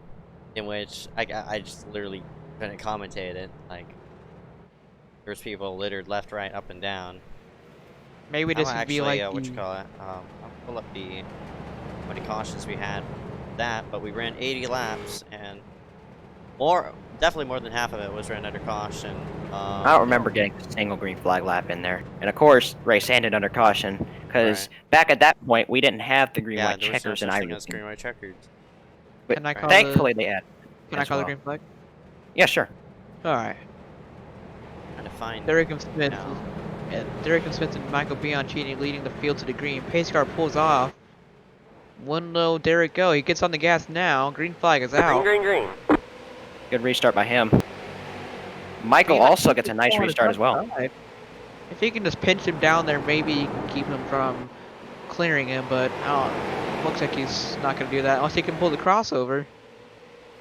In which I just literally couldn't commentate it. Like, there's people littered left, right, up, and down. Maybe this would be like what you call it? I'll pull up how many cautions we had for that, but we ran 80 laps, and definitely more than half of it was ran under caution. I don't remember getting a single green flag lap in there. And of course, race ended under caution, because back at that point, we didn't have the green-white checkers in iRacing. Green-white checkers. But Can I call thankfully they had. Can I call the green flag? Yeah, sure. Alright. Trying to find Derek M. Smith. And Derek M. Smith and Michael Bianchini leading the field to the green. Pace car pulls off. One low, Derek go. He gets on the gas now. Green flag is out. Green. Good restart by him. Michael also gets a nice restart as well. If he can just pinch him down there, maybe he can keep him from clearing him, but looks like he's not going to do that unless he can pull the crossover.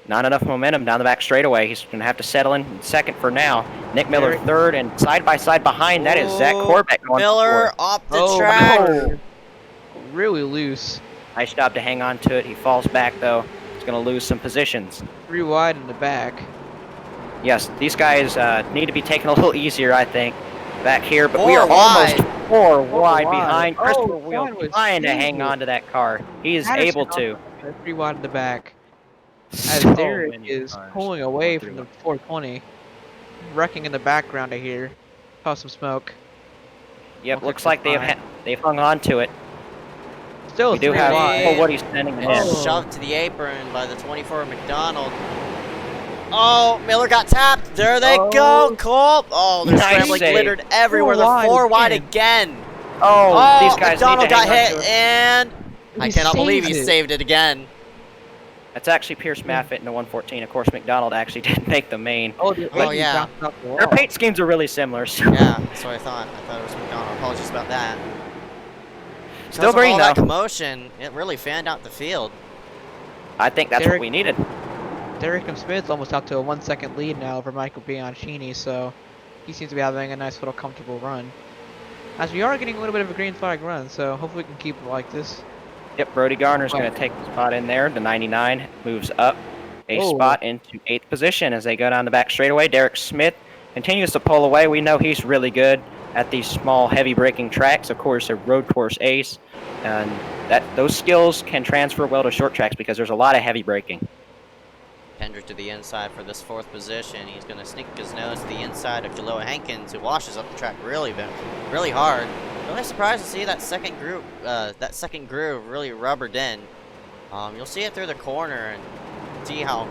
Not enough momentum down the back straightaway. He's going to have to settle in second for now. Nick Miller third, and side by side behind that is Zach Corbeck. Miller off the track. No. Really loose. Nice job to hang on to it. He falls back though. He's going to lose some positions. 3 wide in the back. Yes, these guys need to be taken a little easier, I think, back here. But 4 we are wide. almost 4 wide behind. Oh, Christopher God, Wheel was trying to huge. hang on to that car. He is able to. 3 wide in the back. As So Derek many is cars pulling going away through from the it. 420. Wrecking in the background, I hear. Saw some smoke. Yep, looks like they've hung on to it. Still We do 3 have wide. Woody standing And ahead. shoved to the apron by the 24 McDonald. Oh, Miller got tapped. There they go, Cole. Oh, they're Nice scrambling, save. littered everywhere. 4 They're wide 4 wide again. again. Oh, these guys McDonald need to got hang on hit, to it. and I He cannot believe he saved it. saved it again. That's actually Pierce Maffitt in the 114. Of course, McDonald actually didn't make the main. Oh, yeah. Their paint schemes are really similar. So. Yeah, that's what I thought. I thought it was McDonald. Apologies about that. Still Because of green all though. that commotion, it really fanned out the field. I think that's what we needed. Derek M. Smith's almost up to a 1 second lead now over Michael Bianchini, so he seems to be having a nice little comfortable run. As we are getting a little bit of a green flag run, so hopefully we can keep it like this. Yep, Brody Garner's going to take the spot in there. The 99 moves up a spot into 8th position as they go down the back straightaway. Derek Smith continues to pull away. We know he's really good at these small, heavy braking tracks. Of course, a road course ace, and those skills can transfer well to short tracks because there's a lot of heavy braking. Kendrick to the inside for this 4th position. He's going to sneak his nose to the inside of Jaloa Hankins, who washes up the track really hard. Really surprised to see that second groove really rubbered in. You'll see it through the corner and see how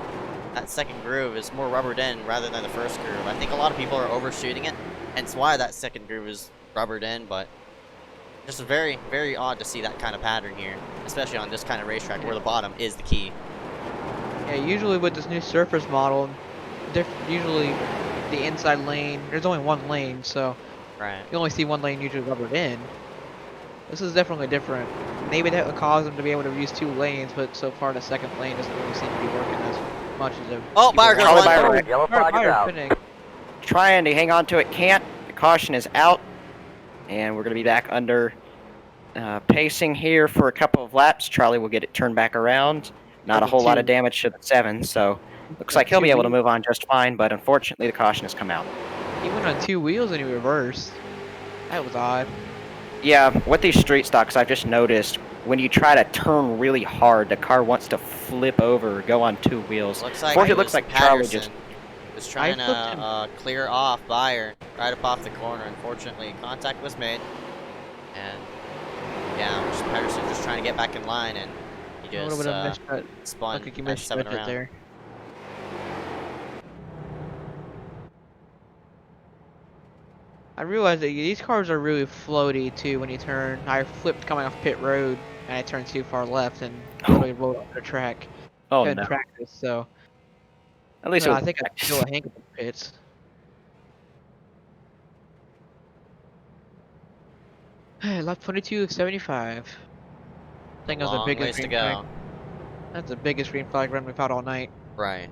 that second groove is more rubbered in rather than the first groove. I think a lot of people are overshooting it, hence why that second groove is rubbered in, but just very, very odd to see that kind of pattern here, especially on this kind of racetrack where the bottom is the key. Yeah, usually with this new surface model, usually the inside lane, there's only 1 lane, so you only see 1 lane usually rubbered in. This is definitely different. Maybe that would cause them to be able to use 2 lanes, but so far the second lane doesn't really seem to be working as much as it. Oh, Meyer goes one. Yellow flag is out. Trying to hang on to it, can't. The caution is out, and we're going to be back under pacing here for a couple of laps. Charlie will get it turned back around. Not a whole lot of damage to the 7, so looks like he'll be able to move on just fine, but unfortunately the caution has come out. He went on 2 wheels and he reversed. That was odd. Yeah, with these street stocks, I've just noticed when you try to turn really hard, the car wants to flip over or go on 2 wheels. Looks like Unfortunately, it looks like Charlie just Was trying to clear off Bayer right up off the corner. Unfortunately, contact was made. And yeah, Patterson just trying to get back in line, and he just spun S7 around. There. I realized that these cars are really floaty too when you turn. I flipped coming off pit road and I turned too far left and totally rolled off the track. Oh Couldn't no. practice, so At least I think I still a Hank in the pits. Lap 22.75. I think that was the Long biggest ways to green go. flag. That's the biggest green flag run we've had all night. Right.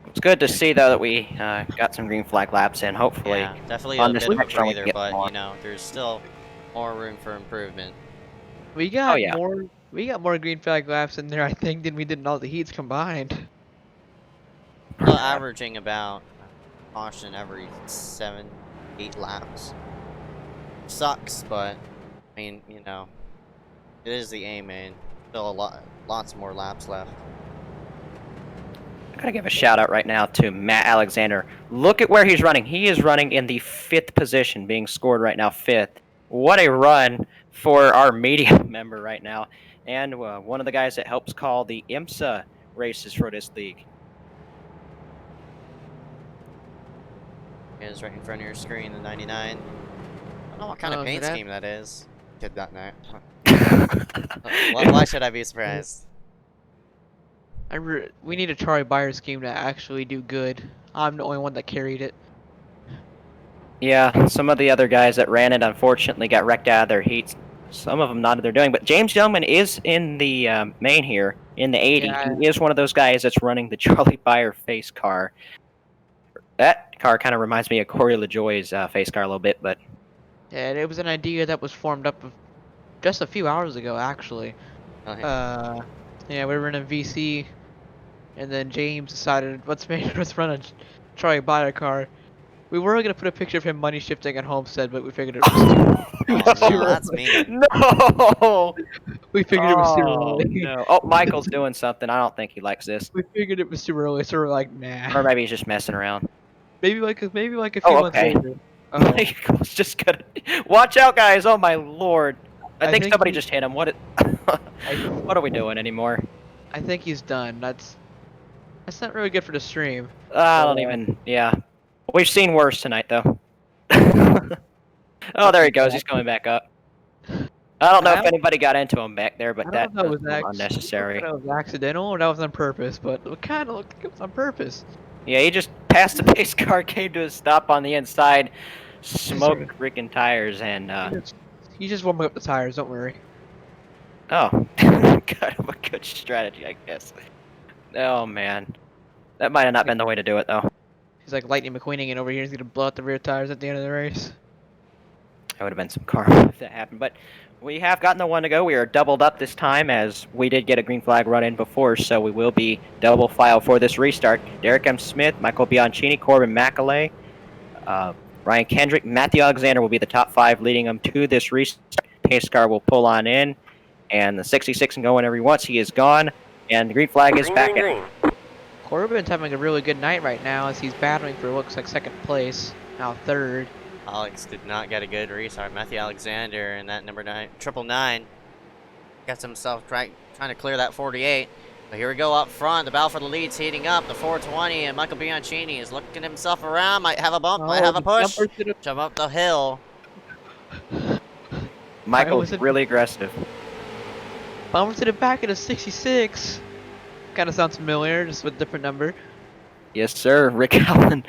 It's good to see though that we got some green flag laps in. Hopefully, Yeah, definitely on a this bit of a next run we breather, can get but more. you know, there's still more room for improvement. We got Oh, yeah. more green flag laps in there I think than we did in all the heats combined. Still averaging about caution every 7-8 laps. Sucks, but I mean, you know, it is the aim, and still lots more laps left. I gotta give a shout out right now to Matt Alexander. Look at where he's running. He is running in the 5th position, being scored right now 5th. What a run for our media member right now, and one of the guys that helps call the IMSA races for this league. It is right in front of your screen, the 99. I don't know what kind of paint scheme that is. Kid.net. Why should I be surprised? We need a Charlie Bayer scheme to actually do good. I'm the only one that carried it. Yeah, some of the other guys that ran it unfortunately got wrecked out of their heats. Some of them not what they're doing, but James Youngman is in the main here in the 80. Yeah. He is one of those guys that's running the Charlie Bayer face car. That car kind of reminds me of Corey LaJoie's face car a little bit, but Yeah, and it was an idea that was formed up just a few hours ago, actually. Okay. Yeah, we were in a VC, and then James decided let's run a Charlie Bayer car. We were gonna put a picture of him money shifting at Homestead, but we figured it was too No, that's mean. No! We figured it was too Oh, early. no. Oh, Michael's doing something. I don't think he likes this. We figured it was too early, so we're like, nah. Or maybe he's just messing around. Maybe like a few months okay. later. Michael's just gonna... Watch out, guys! Oh, my lord. I think somebody just hit him. What are we doing anymore? I think he's done. That's not really good for the stream. I don't even... Yeah. We've seen worse tonight, though. Oh, there he goes. He's coming back up. I don't know if anybody got into him back there, but that was unnecessary. That was accidental or that was on purpose, but it kind of looked like it was on purpose. Yeah, he just passed the pace car, came to a stop on the inside, smoked freaking tires, and He's just warming up the tires. Don't worry. Oh, kind of a good strategy, I guess. Oh man, that might have not been the way to do it though. He's like Lightning McQueening it over here. He's gonna blow out the rear tires at the end of the race. That would have been some karma if that happened, but we have gotten the one to go. We are doubled up this time as we did get a green flag run in before, so we will be double file for this restart. Derek M. Smith, Michael Bianchini, Corbin McAlay, Ryan Kendrick, Matthew Alexander will be the top 5 leading them to this restart. Pace car will pull on in, and the 66 can go whenever he wants. He is gone, and the green flag is back in. Corbin's having a really good night right now as he's battling for what looks like 2nd place, now 3rd. Alex did not get a good restart. Matthew Alexander and that number 999 gets himself trying to clear that 48. But here we go up front. The battle for the lead's heating up. The 420 and Michael Bianchini is looking himself around. Might have a bump. Might have a push. Jump up the hill. Michael's really aggressive. Bumper to the back of the 66. Kind of sounds familiar, just with a different number. Yes, sir. Rick Allen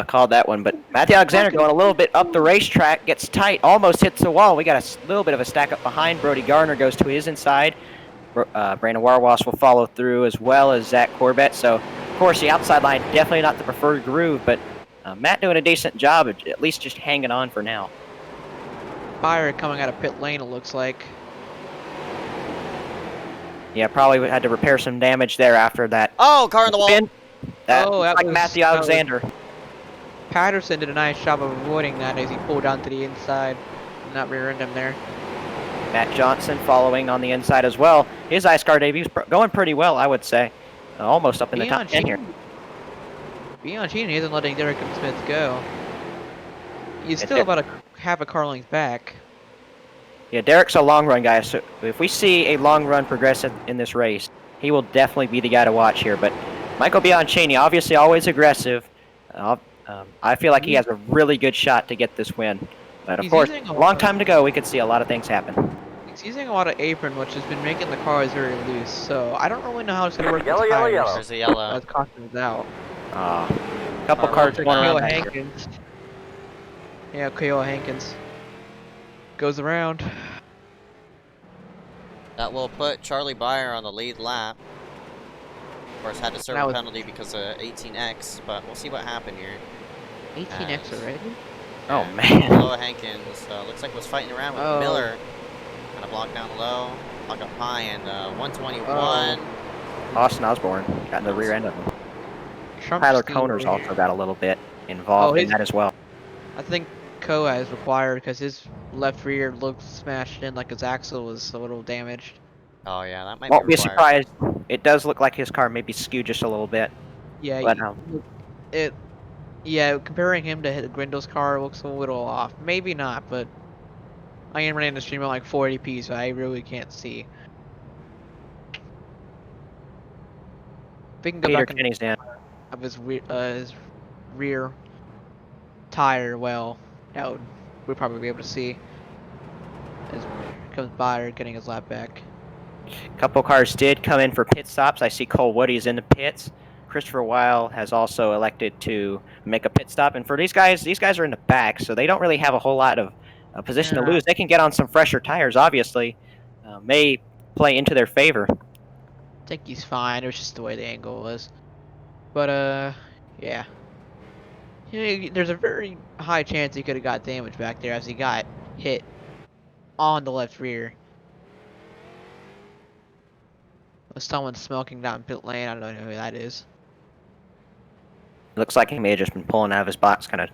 called that one. But Matthew Alexander going a little bit up the racetrack, gets tight, almost hits the wall. We got a little bit of a stack up behind. Brody Gardner goes to his inside. Brandon Warwas will follow through, as well as Zach Corbett. So, of course, the outside line definitely not the preferred groove, but Matt doing a decent job of at least just hanging on for now. Bayer coming out of pit lane, it looks like. Yeah, probably had to repair some damage there after that. Oh, car in the wall. That like Matthew Alexander. Patterson did a nice job of avoiding that as he pulled onto the inside and not rear-end him there. Matt Johnson following on the inside as well. His iSCAR debut's going pretty well, I would say. Almost up in the top 10 here. Bianchini isn't letting Derek Smith go. He's It's still it. about a half a car length back. Yeah, Derek's a long run guy, so if we see a long run progressive in this race, he will definitely be the guy to watch here. But Michael Bianchini, obviously always aggressive. I feel like he has a really good shot to get this win. But of He's course, using a long time to go, we could see a lot of things happen. He's using a lot of apron, which has been making the cars very loose. So I don't really know how it's gonna work. Yellow, with yellow, tires. yellow. There's a yellow. As caution is out. Couple cars going Kayla around back here. Hankins. Yeah, Kayla Hankins goes around. That will put Charlie Byer on the lead lap. Of course, had to serve That a was- penalty because of 18X, but we'll see what happened here. 18X already. Oh Yeah, man. Loa Hankins looks like was fighting around with Oh. Miller. Kind of blocked down low, block up high, and 121. Austin Osborne got in the rear end of him. Trump Tyler Steve Coners over also here. got a little bit involved in his- that as well. I think Koa is required because his left rear looks smashed in, like his axle was a little damaged. Oh yeah, that might Won't be be required. surprised. It does look like his car may be skewed just a little bit. Yeah, But, yeah, comparing him to Grindel's car looks a little off. Maybe not, but I am running the stream at like 480p, so I really can't see. If we can go Peter back and Kenny's in. of his rear tire, well, that would we'd probably be able to see as comes by getting his lap back. Couple cars did come in for pit stops. I see Cole Woody's in the pits. Christopher Weil has also elected to make a pit stop. And for these guys are in the back, so they don't really have a whole lot of position to Yeah. lose. They can get on some fresher tires, obviously. May play into their favor. I think he's fine. It was just the way the angle was. But yeah. There's a very high chance he could have got damage back there as he got hit on the left rear. With someone smoking down pit lane. I don't know who that is. Looks like he may have just been pulling out of his box, kind of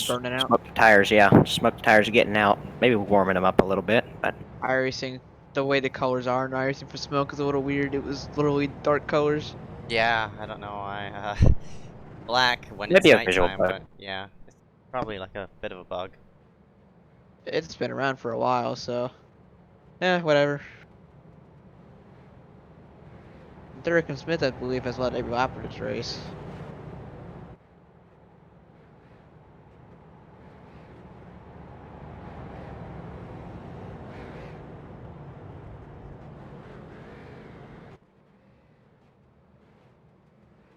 Burning out. Smoke the tires, yeah. Smoke the tires are getting out. Maybe warming them up a little bit, but iRacing, the way the colors are in iRacing for smoke is a little weird. It was literally dark colors. Yeah, I don't know why. Black when Maybe it's a visual nighttime, bug. but yeah, it's probably like a bit of a bug. It's been around for a while, so whatever. Derek and Smith, I believe, has led every lap of this race.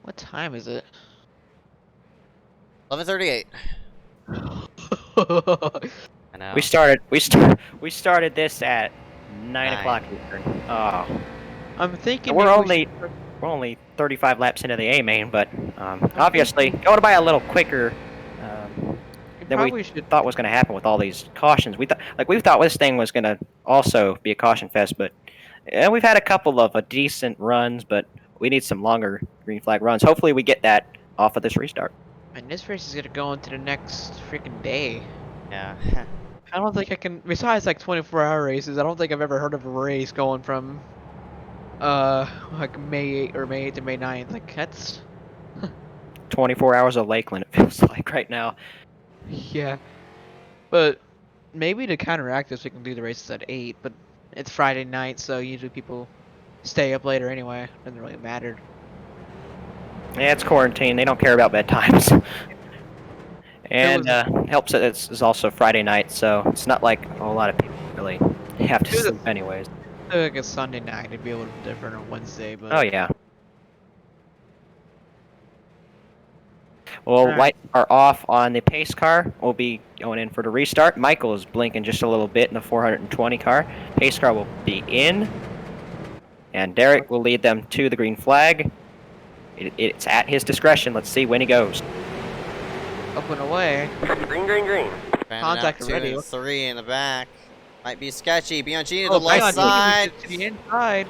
What time is it? 11:38. I know. we started this at 9 o'clock Eastern. Oh. I'm thinking We're maybe we we're only 35 laps into the A main, but obviously going by a little quicker than we probably should. thought was going to happen with all these cautions. We thought this thing was going to also be a caution fest, but we've had a couple of decent runs, but we need some longer green flag runs. Hopefully we get that off of this restart. And this race is gonna go into the next freaking day. Yeah. I don't think I can. Besides like 24-hour races, I don't think I've ever heard of a race going from like May 8th or May 8th to May 9th. Like that's 24 hours of Lakeland, it feels like right now. yeah. But maybe to counteract this, we can do the races at 8. But it's Friday night, so usually people stay up later anyway. Doesn't really matter. Yeah, it's quarantine. They don't care about bedtimes. And helps that it's also Friday night, so it's not like a whole lot of people really have to sleep anyways. Like a Sunday night, it'd be a little different on Wednesday, but Oh yeah. Well, Alright. lights are off on the pace car. We'll be going in for the restart. Michael is blinking just a little bit in the 420 car. Pace car will be in. And Derek will lead them to the green flag. It's at his discretion. Let's see when he goes. up and away. Green, green, green. Contact out already. to 3 in the back. Might be sketchy. Bianchini to Oh, the left Bianchini side. to the inside.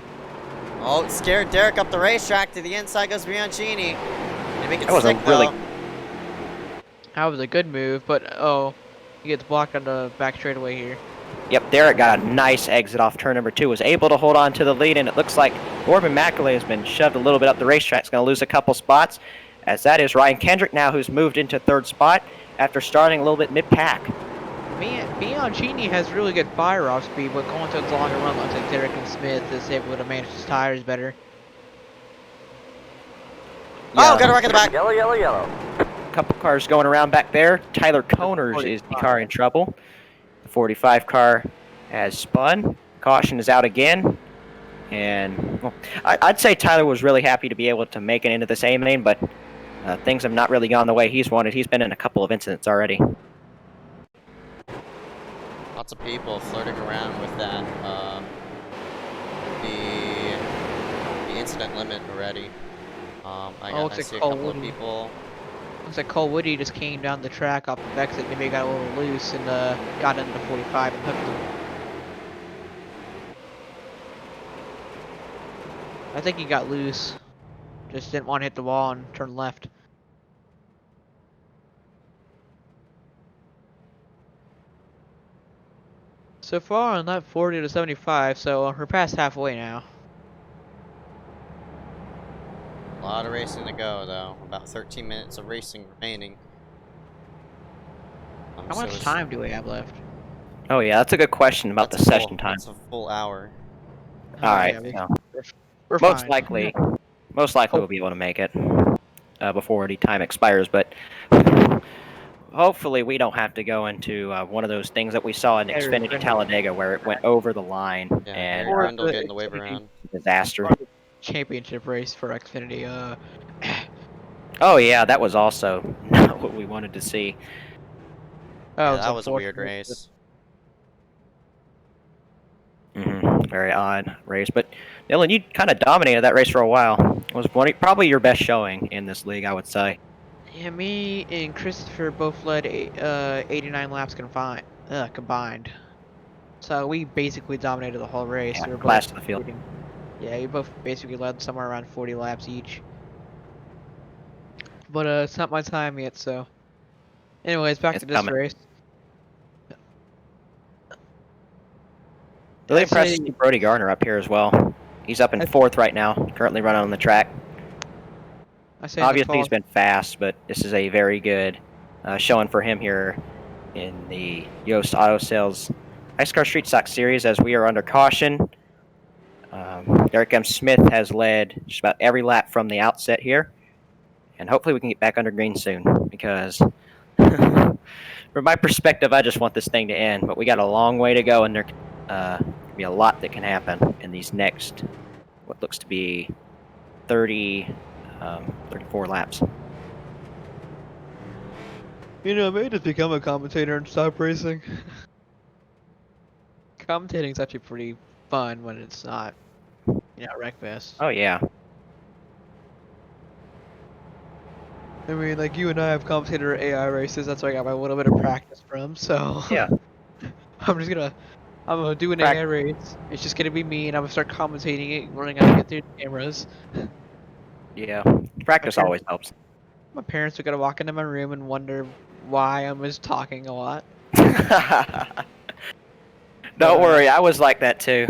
Oh, scared Derek up the racetrack. To the inside goes Bianchini. They make it That was a stick, really- though. That was a good move, but he gets blocked on the back straightaway here. Yep, Derek got a nice exit off turn number 2. Was able to hold on to the lead, and it looks like Corbin McAuley has been shoved a little bit up the racetrack. He's going to lose a couple spots as that is Ryan Kendrick now, who's moved into 3rd spot after starting a little bit mid-pack. Bianchini has really good fire off speed, but going to the longer run, looks like Derek and Smith is able to manage his tires better. Oh, got a wreck in the back. Yellow, yellow, yellow. Couple cars going around back there. Tyler Coners is the car in trouble. The 45 car has spun. Caution is out again. And well, I'd say Tyler was really happy to be able to make it into this A main, but things have not really gone the way he's wanted. He's been in a couple of incidents already. Lots of people flirting around with that, the incident limit already. I see a couple of people. Looks like Cole Woody just came down the track off the exit. Maybe he got a little loose and got into 45 and hooked him. I think he got loose. Just didn't want to hit the wall and turn left. So far on lap 40 to 75, so we're past halfway now. A lot of racing to go, though. About 13 minutes of racing remaining. How much time do we have left? Oh yeah, that's a good question about the session time. It's a full hour. Alright, yeah, no. We're most fine. likely we'll be able to make it before any time expires, but hopefully we don't have to go into one of those things that we saw in Xfinity Talladega where it went over the line and Brindle getting the wave around. Disaster. Championship race for Xfinity. Oh yeah, that was also not what we wanted to see. Oh, Yeah, that was a weird race. Very odd race, but Dylan, you kind of dominated that race for a while. It was probably your best showing in this league, I would say. Yeah, me and Christopher both led 89 laps combined. So we basically dominated the whole race. Yeah, We were class both to the field. Yeah, we both basically led somewhere around 40 laps each. But it's not my time yet, so. Anyways, back to this race. Really impressed to see Brody Garner up here as well. He's up in 4th right now, currently running on the track. Obviously, he's been fast, but this is a very good showing for him here in the Yost Auto Sales iSCAR Street Stock Series as we are under caution. Derek M. Smith has led just about every lap from the outset here. And hopefully we can get back under green soon because from my perspective, I just want this thing to end. But we got a long way to go and there could be a lot that can happen in these next, what looks to be 34 laps. You know, I may just become a commentator and stop racing. Commentating's actually pretty fun when it's not, wreckfest. Oh yeah. I mean, like you and I have commentator AI races. That's where I got my little bit of practice from. So yeah, I'm gonna do an AI race. It's just gonna be me, and I'm gonna start commentating it, learning how to get through the cameras. Yeah, practice always helps. My parents are gonna walk into my room and wonder why I'm just talking a lot. Don't worry, I was like that too.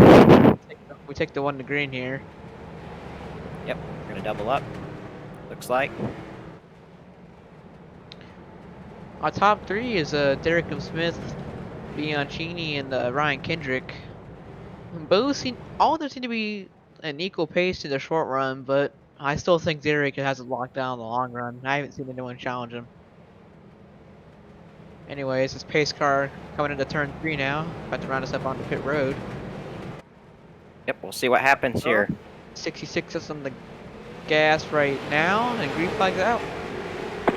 We take the one to green here. Yep, we're gonna double up. Looks like. Our top 3 is Derek M. Smith, Bianchini, and Ryan Kendrick. All of them seem to be an equal pace in the short run, but I still think Derek has it locked down in the long run. I haven't seen anyone challenge him. Anyways, this pace car coming into turn 3 now. About to round us up onto pit road. Yep, we'll see what happens here. 66 is on the gas right now, and green flag's out.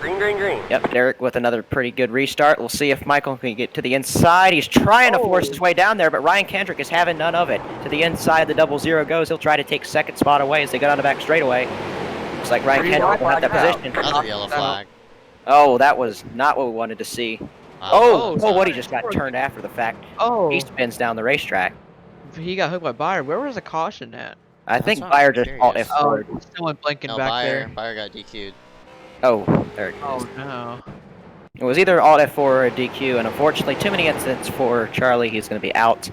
Green, green, green. Yep, Derek with another pretty good restart. We'll see if Michael can get to the inside. He's trying to force his way down there, but Ryan Kendrick is having none of it. To the inside, the 00 goes. He'll try to take second spot away as they go down the back straightaway. Looks like Ryan Kendrick will have that position. Another yellow flag. Oh, that was not what we wanted to see. Woody just got turned after the fact. Oh. He spins down the racetrack. He got hooked by Bayer. Where was the caution at? I think Bayer just alt F4'd. Oh, someone blinking No, back there. Bayer got DQ'd. Oh, there it is. Oh no. It was either alt F4 or a DQ, and unfortunately too many incidents for Charlie. He's going to be out.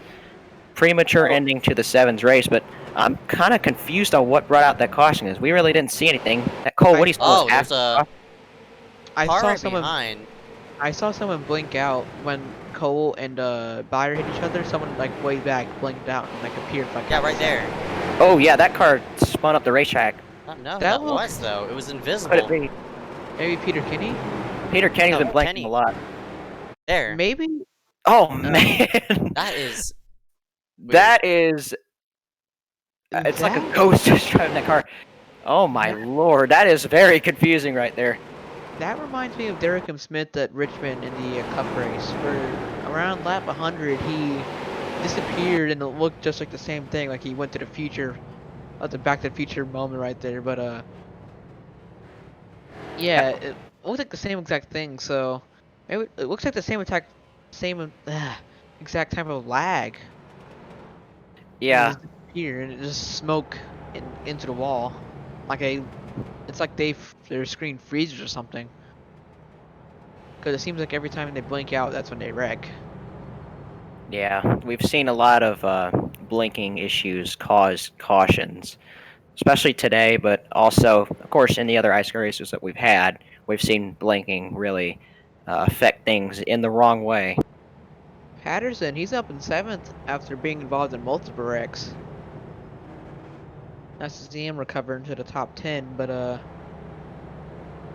Premature ending to the 7's race, but I'm kind of confused on what brought out that caution is. We really didn't see anything. That Cole, what do you Oh, there's a I car saw right someone. behind. I saw someone blink out when Cole and Bayer hit each other. Someone like way back blinked out and like appeared like. Yeah, right there. Oh yeah, that car spun up the racetrack. I don't know who That that looks- was though. It was Could it invisible. be? Maybe Peter Kinney. Peter Kenny's No, been blinking Kenny. a lot. There. Maybe. Oh man, That is. Weird. that is. It's like a That- ghost just driving that car. Oh my lord, that is very confusing right there. That reminds me of Derek M. Smith at Richmond in the Cup race, where around lap 100 he disappeared and it looked just like the same thing, like he went to the future, the Back to the Future moment right there. But yeah, it looked like the same exact thing. So it looks like the same exact type of lag. Yeah, Here and it just smoke into the wall, it's like their screen freezes or something. Because it seems like every time they blink out, that's when they wreck. yeah, we've seen a lot of blinking issues cause cautions, especially today, but also, of course, in the other iSCAR races that we've had, we've seen blinking really affect things in the wrong way. Patterson, he's up in 7th after being involved in multiple wrecks. Nice to see him recover into the top 10, but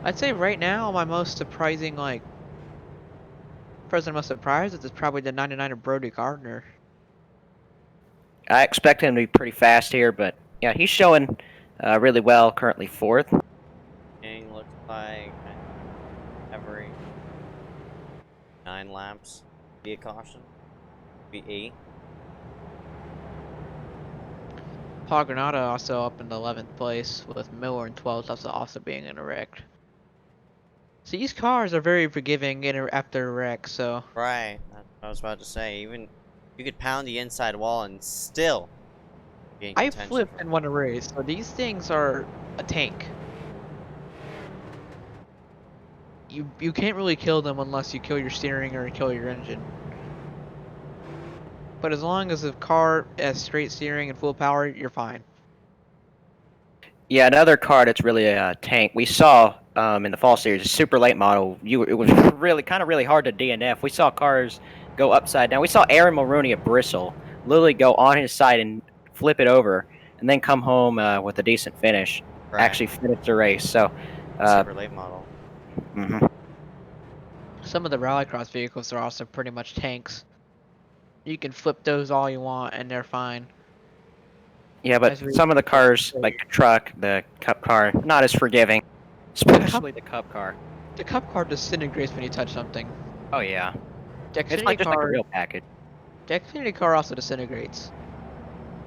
I'd say right now my most surprising, person I'm most surprised is probably the 99 of Brody Gardner. I expect him to be pretty fast here, but yeah, he's showing really well, currently 4th. King looks like every 9 laps. Be a caution. Be 8. Paul Granada also up in the 11th place with Miller in 12th, also being in a wreck. So these cars are very forgiving after a wreck, so... Right. That's what I was about to say. Even you could pound the inside wall and still be in I contention. flipped and won a race, so these things are a tank. You can't really kill them unless you kill your steering or kill your engine. But as long as the car has straight steering and full power, you're fine. Yeah, another car that's really a tank. We saw in the fall series, a super late model. It was really hard to DNF. We saw cars go upside down. We saw Aaron Mulrooney at Bristle literally go on his side and flip it over, and then come home with a decent finish. Right. Actually finish the race. So, Super late model. mhm. Some of the rallycross vehicles are also pretty much tanks. You can flip those all you want and they're fine. Yeah, but As we- some of the cars, like the truck, the cup car, not as forgiving. Especially the cup car. The cup car disintegrates when you touch something. Oh yeah, The it's Xfinity not just like a car, real package. the Xfinity car also disintegrates.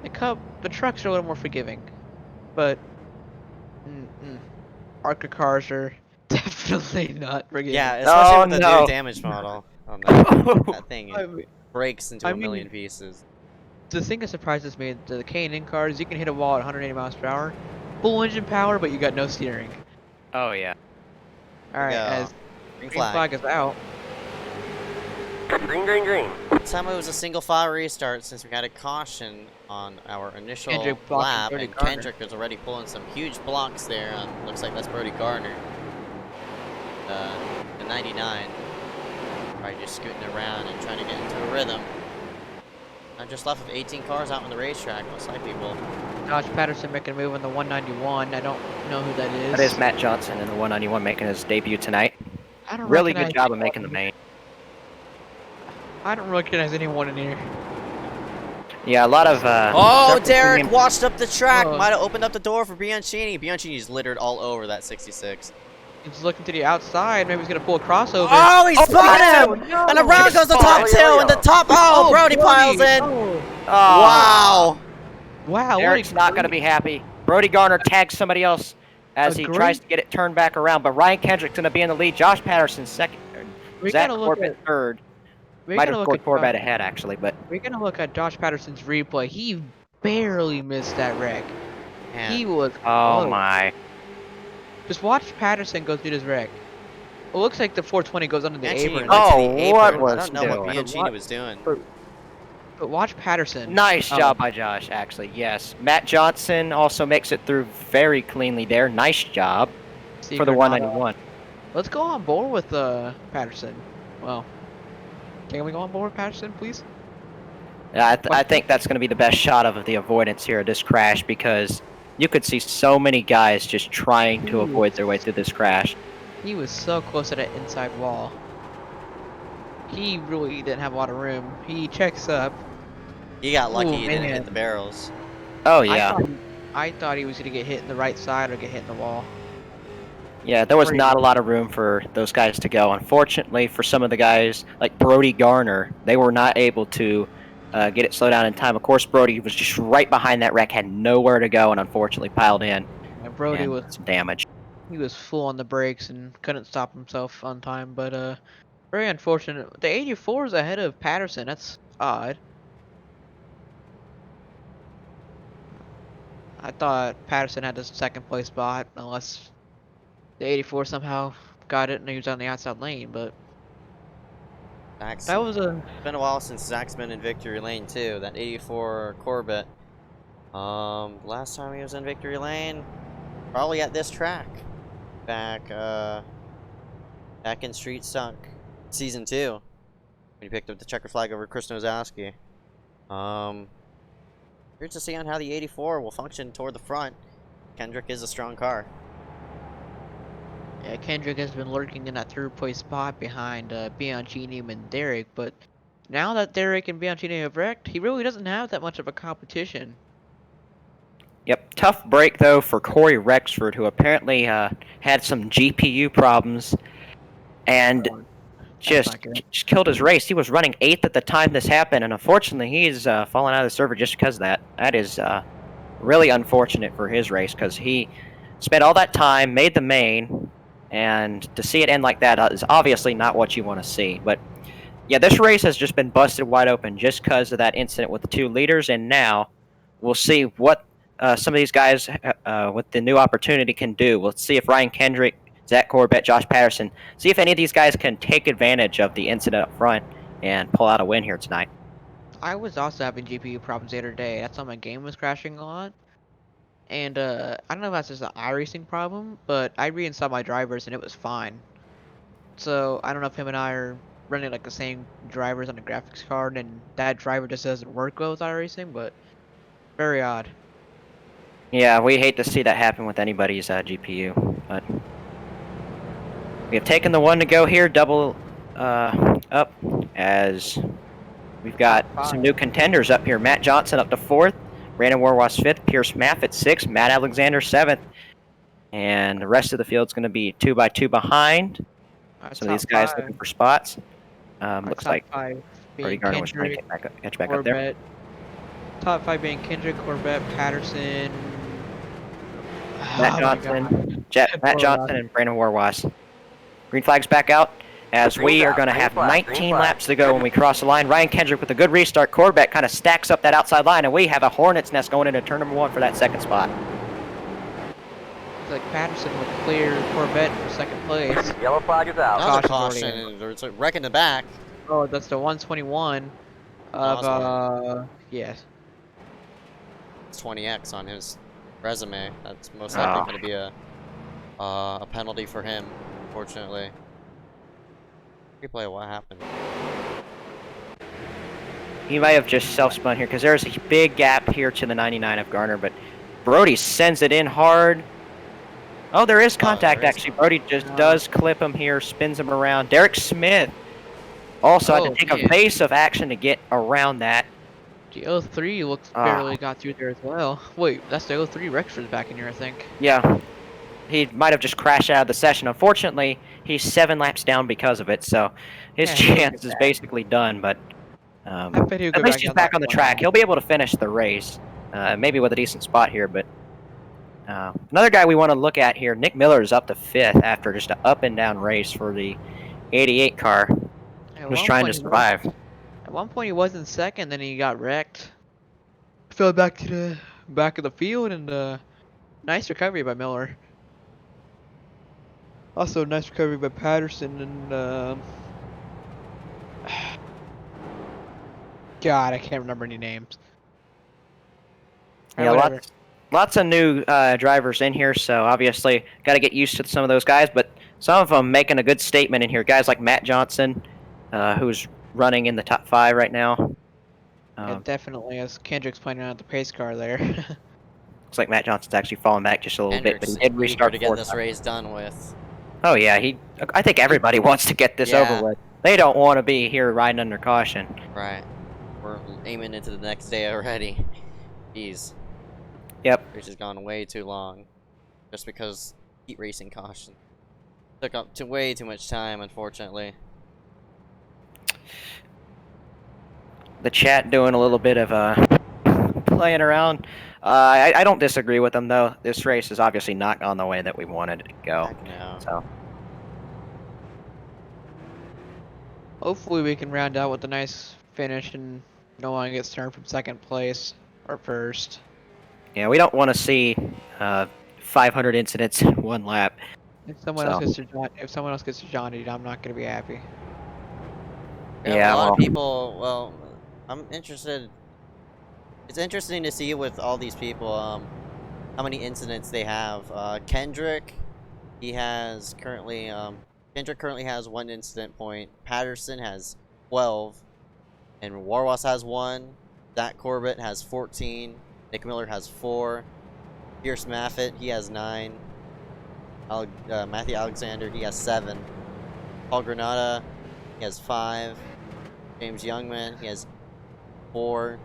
The trucks are a little more forgiving, but ARCA cars are definitely not forgiving. Yeah, especially Oh, with the no. new damage model. Oh no. That thing I mean, breaks into I a mean- million pieces. the thing that surprises me, the K&N cars, you can hit a wall at 180 miles per hour, full engine power, but you got no steering. Oh yeah. All right, go. as Green green flag is out. This time it was a single file restart since we had a caution on our initial Kendrick blocking lap, Brody and Gardner. Kendrick is already pulling some huge blocks there. Looks like that's Brody Gardner. The 99. Probably just scooting around and trying to get into a rhythm. I'm just left with 18 cars out on the racetrack. Most likely will. Josh Patterson making a move on the 191. I don't know who that is. That is Matt Johnson in the 191 making his debut tonight. I don't Really good recognize job of anyone making the in main. here. I don't recognize anyone in here. Yeah, a lot of. Oh, several Derek premium- washed up the track. Oh. Might have opened up the door for Bianchini. Bianchini's littered all over that 66. He's looking to the outside. Maybe he's gonna pull a crossover. Oh, he spun him! no. And around goes the top two, and the top. Oh, Brody piles in. Oh. Wow. Wow. Derek's not going to be happy. Brody Garner tags somebody else as he tries to get it turned back around, but Ryan Kendrick's going to be in the lead. Josh Patterson second. We Zach gotta look Corbett at. third. We're Might gonna have look scored at. Corbett ahead, actually, but We're gonna look at Josh Patterson's replay. He barely missed that wreck. Man. He was. oh close. my. Just watch Patterson go through this wreck. It looks like the 420 goes under the Bianchini apron. went to Oh, the what apron. was I don't know what doing? Bianchini was doing. But watch Patterson. Nice Oh, job by Josh, actually, yes. Matt Johnson also makes it through very cleanly there. Nice job see for the Granada. 191. Let's go on board with Patterson. Well, can we go on board with Patterson, please? I think that's going to be the best shot of the avoidance here of this crash because you could see so many guys just trying to avoid their way through this crash. He was so close to that inside wall. He really didn't have a lot of room. He checks up. He got lucky Ooh, he didn't man. hit the barrels. Oh, yeah. I thought he was going to get hit in the right side or get hit in the wall. Yeah, there was not a lot of room for those guys to go. Unfortunately, for some of the guys, like Brody Garner, they were not able to get it slowed down in time. Of course, Brody was just right behind that wreck, had nowhere to go, and unfortunately piled in. And Brody and was some damage. He was full on the brakes and couldn't stop himself on time, but very unfortunate. The 84 is ahead of Patterson. That's odd. I thought Patterson had the second place spot, unless the 84 somehow got it and he was on the outside lane, but Zach's, that was a... It's been a while since Zach's been in victory lane too. That 84 Corvette. Last time he was in victory lane, probably at this track. Back in Street Sunk Season 2. When he picked up the checker flag over Chris Nozowski. Curious to see on how the 84 will function toward the front. Kendrick is a strong car. Yeah, Kendrick has been lurking in that third place spot behind Bianchini and Derek, but now that Derek and Bianchini have wrecked, he really doesn't have that much of a competition. Yep, tough break though for Corey Rexford, who apparently had some GPU problems and just killed his race. He was running 8th at the time this happened, and unfortunately he's fallen out of the server just because of that. That is really unfortunate for his race because he spent all that time, made the main, and to see it end like that is obviously not what you want to see. But yeah, this race has just been busted wide open just because of that incident with the 2 leaders, and now we'll see what some of these guys with the new opportunity can do. We'll see if Ryan Kendrick, Zach Corbett, Josh Patterson, see if any of these guys can take advantage of the incident up front and pull out a win here tonight. I was also having GPU problems the other day. That's why my game was crashing a lot. And I don't know if that's just an iRacing problem, but I reinstalled my drivers and it was fine. So I don't know if him and I are running like the same drivers on the graphics card and that driver just doesn't work well with iRacing, but very odd. Yeah, we hate to see that happen with anybody's GPU, but we have taken the 1 to go here, double up, as we've got some new contenders up here. Matt Johnson up to 4th, Brandon Warwas 5th, Pierce Maffitt 6th, Matt Alexander 7th, and the rest of the field's going to be 2 by 2 behind. Some of these guys looking for spots. Looks like Brody Garner was trying to catch back up there. Top 5 being Kendrick, Corbett, Patterson, Matt Johnson, and Brandon Warwas. Green flag's back out as we are going to have 19 laps to go when we cross the line. Ryan Kendrick with a good restart. Corbett kind of stacks up that outside line, and we have a hornet's nest going into turn number 1 for that second spot. It's like Patterson would clear Corbett for second place. Yellow flag is out. Another caution, and there's a wreck in the back. Oh, that's the 121 of, yes. It's 20x on his resume. That's most likely going to be a penalty for him, unfortunately. Replay of what happened. He might have just self-spun here because there's a big gap here to the 99 of Garner, but Brody sends it in hard. Oh, there is contact, actually. Brody just does clip him here, spins him around. Derek Smith also had to take a face of action to get around that. The 03 looks barely got through there as well. Wait, that's the 03 Rexford's back in here, I think. Yeah. He might have just crashed out of the session. Unfortunately, he's 7 laps down because of it, so his chance is basically done, but at least he's back on the track. He'll be able to finish the race, maybe with a decent spot here, but another guy we want to look at here, Nick Miller is up to 5th after just an up-and-down race for the 88 car. Just trying to survive. At one point he was in second, then he got wrecked. Fell back to the back of the field, and nice recovery by Miller. Also, nice recovery by Patterson, and God, I can't remember any names. Yeah, Whatever. lots of new drivers in here, so obviously got to get used to some of those guys. But some of them making a good statement in here. Guys like Matt Johnson, who's running in the top 5 right now. Yeah, definitely, as Kendrick's pointing out the pace car there. Looks like Matt Johnson's actually falling back just a little bit, but he Hendrick's did eager restart to get 4 this times. race done with. Oh yeah, I think everybody wants to get this over Yeah. with. They don't want to be here riding under caution. Right. We're aiming into the next day already. Jeez. Yep. Race has gone way too long. Just because heat racing caution. Took up way too much time, unfortunately. The chat doing a little bit of playing around. I don't disagree with them though. This race is obviously not gone the way that we wanted it to go. Heck no. So Hopefully we can round out with a nice finish and no one gets turned from second place or first. yeah, we don't want to see 500 incidents in one lap. If someone else gets to Johnny, I'm not gonna be happy. Yeah, a lot of people. Well, I'm interested. It's interesting to see with all these people, how many incidents they have. Kendrick, he has currently, Kendrick currently has 1 incident point. Patterson has 12, and Warwas has 1. Zach Corbett has 14. Nick Miller has 4. Pierce Maffitt, he has 9. Matthew Alexander, he has 7. Paul Granada, he has 5. James Youngman, he has 4.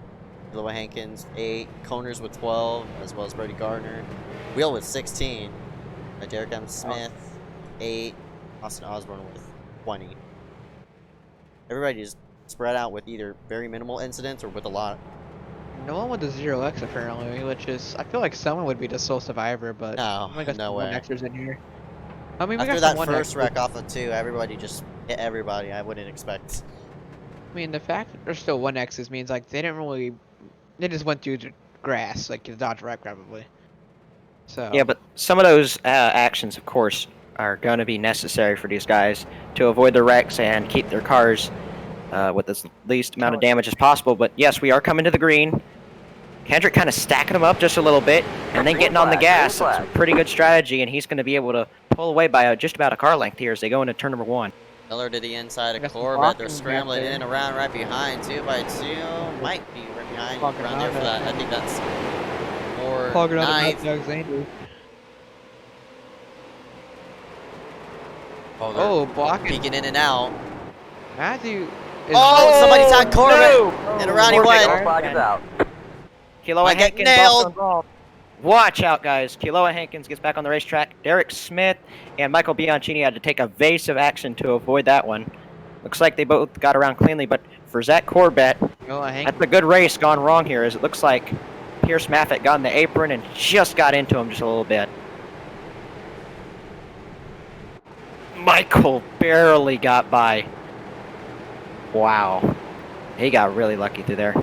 Noah Hankins, 8. Coners with 12, as well as Brody Gardner. Wheel with 16. Derek M. Smith, 8. Austin Osborne with 20. Everybody is spread out with either very minimal incidents or with a lot. No one with the 0x apparently, which is, I feel like someone would be the sole survivor, but No, we got no some way. 1xers in here. I mean, we After got some that 1xers. first wreck off of 2, everybody just hit everybody. I wouldn't expect. I mean, the fact that there's still 1x's means like they didn't really, they just went through the grass, like the Dodge wreck probably. So. Yeah, but some of those actions, of course, are going to be necessary for these guys to avoid the wrecks and keep their cars with as least amount of damage as possible. But yes, we are coming to the green. Kendrick kind of stacking them up just a little bit and then getting on the gas. It's a pretty good strategy, and he's going to be able to pull away by just about a car length here as they go into turn number 1. Miller to the inside of some Corbett. They're blocking scrambling back there. in around right behind 2 by 2. Might be right behind Blocking around there for out. that. I think that's for Paul Granada, 9th. Matthew Alexander. Oh, blocking. peeking in and out. Matthew. Oh, somebody's on Corbett. And around he went. Kiloa Might get Hankins also nailed. involved. Watch out, guys. Kiloa Hankins gets back on the racetrack. Derek Smith and Michael Bianchini had to take evasive action to avoid that one. Looks like they both got around cleanly, but for Zach Corbett, that's a good race gone wrong here, as it looks like Pierce Maffitt got in the apron and just got into him just a little bit. Michael barely got by. Wow. He got really lucky through there.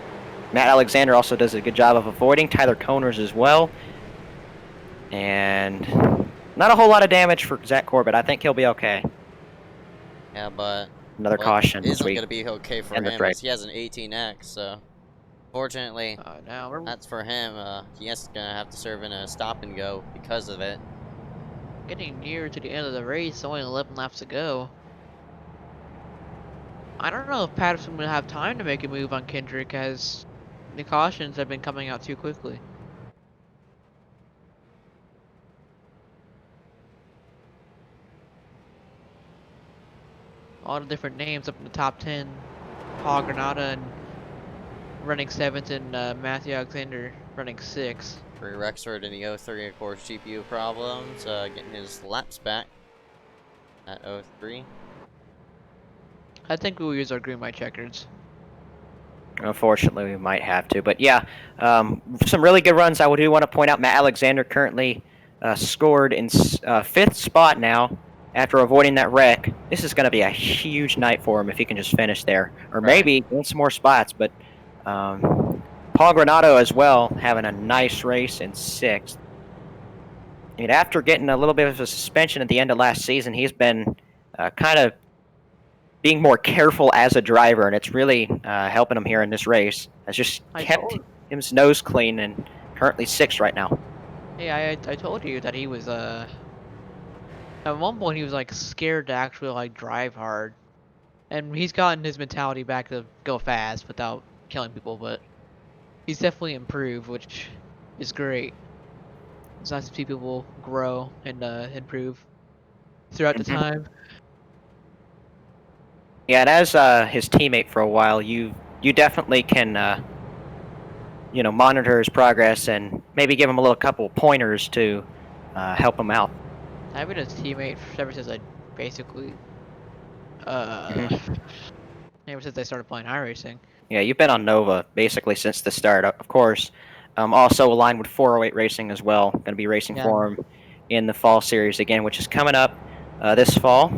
Matt Alexander also does a good job of avoiding. Tyler Coners as well. And not a whole lot of damage for Zach Corbett. I think he'll be okay. Yeah, but Another caution this isn't week. going to be okay for And him. that's right. As he has an 18X, so fortunately, that's for him. He is going to have to serve in a stop and go because of it. Getting near to the end of the race, only 11 laps to go. I don't know if Patterson will have time to make a move on Kendrick, as the cautions have been coming out too quickly. All the different names up in the top 10. Paul Granada and running 7th, and Matthew Alexander running 6th. For Rexford in the 03, of course, GPU problems, getting his laps back at 03. I think we'll use our green light checkers. Unfortunately, we might have to. But yeah, some really good runs. I do want to point out Matt Alexander currently scored in 5th spot now after avoiding that wreck. This is going to be a huge night for him if he can just finish there. Or maybe gain some more spots. But Paul Granado as well having a nice race in 6th. And after getting a little bit of a suspension at the end of last season, he's been kind of being more careful as a driver, and it's really helping him here in this race. Has just kept his nose clean, and currently 6th right now. Yeah, I told you that he was at one point he was like scared to actually like drive hard, and he's gotten his mentality back to go fast without killing people. But he's definitely improved, which is great. It's nice to see people grow and improve throughout the time. Yeah, and as his teammate for a while, you definitely can monitor his progress and maybe give him a little couple pointers to help him out. I've been his teammate ever since I basically ever since I started playing iRacing. Yeah, you've been on Nova basically since the start, of course. Also aligned with 408 Racing as well. Going to be racing for him in the fall series again, which is coming up this fall.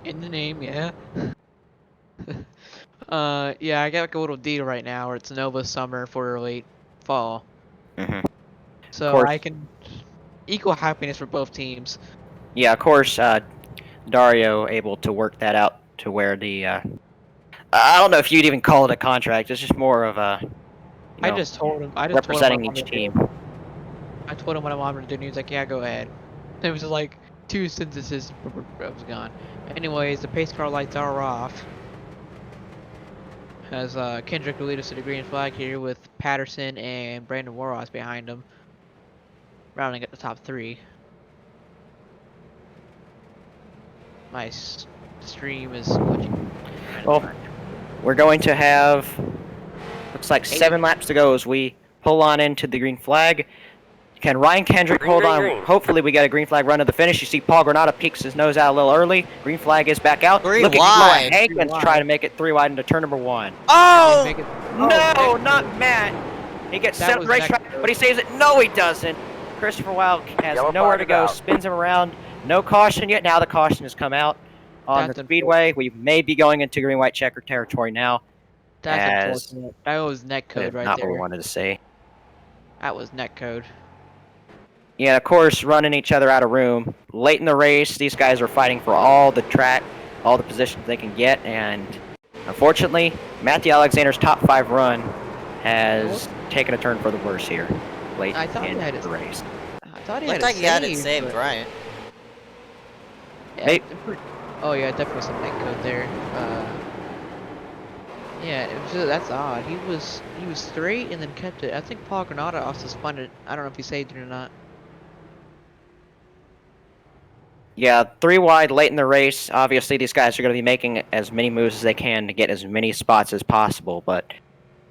In the name, yeah. Yeah, I got like a little deal right now where it's Nova Summer, 408 Fall. So I can equal happiness for both teams. Yeah, of course, Dario able to work that out to where the I don't know if you'd even call it a contract. It's just more of a I just told him. representing each team. I told him what I wanted to do, and he was like, "Yeah, go ahead." It was like 2 sentences. I was gone. Anyways, the pace car lights are off. As Kendrick will lead us to the green flag here with Patterson and Brandon Warros behind him, rounding at the top 3. My stream is glitching. Well, we're going to have, looks like 7 laps to go as we pull on into the green flag. Can Ryan Kendrick hold on? Hopefully we get a green flag run to the finish. You see Paul Granada peeks his nose out a little early. Green flag is back out. Look at Hankman's trying to make it 3 wide into turn number 1. Oh! No, not Matt. He gets sent racetrack, but he saves it. No, he doesn't. Christopher Wilde has nowhere to go. Spins him around. No caution yet. Now the caution has come out on the speedway. We may be going into green-white checker territory now. That's unfortunate. That was net code right there. Not what we wanted to see. That was net code. Yeah, of course, running each other out of room. Late in the race, these guys are fighting for all the track, all the positions they can get, and unfortunately, Matthew Alexander's top 5 run has taken a turn for the worse here, late in the race. I thought he looked like he had it saved, right? Yeah, oh yeah, definitely some net code there. Yeah, that's odd. He was straight and then kept it. I think Paul Granada also spun it. I don't know if he saved it or not. Yeah, 3 wide late in the race. Obviously, these guys are going to be making as many moves as they can to get as many spots as possible. But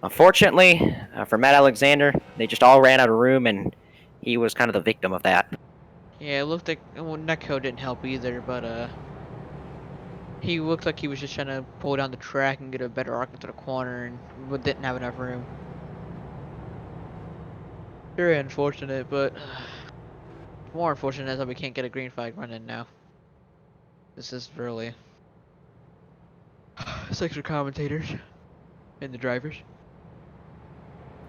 unfortunately, for Matt Alexander, they just all ran out of room, and he was kind of the victim of that. Yeah, it looked like netcode didn't help either, but he looked like he was just trying to pull down the track and get a better arc into the corner, and didn't have enough room. Very unfortunate, but more unfortunate is that we can't get a green flag run in now. This is really sucks for commentators and the drivers.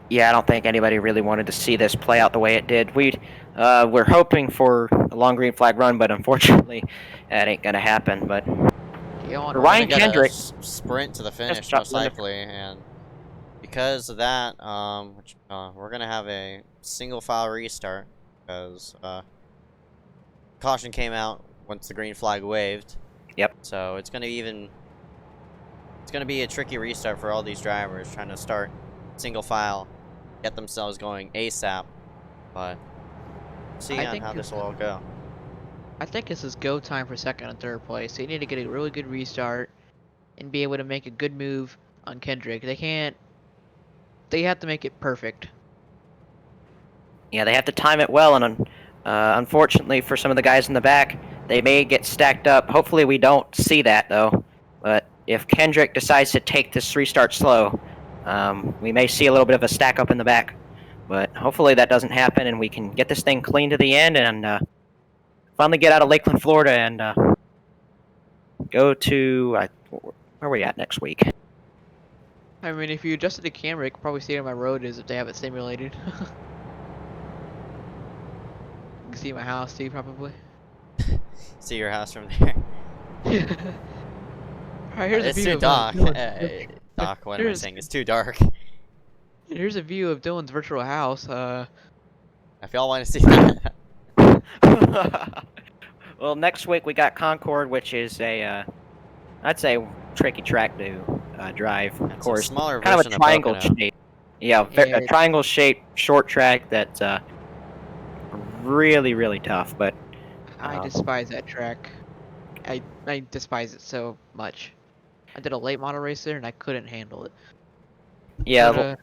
Yeah, I don't think anybody really wanted to see this play out the way it did. We're hoping for a long green flag run, but unfortunately, that ain't gonna happen. But Ryan Kendrick sprint to the finish most likely, and because of that, we're gonna have a single file restart because caution came out once the green flag waved. Yep. So it's gonna be a tricky restart for all these drivers trying to start single file, get themselves going ASAP. But see on how this will all go. I think this is go time for 2nd and 3rd place. They need to get a really good restart and be able to make a good move on Kendrick. They have to make it perfect. Yeah, they have to time it well, and unfortunately for some of the guys in the back, they may get stacked up. Hopefully we don't see that, though. But if Kendrick decides to take this restart slow, we may see a little bit of a stack up in the back. But hopefully that doesn't happen, and we can get this thing clean to the end and finally get out of Lakeland, Florida, and go to where are we at next week? I mean, if you adjusted the camera, you could probably see where my road is if they have it simulated. You can see my house too, probably. See your house from there. Alright, here's a It's view too of dark. Dylan's- Doc, what am I here's- saying? It's too dark. Here's a view of Dylan's virtual house. If y'all want to see that. Well, next week we got Concord, which is a, I'd say, tricky track to drive. Of It's a course, smaller kind of a version of triangle Pocono. shape. Yeah, a triangle shaped short track that's really, really tough. But I despise that track. I despise it so much. I did a late model race there and I couldn't handle it. yeah, But,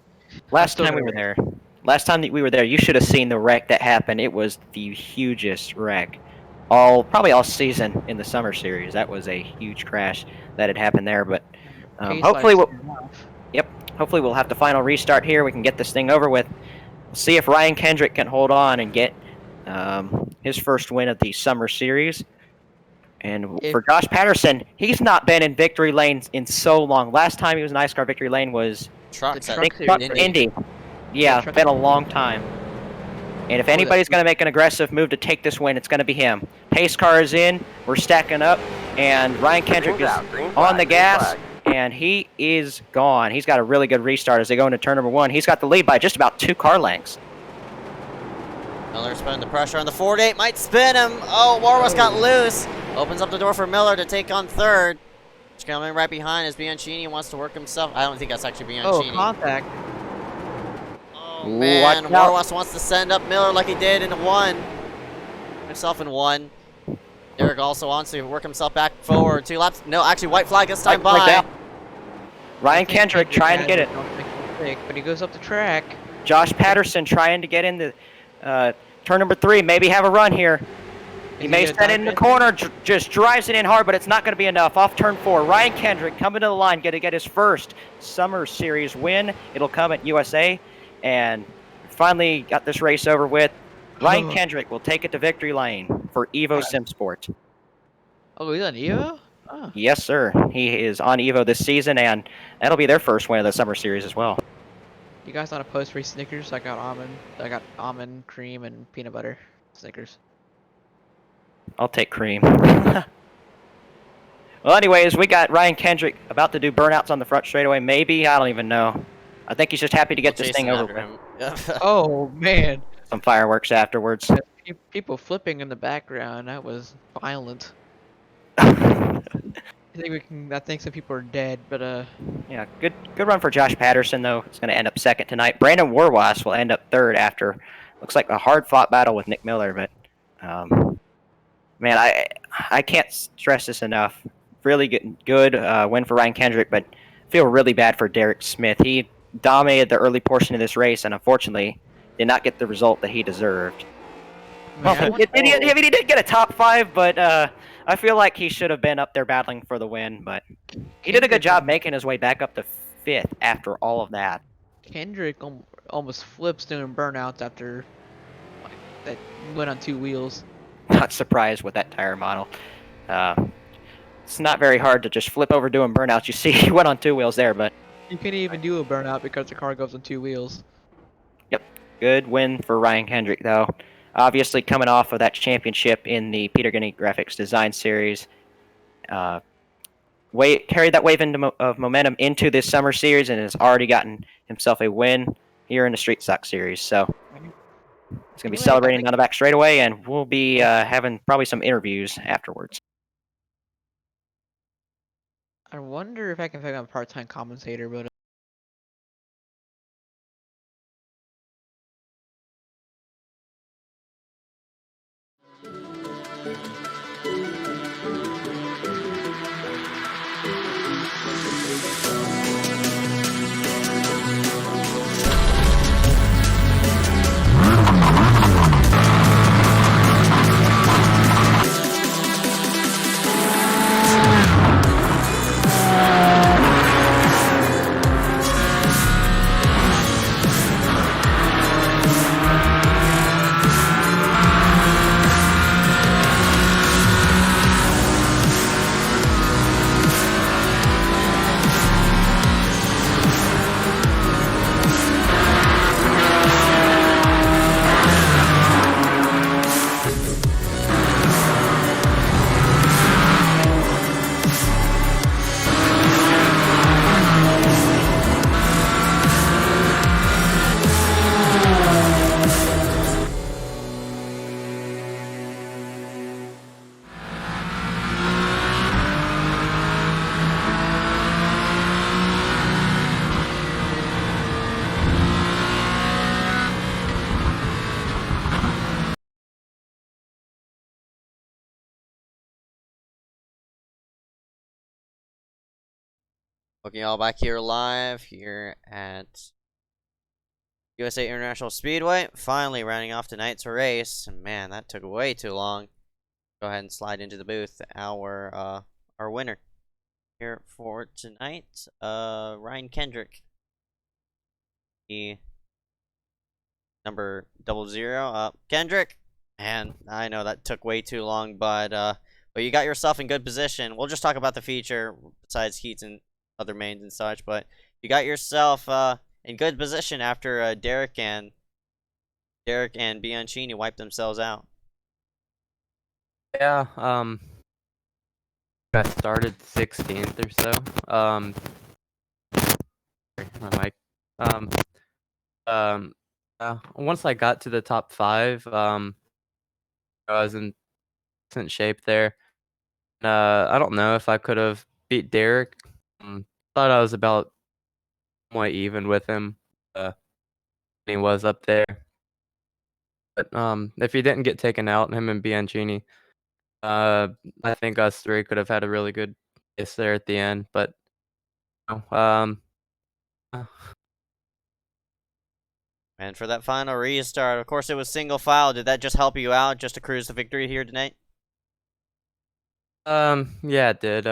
last still time we gonna were there, that we were there, you should have seen the wreck that happened. It was the hugest wreck, probably all season in the summer series. That was a huge crash that had happened there. But pace hopefully, lights we'll, are off. hopefully we'll have the final restart here. We can get this thing over with. We'll see if Ryan Kendrick can hold on and get his first win of the summer series. And for Josh Patterson, he's not been in victory lane in so long. Last time he was in iSCAR victory lane was Trucks at Indy. Yeah, it's been a long time. And if anybody's going to make an aggressive move to take this win, it's going to be him. Pace car is in. We're stacking up. And Ryan Kendrick is on the gas. And he is gone. He's got a really good restart as they go into turn number 1. He's got the lead by just about 2 car lengths. Miller's putting the pressure on the 48. Might spin him. Oh, Warwas got loose. Opens up the door for Miller to take on third. Coming right behind as Bianchini wants to work himself. I don't think that's actually Bianchini. Oh, contact. Oh, man. Warwas wants to send up Miller like he did in 1. Himself in 1. Derek also wants to work himself back forward 2 laps. No, actually, white flag this time by. Ryan Kendrick trying to get it. But he goes up the track. Josh Patterson trying to get into turn number 3. Maybe have a run here. He may send it in the corner, just drives it in hard, but it's not going to be enough. Off turn 4, Ryan Kendrick coming to the line, going to get his first Summer Series win. It'll come at USA, and finally got this race over with. Ryan Kendrick will take it to victory lane for Evo SimSport. Oh, he's on Evo? Oh. Yes, sir. He is on Evo this season, and that'll be their first win of the Summer Series as well. You guys want to post-race Snickers? I got almond, cream, and peanut butter Snickers. I'll take cream. Well, anyways, we got Ryan Kendrick about to do burnouts on the front straightaway. Maybe, I don't even know. I think he's just happy to get this thing over with. Oh, man. Some fireworks afterwards. People flipping in the background. That was violent. I think some people are dead, but yeah, good run for Josh Patterson though. He's going to end up second tonight. Brandon Warwas will end up third after looks like a hard-fought battle with Nick Miller, but man, I can't stress this enough. Really good win for Ryan Kendrick, but feel really bad for Derek Smith. He dominated the early portion of this race and unfortunately did not get the result that he deserved. man, He did get a top 5, but I feel like he should have been up there battling for the win, but he did a good job making his way back up to 5th after all of that. Kendrick almost flips doing burnouts after that went on 2 wheels. Not surprised with that tire model. It's not very hard to just flip over doing burnouts. You see, he went on 2 wheels there, but You can't even do a burnout because the car goes on 2 wheels. Yep, good win for Ryan Kendrick though. Obviously coming off of that championship in the Peter Guinea Graphics Design Series. Carried that wave of momentum into this summer series and has already gotten himself a win here in the Street Stock Series. So he's going to be celebrating down the back straightaway, and we'll be having probably some interviews afterwards. I wonder if I can become a part-time commentator, but Welcome y'all back here live here at USA International Speedway. Finally rounding off tonight's race. Man, that took way too long. Go ahead and slide into the booth. Our winner here for tonight, Ryan Kendrick. The number 00. Kendrick. Man, I know that took way too long, but you got yourself in good position. We'll just talk about the feature besides heats and other mains and such, but you got yourself in good position after Derek and Bianchini wiped themselves out. Yeah, I started 16th or so. My mic. Once I got to the top 5, I was in decent shape there. I don't know if I could have beat Derek. Thought I was about somewhat even with him. When he was up there. But if he didn't get taken out, him and Bianchini, I think us three could have had a really good race there at the end. But And for that final restart, of course, it was single file. Did that just help you out just to cruise to victory here tonight? Yeah, it did.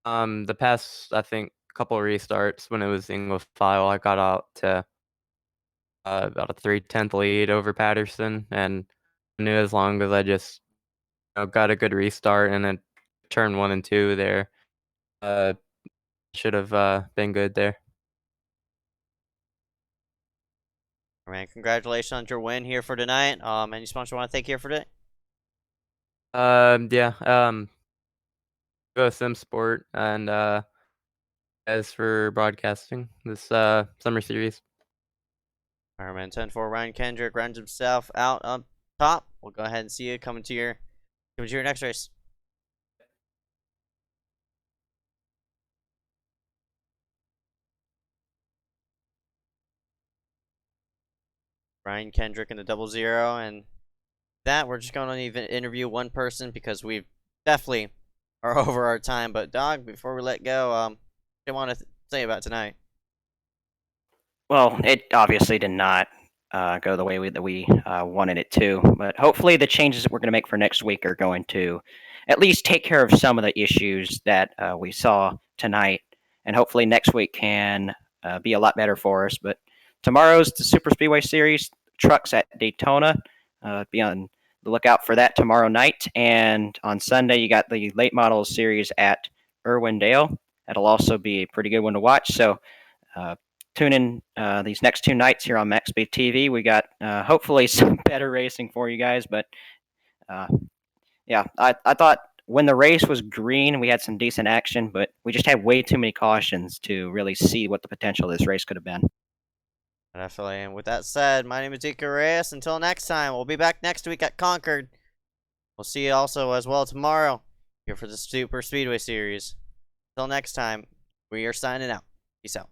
The past, I think, couple restarts when it was single file, I got out to about a 3/10 lead over Patterson, and I knew as long as I just got a good restart and then turn 1 and 2 there, should have been good there. Man, congratulations on your win here for tonight. Any sponsor want to thank here for today? Yeah. Go Sim Sport and as for broadcasting this summer series. All right, man. 10-4 Ryan Kendrick rounds himself out up top. We'll go ahead and see you coming to your next race. Ryan Kendrick in the 00, and that we're just going to even interview one person because we definitely are over our time. But Dog, before we let go, what do you want to say about tonight? Well, it obviously did not go the way that we wanted it to, but hopefully the changes that we're going to make for next week are going to at least take care of some of the issues that we saw tonight, and hopefully next week can be a lot better for us. But tomorrow's the Super Speedway Series trucks at Daytona. Be on the lookout for that tomorrow night, and on Sunday you got the Late Models Series at Irwindale. That'll also be a pretty good one to watch. So tune in these next 2 nights here on MaxspeedTV. We got hopefully some better racing for you guys. But yeah, I thought when the race was green, we had some decent action, but we just had way too many cautions to really see what the potential of this race could have been. Definitely. And with that said, my name is Ika Reyes. Until next time, we'll be back next week at Concord. We'll see you also as well tomorrow here for the Super Speedway Series. Until next time, we are signing out. Peace out.